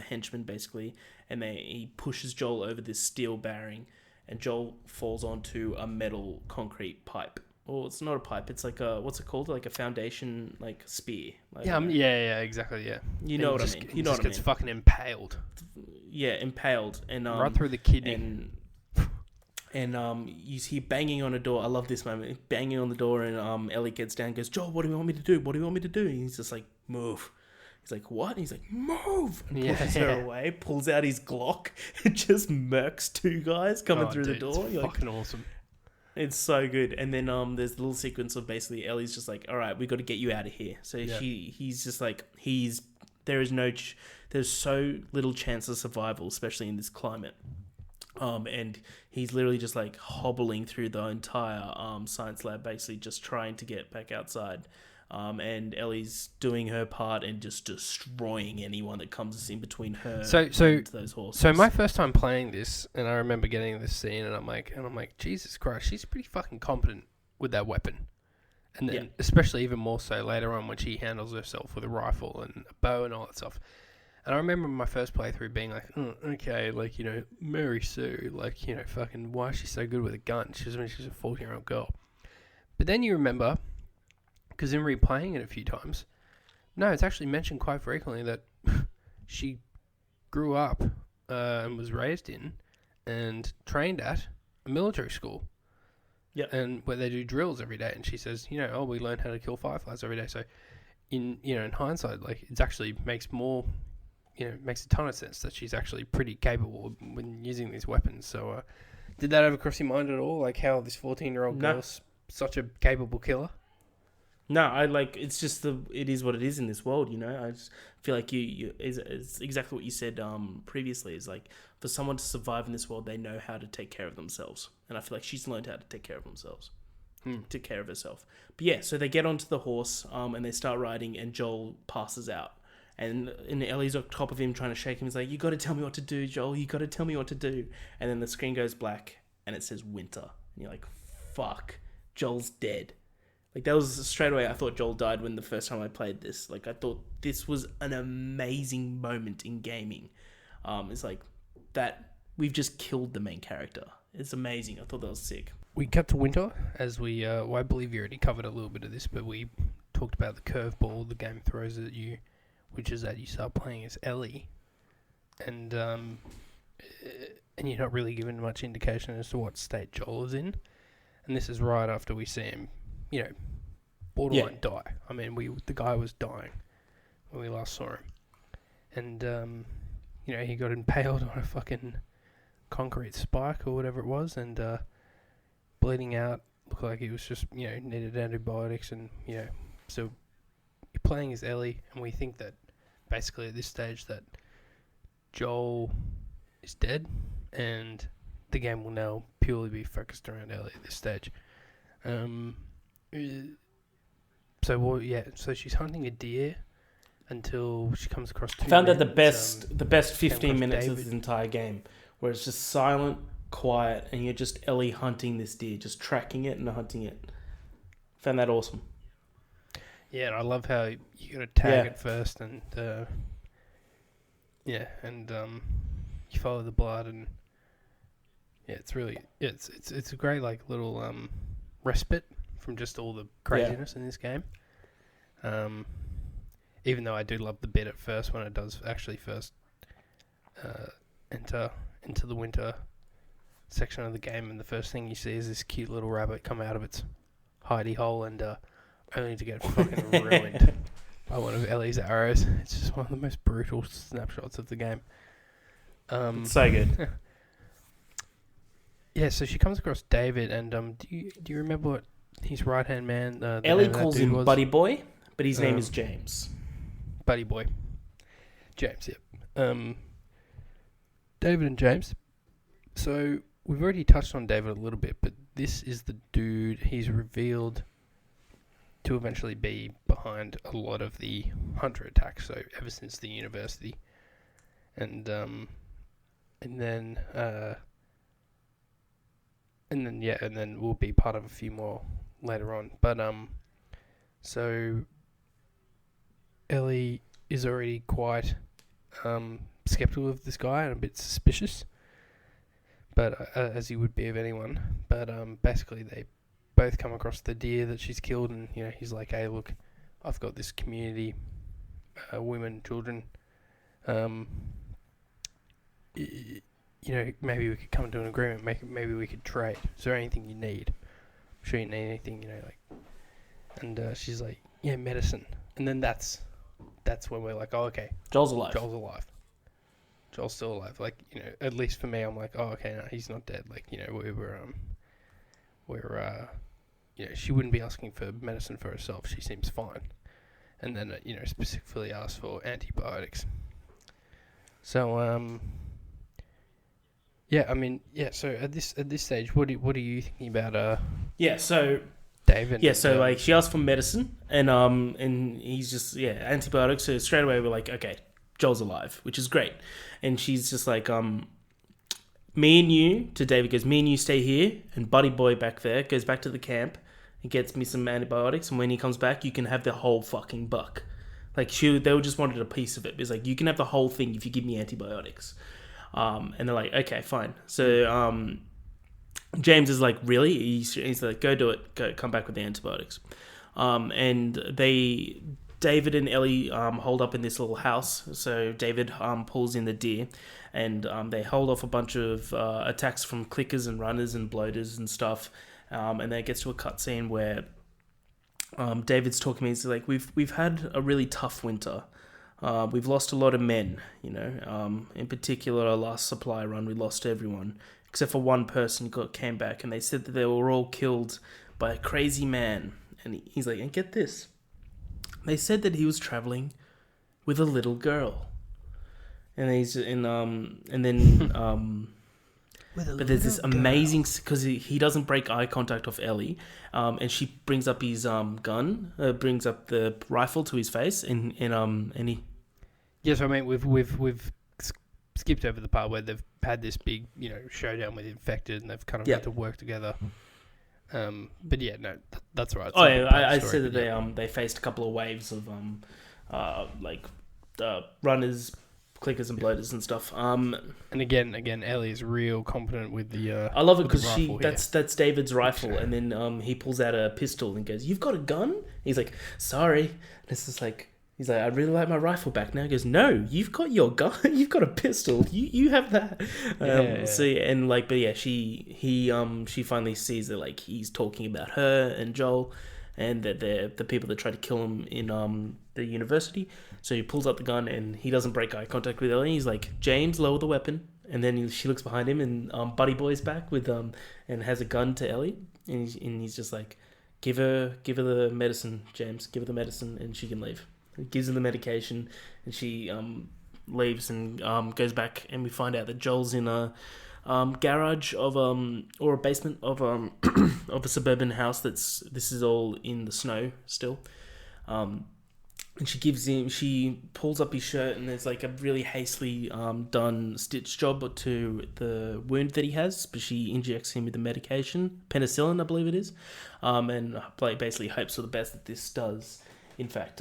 henchman, basically. And he pushes Joel over this steel barring, and Joel falls onto a metal concrete pipe. Well, it's not a pipe. It's like what's it called? Like a foundation, like spear. Like, Exactly. Yeah. You know what I mean. You know what I mean. Gets fucking impaled. Yeah, impaled and right through the kidney. And you see banging on a door. I love this moment. Banging on the door, and Ellie gets down and goes, Joel, what do you want me to do? What do you want me to do? And he's just like, move. He's like, what? And he's like, move. And pushes her away, pulls out his Glock, and just murks two guys coming through the door. It's fucking awesome. It's so good. And then there's a little sequence of basically Ellie's just like, all right, we got to get you out of here. So he's just like, there's so little chance of survival, especially in this climate. And he's literally just like hobbling through the entire science lab, basically just trying to get back outside. And Ellie's doing her part and just destroying anyone that comes in between her and those horses. So my first time playing this, and I remember getting this scene, and I'm like, Jesus Christ, she's pretty fucking competent with that weapon. And then, especially even more so later on when she handles herself with a rifle and a bow and all that stuff. And I remember my first playthrough being like, okay, like, Mary Sue, like, fucking, why is she so good with a gun? She's a 14-year-old girl. But then you remember, because in replaying it a few times, no, it's actually mentioned quite frequently that she grew up and was raised in and trained at a military school. Yeah. And where they do drills every day. And she says, we learn how to kill fireflies every day. So in hindsight, like, it actually makes more, makes a ton of sense that she's actually pretty capable when using these weapons. So did that ever cross your mind at all? Like how this 14-year-old girl's such a capable killer? No, it's just it is what it is in this world, I just feel like it's exactly what you said previously. Is like, for someone to survive in this world, they know how to take care of themselves, and I feel like she's learned how to take care of take care of herself. But yeah, so they get onto the horse, and they start riding, and Joel passes out, and Ellie's on top of him trying to shake him. He's like, "You got to tell me what to do, Joel. You got to tell me what to do." And then the screen goes black, and it says winter, and you're like, "Fuck, Joel's dead." Like, that was straight away, I thought Joel died when the first time I played this. Like, I thought this was an amazing moment in gaming. It's like that we've just killed the main character. It's amazing. I thought that was sick. We cut to winter, as we, well, I believe you already covered a little bit of this, but we talked about the curveball the game throws at you, which is that you start playing as Ellie, and you're not really given much indication as to what state Joel is in. And this is right after we see him, borderline die. I mean, the guy was dying when we last saw him. And, he got impaled on a fucking concrete spike or whatever it was, and bleeding out. Looked like he was just, needed antibiotics, and, so you're playing as Ellie, and we think that basically at this stage that Joel is dead, and the game will now purely be focused around Ellie at this stage. So she's hunting a deer until she comes across two I found men. that the best 15 minutes of this entire game, where it's just silent, quiet, and you're just Ellie hunting this deer, just tracking it and hunting it. Found that awesome. Yeah, and I love how you got to tag it first, and you follow the blood, and it's really it's a great like little respite from just all the craziness in this game. Even though I do love the bit at first when it does actually first enter into the winter section of the game, and the first thing you see is this cute little rabbit come out of its hidey hole, and only to get fucking ruined by one of Ellie's arrows. It's just one of the most brutal snapshots of the game. It's so good. Yeah, so she comes across David, and do you remember what his right hand man? Ellie calls him Buddy Boy, but his name is James. Buddy Boy, James. Yep. David and James. So we've already touched on David a little bit, but this is the dude he's revealed to eventually be behind a lot of the Hunter attacks. So ever since the university, and then we'll be part of a few more later on. But so Ellie is already quite skeptical of this guy and a bit suspicious, but as he would be of anyone. But basically they both come across the deer that she's killed, and he's like, "Hey, look, I've got this community, women, children. Maybe we could come to an agreement. Maybe we could trade. Is there anything you need? I'm sure you need anything, And she's like, yeah, medicine. And then that's when we're like, oh, okay. Joel's alive. Joel's still alive. Like, at least for me, I'm like, oh, okay, no, he's not dead. Like, she wouldn't be asking for medicine for herself. She seems fine. And then, specifically asked for antibiotics. So, so at this stage, what are you thinking about? So David. Yeah, so like she asked for medicine, and he's just antibiotics. So straight away we're like, okay, Joel's alive, which is great. And she's just like, me and you, to David goes, me and you stay here, and Buddy Boy back there goes back to the camp and gets me some antibiotics, and when he comes back, you can have the whole fucking buck. Like they just wanted a piece of it. It's like, you can have the whole thing if you give me antibiotics. And they're like, okay, fine. So James is like, really? He's like, go do it. Go, come back with the antibiotics. And David and Ellie hold up in this little house. So David pulls in the deer, and they hold off a bunch of attacks from clickers and runners and bloaters and stuff. And then it gets to a cutscene where David's talking to me. He's like, we've had a really tough winter. We've lost a lot of men, in particular our last supply run, we lost everyone, except for one person who came back, and they said that they were all killed by a crazy man. And he's like, and get this, they said that he was traveling with a little girl. And but there's this amazing, because he doesn't break eye contact off Ellie, and she brings up his gun, brings up the rifle to his face, and he. Yes, I mean we've skipped over the part where they've had this big showdown with infected, and they've kind of had to work together. But yeah, no, that's right. Oh yeah, I said that they faced a couple of waves of runners, clickers, and bloaters and stuff. And again, Ellie is real competent with the. I love it because that's David's rifle, and then he pulls out a pistol and goes, "You've got a gun?" He's like, "Sorry." And it's just like. He's like, I'd really like my rifle back now. He goes, no, you've got your gun. You've got a pistol. You have that. She finally sees that like he's talking about her and Joel, and that they're the people that tried to kill him in the university. So he pulls out the gun and he doesn't break eye contact with Ellie. He's like, James, lower the weapon. And then she looks behind him and Buddy Boy's back with and has a gun to Ellie, and he's just like, give her the medicine, James. Give her the medicine, and she can leave. He gives her the medication, and she leaves and goes back, and we find out that Joel's in a garage of or a basement of of a suburban house this is all in the snow still, and she pulls up his shirt, and there's like a really hastily done stitch job to the wound that he has, but she injects him with the medication, penicillin I believe it is, and like basically hopes for the best that this does in fact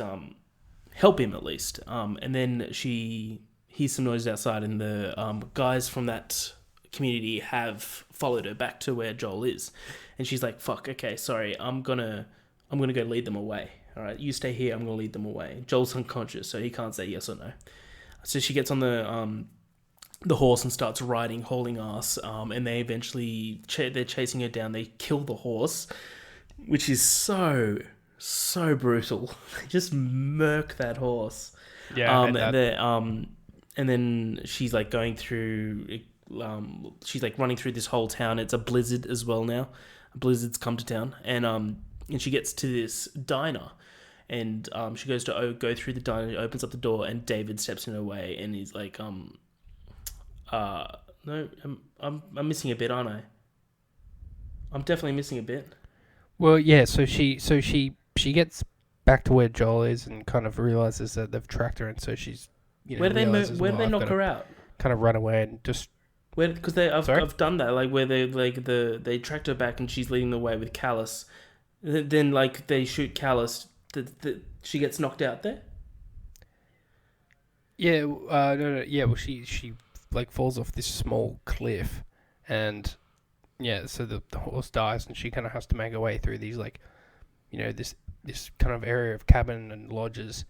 help him at least. And then she hears some noise outside, and the guys from that community have followed her back to where Joel is. And she's like, fuck, okay, sorry, I'm gonna go lead them away. All right, you stay here, I'm gonna lead them away. Joel's unconscious, so he can't say yes or no. So she gets on the horse and starts riding, hauling ass, and they eventually, they're chasing her down. They kill the horse, which is so brutal. They just murk that horse. Yeah. And then she's like going through. She's like running through this whole town. It's a blizzard as well now. Blizzard's come to town, and she gets to this diner, and she goes to go through the diner. Opens up the door, and David steps in her way, and he's like, no, I'm missing a bit, aren't I? I'm definitely missing a bit. Well, yeah. So she gets back to where Joel is and kind of realizes that they've tracked her, and so she's where do they knock her out? Kind of run away and just because I've done that, like where they tracked her back and she's leading the way with Callus. Then like they shoot Callus, she gets knocked out there. Yeah, no, yeah. Well, she like falls off this small cliff, and yeah, so the horse dies, and she kind of has to make her way through these like, this kind of area of cabin and lodges,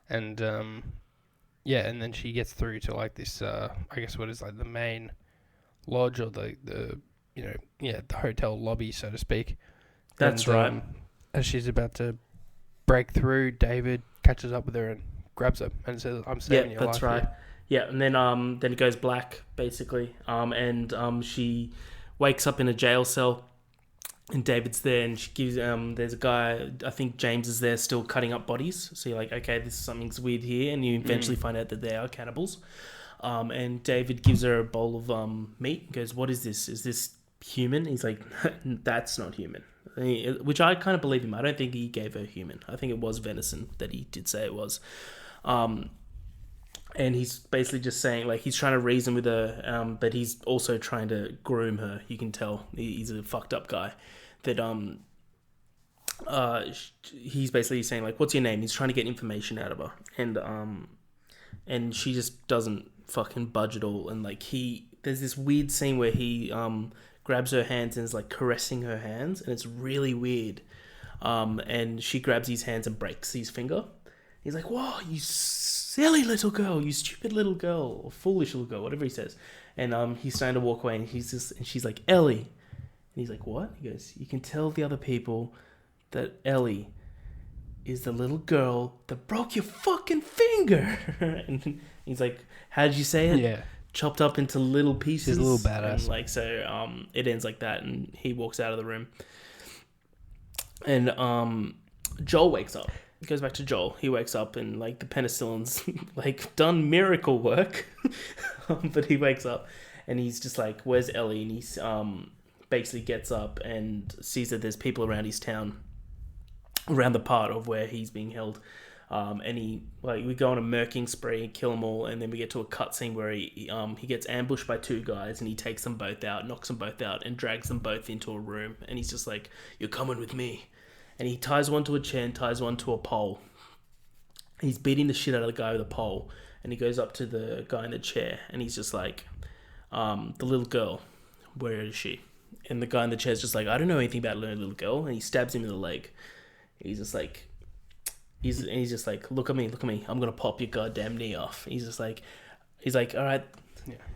and and then she gets through to like this I guess what is like the main lodge or the hotel lobby, so to speak. That's right. As she's about to break through, David catches up with her and grabs her and says, "I'm saving your life." Yeah, that's right. Yeah, and then it goes black basically, and she wakes up in a jail cell, and David's there, and she gives there's a guy, I think James is there still cutting up bodies. So you're like, okay, something's weird here, and you eventually find out that they are cannibals. And David gives her a bowl of meat and goes, "What is this? Is this human?" He's like, "That's not human." Which I kind of believe him. I don't think he gave her human. I think it was venison that he did say it was. And he's basically just saying, like, he's trying to reason with her, but he's also trying to groom her. You can tell he's a fucked up guy. That he's basically saying, like, "What's your name?" He's trying to get information out of her, and she just doesn't fucking budge at all. And like there's this weird scene where he grabs her hands and is like caressing her hands, and it's really weird. And she grabs his hands and breaks his finger. He's like, "Whoa, you silly little girl, you stupid little girl, or foolish little girl," whatever he says. And he's starting to walk away, and she's like, "Ellie," and he's like, "What?" He goes, "You can tell the other people that Ellie is the little girl that broke your fucking finger." And he's like, "How did you say it?" Yeah. Chopped up into little pieces. She's a little badass. And like, so it ends like that, and he walks out of the room. And Joel wakes up. It goes back to Joel. He wakes up, and like the penicillin's like done miracle work. But he wakes up, and he's just like, "Where's Ellie?" And he's basically gets up and sees that there's people around his town, around the part of where he's being held. And we go on a murking spree, kill them all, and then we get to a cutscene where he gets ambushed by 2 guys, and he takes them both out, knocks them both out, and drags them both into a room. And he's just like, "You're coming with me." And he ties one to a chair and ties one to a pole. He's beating the shit out of the guy with a pole, and he goes up to the guy in the chair, and he's just like, "The little girl, where is she?" And the guy in the chair is just like, "I don't know anything about the little girl," and he stabs him in the leg. He's just like, he's just like, look at me, I'm gonna pop your goddamn knee off. He's like, all right,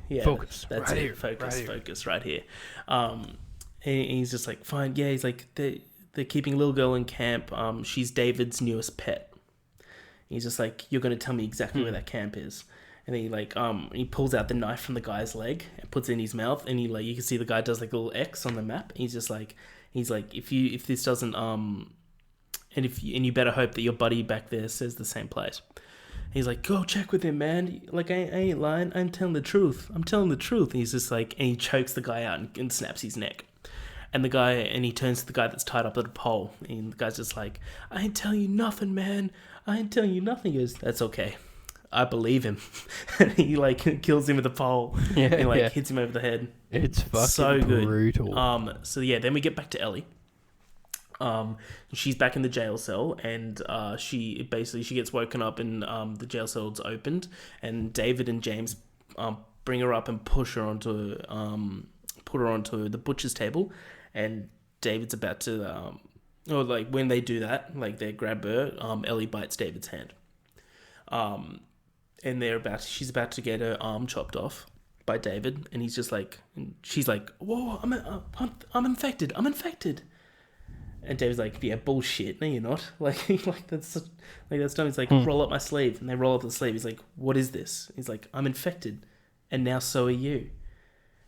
yeah, focus, that's right it, here, focus right here. And he's just like, fine, yeah. He's like, they're keeping a little girl in camp. She's David's newest pet. He's just like, you're gonna tell me exactly where that camp is. And he he pulls out the knife from the guy's leg and puts it in his mouth, and you can see the guy does like a little X on the map. He's like, if this doesn't and you better hope that your buddy back there says the same place. He's like, go check with him, man. Like, I ain't lying. I'm telling the truth. And he's just like, and he chokes the guy out and snaps his neck. And he turns to the guy that's tied up at a pole. And the guy's just like, I ain't telling you nothing, man. I ain't telling you nothing. He goes, that's okay. I believe him. And he kills him with a pole. Yeah, and hits him over the head. It's fucking so good. Brutal. So yeah, then we get back to Ellie. She's back in the jail cell, and she gets woken up, and the jail cell's opened, and David and James bring her up and put her onto the butcher's table, and David's about to when they do that, they grab her, Ellie bites David's hand, and she's about to get her arm chopped off by David, and she's like, whoa, I'm infected. And David's like, yeah, bullshit. No, you're not. That's dumb. He's like, roll up my sleeve. And they roll up the sleeve. He's like, what is this? He's like, I'm infected. And now so are you.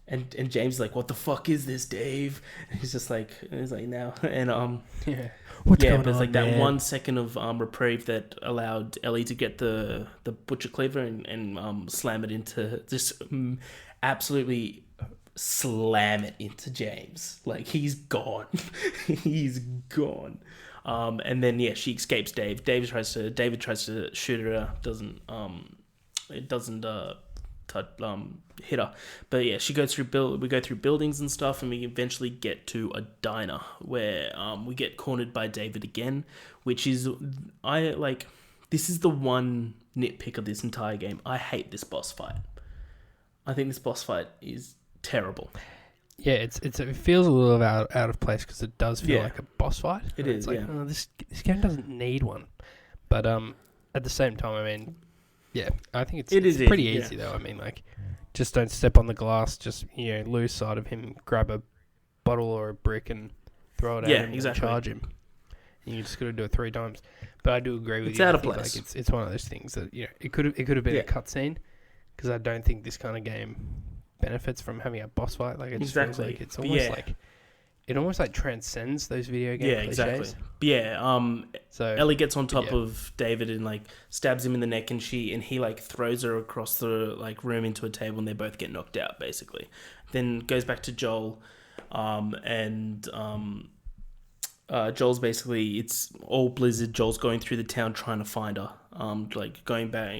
And James is like, what the fuck is this, Dave? And he's like, now. And, yeah. What's going on, there's man? that 1 second of reprieve that allowed Ellie to get the butcher cleaver and slam it into just absolutely slam it into James. He's gone. He's gone. And then she escapes Dave. David tries to shoot her. It doesn't hit her. But yeah, we go through buildings and stuff, and we eventually get to a diner where we get cornered by David again, which is this is the one nitpick of this entire game. I hate this boss fight. I think this boss fight is terrible. Yeah, it feels a little out of place because it does feel like a boss fight. It is. This game doesn't need one, but at the same time, I mean, yeah, I think it's pretty easy though. I mean, just don't step on the glass. Just lose sight of him, grab a bottle or a brick and throw it at him and charge him. And you just got to do it 3 times. But I do agree with you. It's out of place. It's one of those things that it could have been a cutscene, because I don't think this kind of game benefits from having a boss fight. It just feels like it's almost it almost transcends those video game cliches. Exactly. So Ellie gets on top of David and stabs him in the neck, and he throws her across the room into a table, and they both get knocked out basically. Then goes back to Joel, and Joel's basically, it's all Blizzard. Joel's going through the town trying to find her, going back,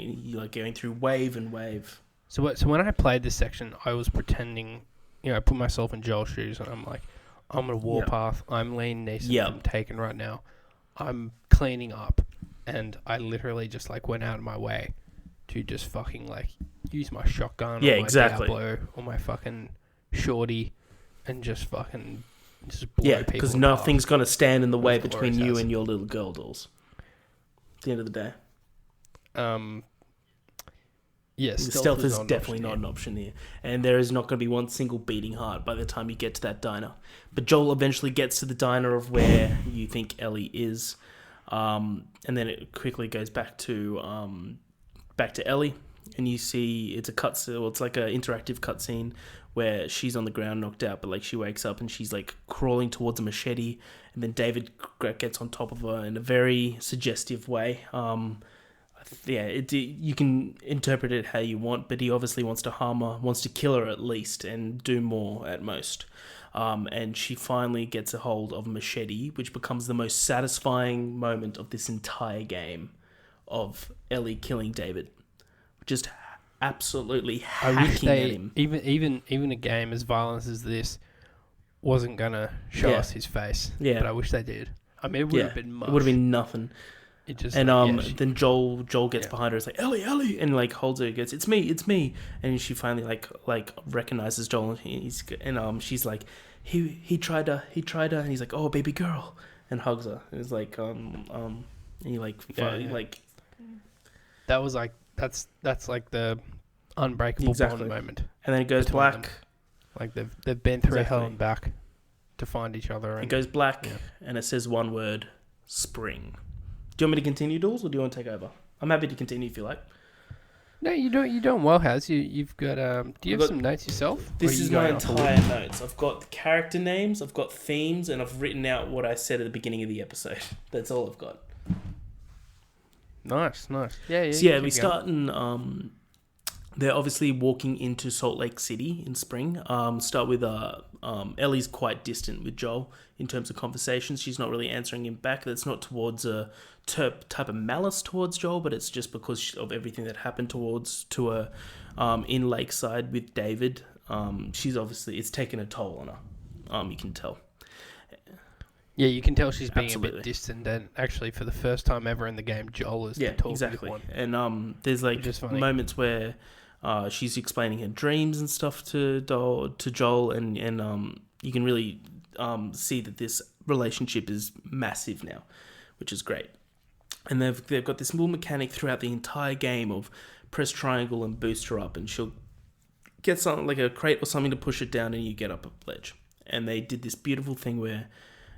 going through wave and wave. So when I played this section, I was pretending, I put myself in Joel's shoes, and I'm like, I'm on a warpath. I'm Liam Neeson from Taken right now. I'm cleaning up, and I literally just went out of my way to just fucking use my shotgun, or my Diablo, or my fucking shorty, and just blow people. Because nothing's gonna stand in the way between you and your little girl dolls. At the end of the day. Yes, stealth is definitely not an option here. And there is not going to be one single beating heart by the time you get to that diner. But Joel eventually gets to the diner of where you think Ellie is. And then it quickly goes back to Ellie. And you see it's a cutscene. It's like an interactive cutscene where she's on the ground knocked out, but she wakes up and she's crawling towards a machete. And then David gets on top of her in a very suggestive way. You can interpret it how you want, but he obviously wants to harm her, wants to kill her at least, and do more at most. And she finally gets a hold of a machete, which becomes the most satisfying moment of this entire game. of Ellie killing David, just absolutely I wish hacking at him. even a game as violent as this wasn't gonna show us his face. Yeah. But I wish they did. I mean, it would have been much. It would have been nothing. It just and then Joel gets behind her. It's like Ellie, and like holds her. Goes, it's me. And she finally like recognizes Joel, and she's like, he tried her, and he's like, oh baby girl, and hugs her. And it's like and he like like that was like that's like the unbreakable bond moment. And then it goes black. Them. Like they've been through hell and back to find each other. And, it goes black, and it says one word: spring. Do you want me to continue, Dools, or do you want to take over? I'm happy to continue if you like. No, you're doing well, Haz. You've got do you have some notes yourself? This is my entire notes. I've got character names, I've got themes, and I've written out what I said at the beginning of the episode. That's all I've got. Nice. Yeah. So we start in they're obviously walking into Salt Lake City in spring. Start with Ellie's quite distant with Joel in terms of conversations. She's not really answering him back. That's not towards a type of malice towards Joel, but it's just because of everything that happened to her in Lakeside with David. She's obviously, it's taken a toll on her. You can tell. Yeah, you can tell she's being a bit distant, and actually, for the first time ever in the game, Joel is the talkative one. And there's like moments where she's explaining her dreams and stuff to Joel, and you can really see that this relationship is massive now, which is great. And they've got this little mechanic throughout the entire game of press triangle and boost her up, and she'll get something like a crate or something to push it down, and you get up a ledge. And they did this beautiful thing where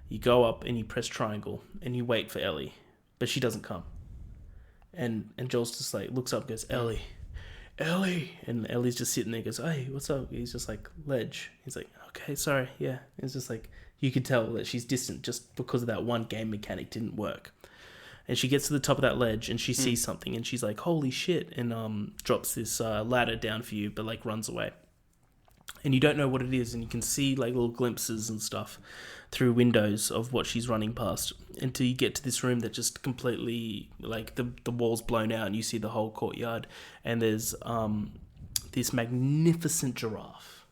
you go up and you press triangle and you wait for Ellie, but she doesn't come. And Joel's just like looks up and goes, Ellie, and Ellie's just sitting there and goes, hey, what's up? He's just like, ledge. He's like, okay, sorry, yeah. It's just like, you could tell that she's distant just because of that one game mechanic didn't work. And she gets to the top of that ledge and she sees something and she's like, holy shit, and drops this ladder down for you, but like runs away. And you don't know what it is, and you can see like little glimpses and stuff through windows of what she's running past until you get to this room that just completely, like, the wall's blown out and you see the whole courtyard, and there's this magnificent giraffe,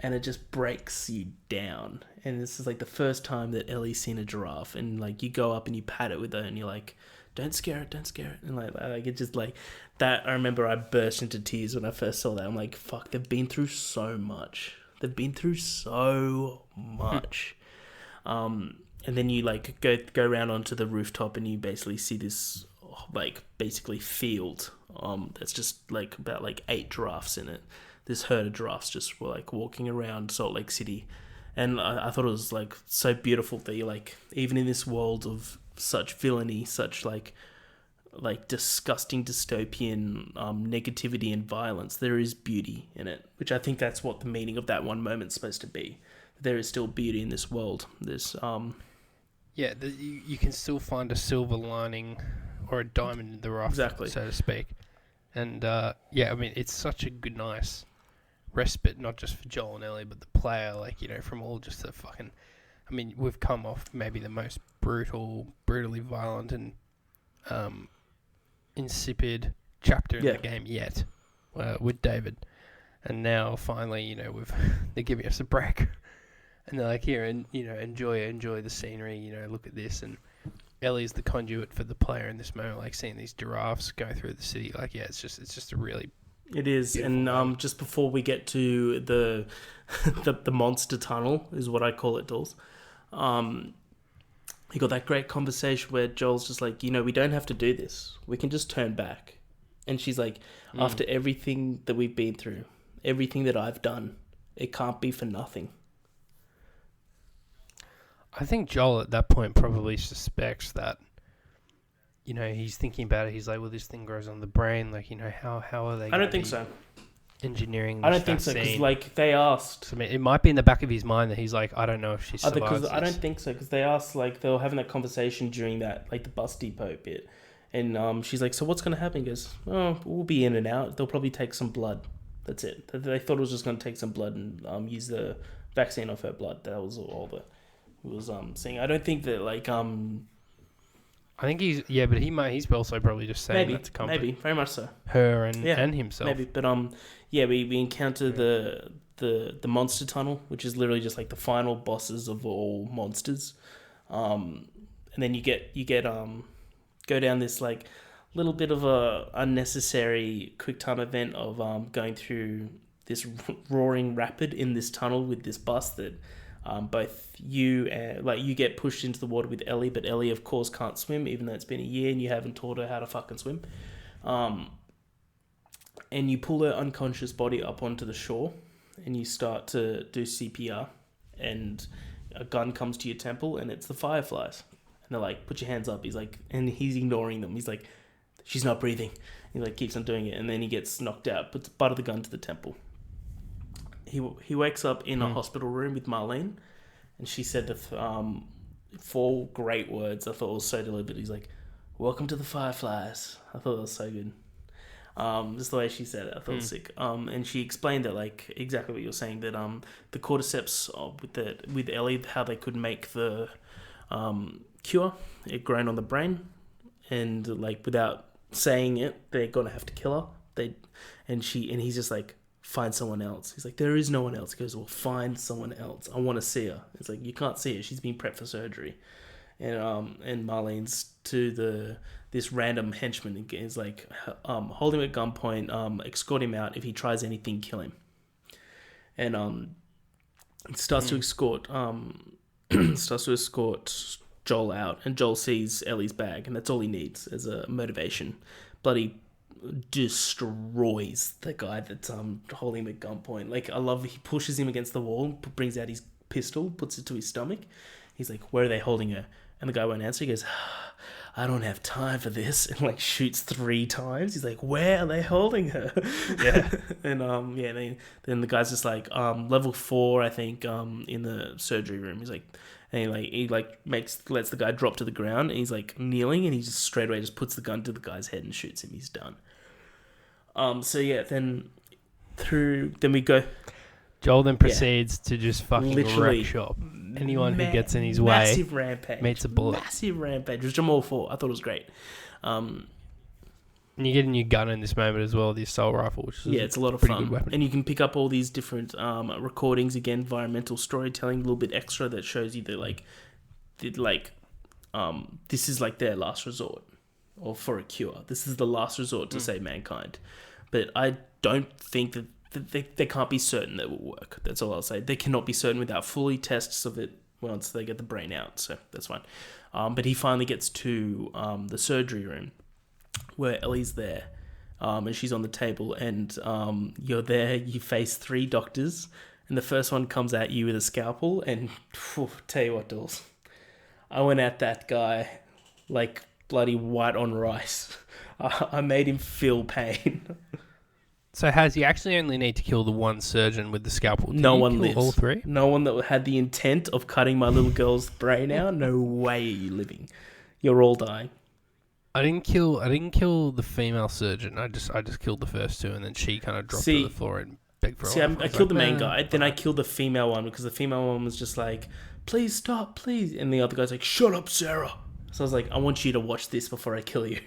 and it just breaks you down. And this is like the first time that Ellie's seen a giraffe, and like you go up and you pat it with her and you're like, don't scare it, and like it just like that. I remember I burst into tears when I first saw that. I'm like, fuck, they've been through so much. And then you like go around onto the rooftop and you basically see this like basically field that's just like about like 8 giraffes in it. This herd of giraffes just were like walking around Salt Lake City, and I thought it was like so beautiful that you like, even in this world of such villainy, such like disgusting dystopian negativity and violence, there is beauty in it, which I think that's what the meaning of that one moment's supposed to be. There is still beauty in this world. There's you can still find a silver lining or a diamond in the rough, exactly, so to speak. And I mean, it's such a good, nice respite, not just for Joel and Ellie, but the player, like, you know, from all just the fucking, I mean, we've come off maybe the most brutally violent and insipid chapter in the game yet, with David. And now finally, you know, they're giving us a break. And they're like, here, and, you know, enjoy the scenery, you know, look at this. And Ellie's the conduit for the player in this moment, like seeing these giraffes go through the city. Like, yeah, it's just a really... It is. And just before we get to the the monster tunnel, is what I call it, Dools. You got that great conversation where Joel's just like, you know, we don't have to do this. We can just turn back. And she's like, after everything that we've been through, everything that I've done, it can't be for nothing. I think Joel at that point probably suspects that, you know, he's thinking about it. He's like, well, this thing grows on the brain. Like, you know, how are they? I don't think so. Engineering. I don't think so, because like they asked. So, I mean, it might be in the back of his mind that he's like, I don't know if she survives this. I don't think so, because they asked, like, they were having that conversation during that, like, the bus depot bit, and she's like, so what's going to happen? He goes, oh, we'll be in and out. They'll probably take some blood. That's it. They thought it was just going to take some blood and use the vaccine off her blood. That was all that was saying. I don't think that, like, I think he's also probably just saying that to comfort very much so. her and himself. Maybe, but we encounter the monster tunnel, which is literally just like the final bosses of all monsters. And then you get go down this like little bit of a unnecessary quick time event of going through this roaring rapid in this tunnel with this bus that both you and you get pushed into the water with Ellie, but Ellie of course can't swim, even though it's been a year and you haven't taught her how to fucking swim. And you pull her unconscious body up onto the shore and you start to do CPR, and a gun comes to your temple and it's the fireflies. And they're like, put your hands up. He's like, and he's ignoring them. He's like, she's not breathing. He like keeps on doing it, and then he gets knocked out, puts the butt of the gun to the temple. He wakes up in a hospital room with Marlene, and she said the 4 great words I thought was so deliberate. He's like, welcome to the fireflies. I thought that was so good. Just the way she said it, I thought it was sick. And she explained that, like, exactly what you're saying, that the cordyceps with Ellie, how they could make the cure, it grown on the brain, and like without saying it, they're gonna have to kill her. And he's just like, find someone else. He's like, there is no one else. He goes, well, find someone else. I want to see her. It's like, you can't see her. She's been prepped for surgery. And Marlene's to this random henchman is like, hold him at gunpoint, escort him out. If he tries anything, kill him. And starts to escort Joel out, and Joel sees Ellie's bag, and that's all he needs as a motivation. Bloody destroys the guy that's holding him at gunpoint. Like, I love, he pushes him against the wall, brings out his pistol, puts it to his stomach. He's like, where are they holding her? And the guy won't answer. He goes, I don't have time for this, and like shoots 3 times. He's like, where are they holding her? Yeah. And then the guy's just like, level 4, I think, in the surgery room. He's like, and he lets the guy drop to the ground, and he's like kneeling, and he just straight away just puts the gun to the guy's head and shoots him. He's done. Then we go. Joel then proceeds to just fucking wreck shop. Anyone who gets in his way massive rampage. meets a bullet. Massive rampage, which I'm all for. I thought it was great. And you get a new gun in this moment as well, the assault rifle, which is it's a lot of fun. Good weapon. And you can pick up all these different recordings, again, environmental storytelling, a little bit extra that shows you that this is like their last resort, or for a cure. This is the last resort to save mankind. But I don't think that they can't be certain that it will work. That's all I'll say. They cannot be certain without fully tests of it once they get the brain out. So that's fine. But he finally gets to the surgery room where Ellie's there, and she's on the table, and you're there. You face 3 doctors, and the first one comes at you with a scalpel, and tell you what, Dools, I went at that guy like bloody white on rice. I made him feel pain. So you actually only need to kill the one surgeon with the scalpel? No one lives. All 3? No one that had the intent of cutting my little girl's brain out. No way are you living. You're all dying. I didn't kill the female surgeon. I just killed the first 2, and then she kind of dropped to the floor and begged for her life. I killed the main guy. Then I killed the female one, because the female one was just like, please stop, please. And the other guy's like, shut up, Sarah. So I was like, I want you to watch this before I kill you.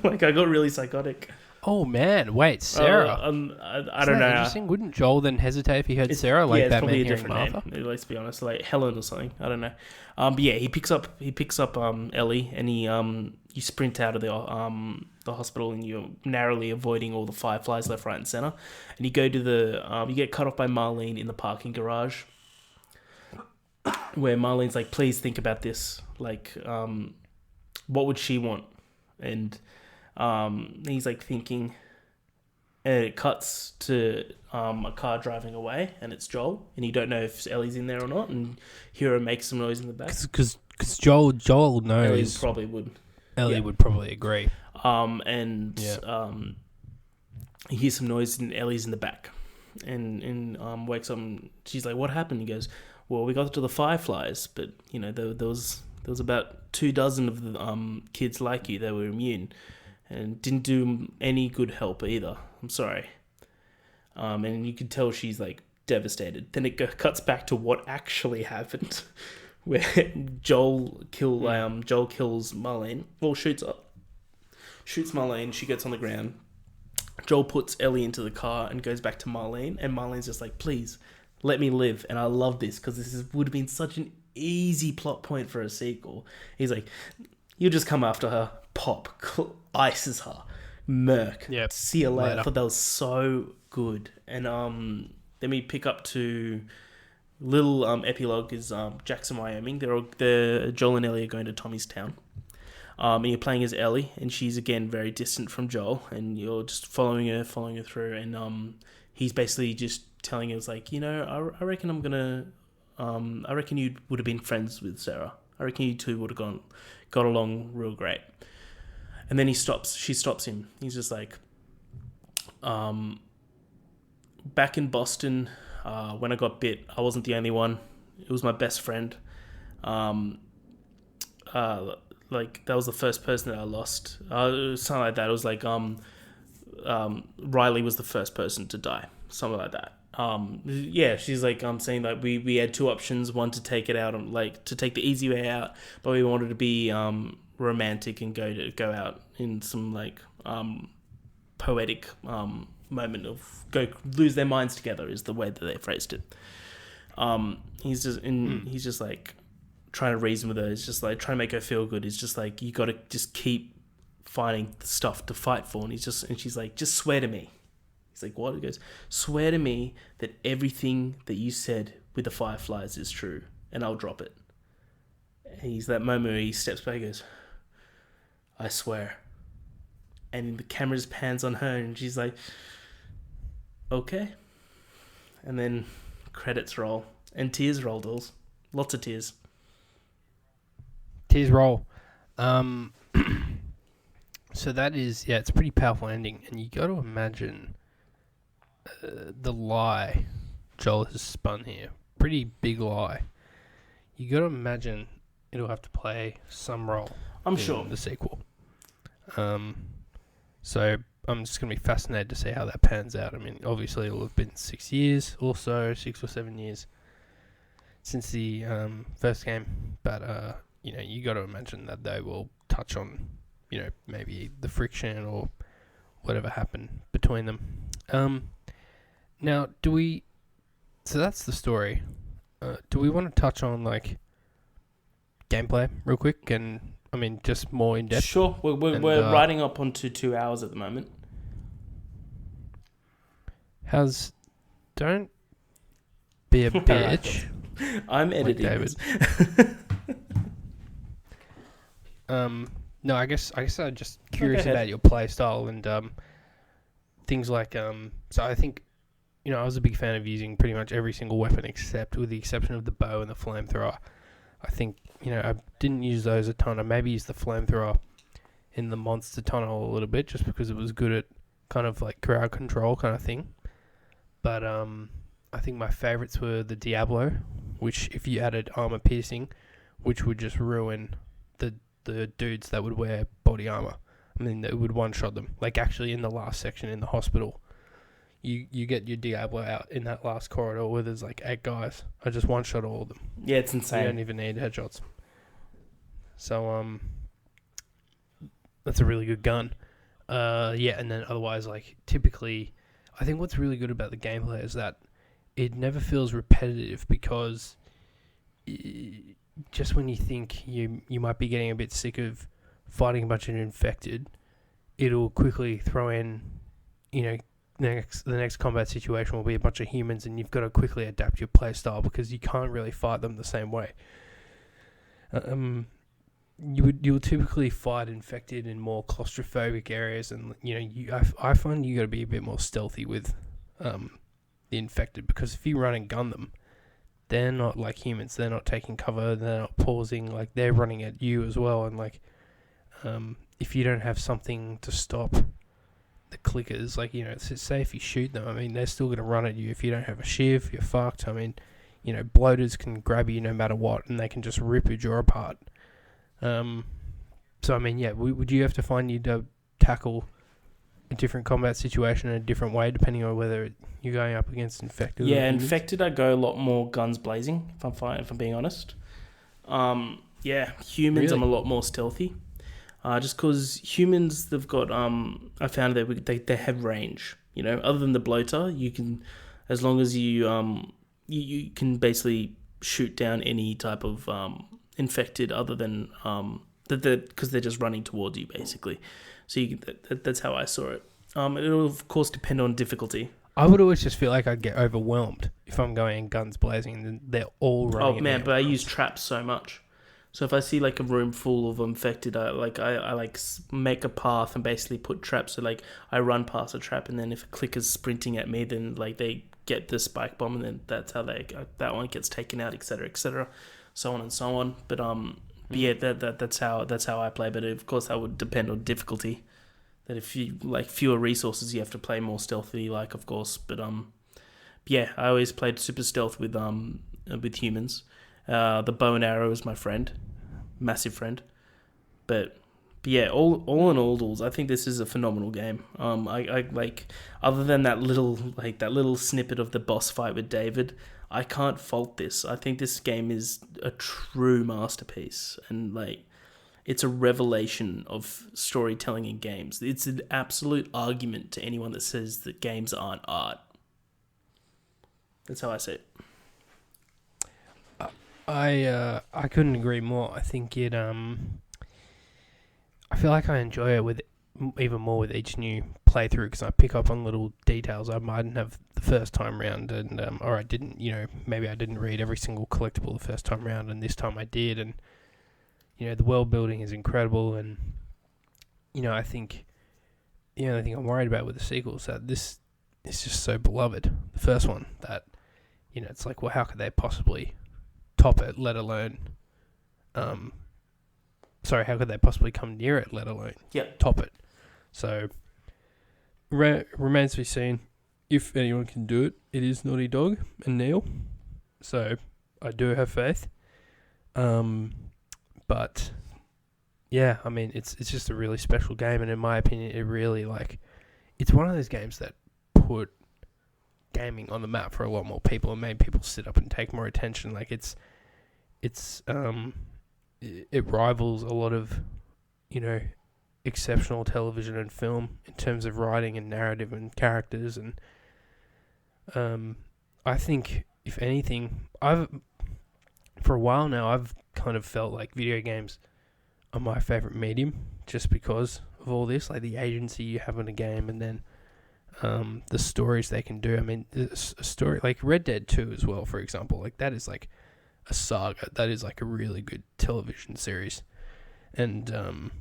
Like, I got really psychotic. Oh man, wait, Sarah. I don't know. Interesting. Wouldn't Joel then hesitate if he heard Sarah? Like that probably man a different Martha? name. Let's be honest, like Helen or something. I don't know. But yeah, he picks up Ellie, and you sprint out of the hospital, and you're narrowly avoiding all the fireflies left, right, and center. And you go to you get cut off by Marlene in the parking garage, where Marlene's like, please think about this. Like, what would she want? And he's like thinking, and it cuts to a car driving away, and it's Joel, and you don't know if Ellie's in there or not, and Hero makes some noise in the back. Because Joel knows. Ellie probably would. Ellie would probably agree. He hears some noise, and Ellie's in the back, and wakes up, and she's like, what happened? He goes, well, we got to the fireflies, but you know, there was about 24 of the kids like you that were immune, and didn't do any good help either. I'm sorry. And you can tell she's like devastated. Then it cuts back to what actually happened, where Joel kills Marlene. Well, shoots Marlene. She gets on the ground. Joel puts Ellie into the car and goes back to Marlene, and Marlene's just like, please, let me live. And I love this because would have been such an easy plot point for a sequel. He's like, you just come after her, pop, ices her, murk, Yep. see you later. I thought that was so good. And then we pick up to little epilogue is Jackson, Wyoming. They're Joel and Ellie are going to Tommy's town. And you're playing as Ellie, and she's again very distant from Joel, and you're just following her through, and he's basically just telling us like, I reckon I reckon you would have been friends with Sarah. I reckon you two would have got along real great. And then she stops him. He's just like, back in Boston, when I got bit, I wasn't the only one. It was my best friend. Like that was the first person that I lost. Something like that. It was like Riley was the first person to die. Something like that. She's like saying that we had two options. One to take it out, to take the easy way out, but we wanted to be romantic and go out in some like poetic moment of go lose their minds together is the way that they phrased it. He's just like trying to reason with her. It's just like trying to make her feel good. It's just like you got to just keep finding stuff to fight for. And she's like, just swear to me. He's like, what? He goes, swear to me that everything that you said with the fireflies is true, and I'll drop it. And he's that moment where he steps back and goes, I swear. And the camera just pans on her, and she's like, okay. And then credits roll, and tears roll, Dools. Lots of tears. Tears roll. So that is, it's a pretty powerful ending, and you got to imagine the lie Joel has spun here. Pretty big lie. You got to imagine it'll have to play some role. I'm sure in the sequel. So I'm just gonna be fascinated to see how that pans out. I mean, obviously it'll have been 6 years, or so 6 or 7 years since the first game, but you got to imagine that they will touch on, maybe the friction or whatever happened between them. Now, so that's the story. Do we want to touch on, like, gameplay real quick? And, I mean, just more in depth? Sure. We're riding up onto 2 hours at the moment. Don't be a bitch. I'm editing David. No, I guess I'm just curious about your play style and things like so I think I was a big fan of using pretty much every single weapon with the exception of the bow and the flamethrower. I think I didn't use those a ton. I maybe used the flamethrower in the monster tunnel a little bit just because it was good at kind of like crowd control kind of thing. But I think my favorites were the Diablo, which if you added armor piercing, which would just ruin the dudes that would wear body armor. I mean, it would one-shot them. Like, actually, in the last section in the hospital, you get your Diablo out in that last corridor where there's, like, 8 guys. I just one-shot all of them. Yeah, it's insane. You don't even need headshots. So, that's a really good gun. And then otherwise, like, typically, I think what's really good about the gameplay is that it never feels repetitive because just when you think you might be getting a bit sick of fighting a bunch of infected, it'll quickly throw in, the next combat situation will be a bunch of humans, and you've got to quickly adapt your play style because you can't really fight them the same way. You'll typically fight infected in more claustrophobic areas, and I find you got to be a bit more stealthy with the infected, because if you run and gun them, they're not like humans. They're not taking cover. They're not pausing. Like, they're running at you as well. And, like, if you don't have something to stop the clickers, like, say if you shoot them, I mean, they're still going to run at you. If you don't have a shiv, you're fucked. I mean, bloaters can grab you no matter what, and they can just rip your jaw apart. So, I mean, would you have to find you to tackle a different combat situation in a different way, depending on whether you're going up against infected? Yeah, infected, I go a lot more guns blazing, if I'm being honest. Yeah, humans Really? I'm a lot more stealthy. Just because humans, they've got I found that they have range. You know, other than the bloater, you can, as long as you can basically shoot down any type of infected, other than that because they're just running towards you basically. So that's how I saw it. It'll of course depend on difficulty. I would always just feel like I'd get overwhelmed if I'm going guns blazing and they're all running. Oh at me man, at but I once. use traps so much. So if I see like a room full of infected, I make a path and basically put traps. So like I run past a trap, and then if a clicker's sprinting at me, then like they get the spike bomb, and then that's how that one gets taken out, etc., so on and so on. But yeah, that's how I play. But of course, that would depend on difficulty. That if you like fewer resources, you have to play more stealthy, like of course. But yeah, I always played super stealth with humans. The bow and arrow is my friend, massive friend. But yeah, all in all, Dools, I think this is a phenomenal game. I like, other than that little snippet of the boss fight with David, I can't fault this. I think this game is a true masterpiece, and like it's a revelation of storytelling in games. It's an absolute argument to anyone that says that games aren't art. That's how I see it. I couldn't agree more. I think it I feel like I enjoy it with even more with each new playthrough because I pick up on little details I mightn't have the first time round, and or I didn't, maybe I didn't read every single collectible the first time round, and this time I did, and the world building is incredible, and I think the only thing I'm worried about with the sequel is that this is just so beloved, the first one, that it's like, well, how could they possibly top it, let alone how could they possibly come near it, let alone top it? So remains to be seen if anyone can do it. It is Naughty Dog and Neil, so I do have faith. But yeah, I mean, it's just a really special game, and in my opinion, it really it's one of those games that put gaming on the map for a lot more people and made people sit up and take more attention. Like it rivals a lot of exceptional television and film in terms of writing and narrative and characters, and I think if anything, for a while now I've kind of felt like video games are my favorite medium just because of all this, like the agency you have in a game, and then the stories they can do. I mean, a story like Red Dead 2 as well, for example, like that is like a saga. That is like a really good television series, and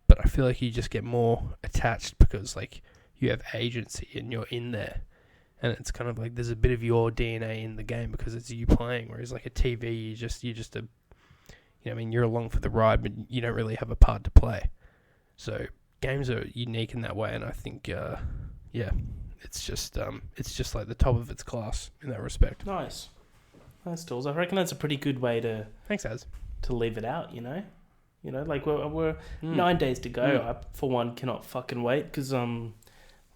but I feel like you just get more attached because like you have agency and you're in there, and it's kind of like there's a bit of your DNA in the game because it's you playing. Whereas like a TV, you're just you're along for the ride, but you don't really have a part to play. So games are unique in that way, and I think it's just like the top of its class in that respect. Nice Dools. I reckon that's a pretty good way to Thanks, Az. to leave it out. Like we're 9 days to go. I for one cannot fucking wait because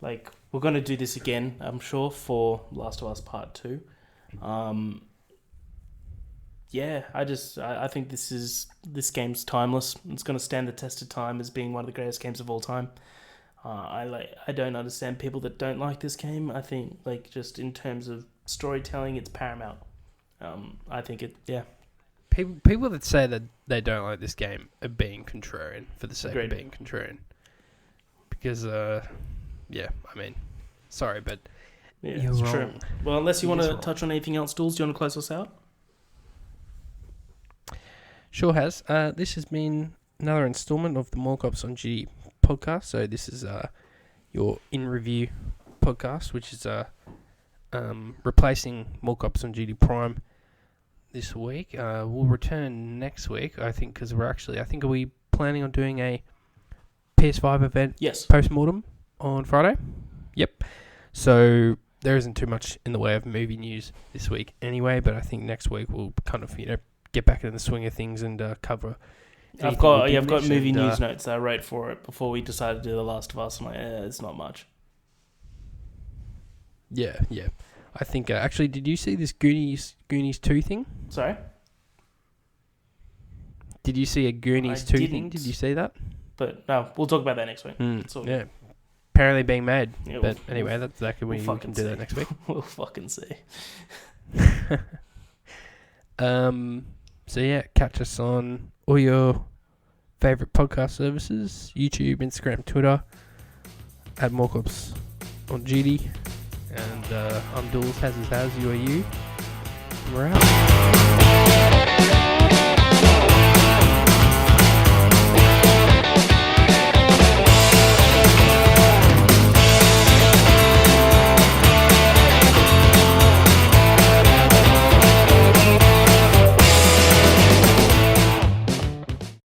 like we're gonna do this again, I'm sure, for Last of Us Part 2. Yeah, I think this game's timeless. It's gonna stand the test of time as being one of the greatest games of all time. I don't understand people that don't like this game. I think like just in terms of storytelling, it's paramount. I think it. Yeah. People that say that they don't like this game are being contrarian for the sake of being contrarian. Because I mean, sorry, but you're it's wrong. true. Well, unless you want to touch on anything else, Dools, do you want to close us out? Sure has. This has been another installment of the More Cops on Duty podcast. So this is your in review podcast, which is replacing More Cops on Duty Prime this week. We'll return next week, I think, because I think are we planning on doing a PS5 event? Yes. Post-mortem on Friday? Yep. So there isn't too much in the way of movie news this week anyway, but I think next week we'll kind of, get back in the swing of things and cover. I've got movie news notes that I wrote for it before we decided to do The Last of Us. I'm like, it's not much. Yeah. I think, actually, did you see this Goonies 2 thing? Sorry? Did you see a Goonies 2 thing? Did you see that? But no, we'll talk about that next week. Yeah. Apparently being made. Yeah, but anyway, that's exactly when we can do that next week. We'll fucking see. So yeah, catch us on all your favourite podcast services, YouTube, Instagram, Twitter, at Morcops on duty. And I'm Dools, Has, you are you. We're out.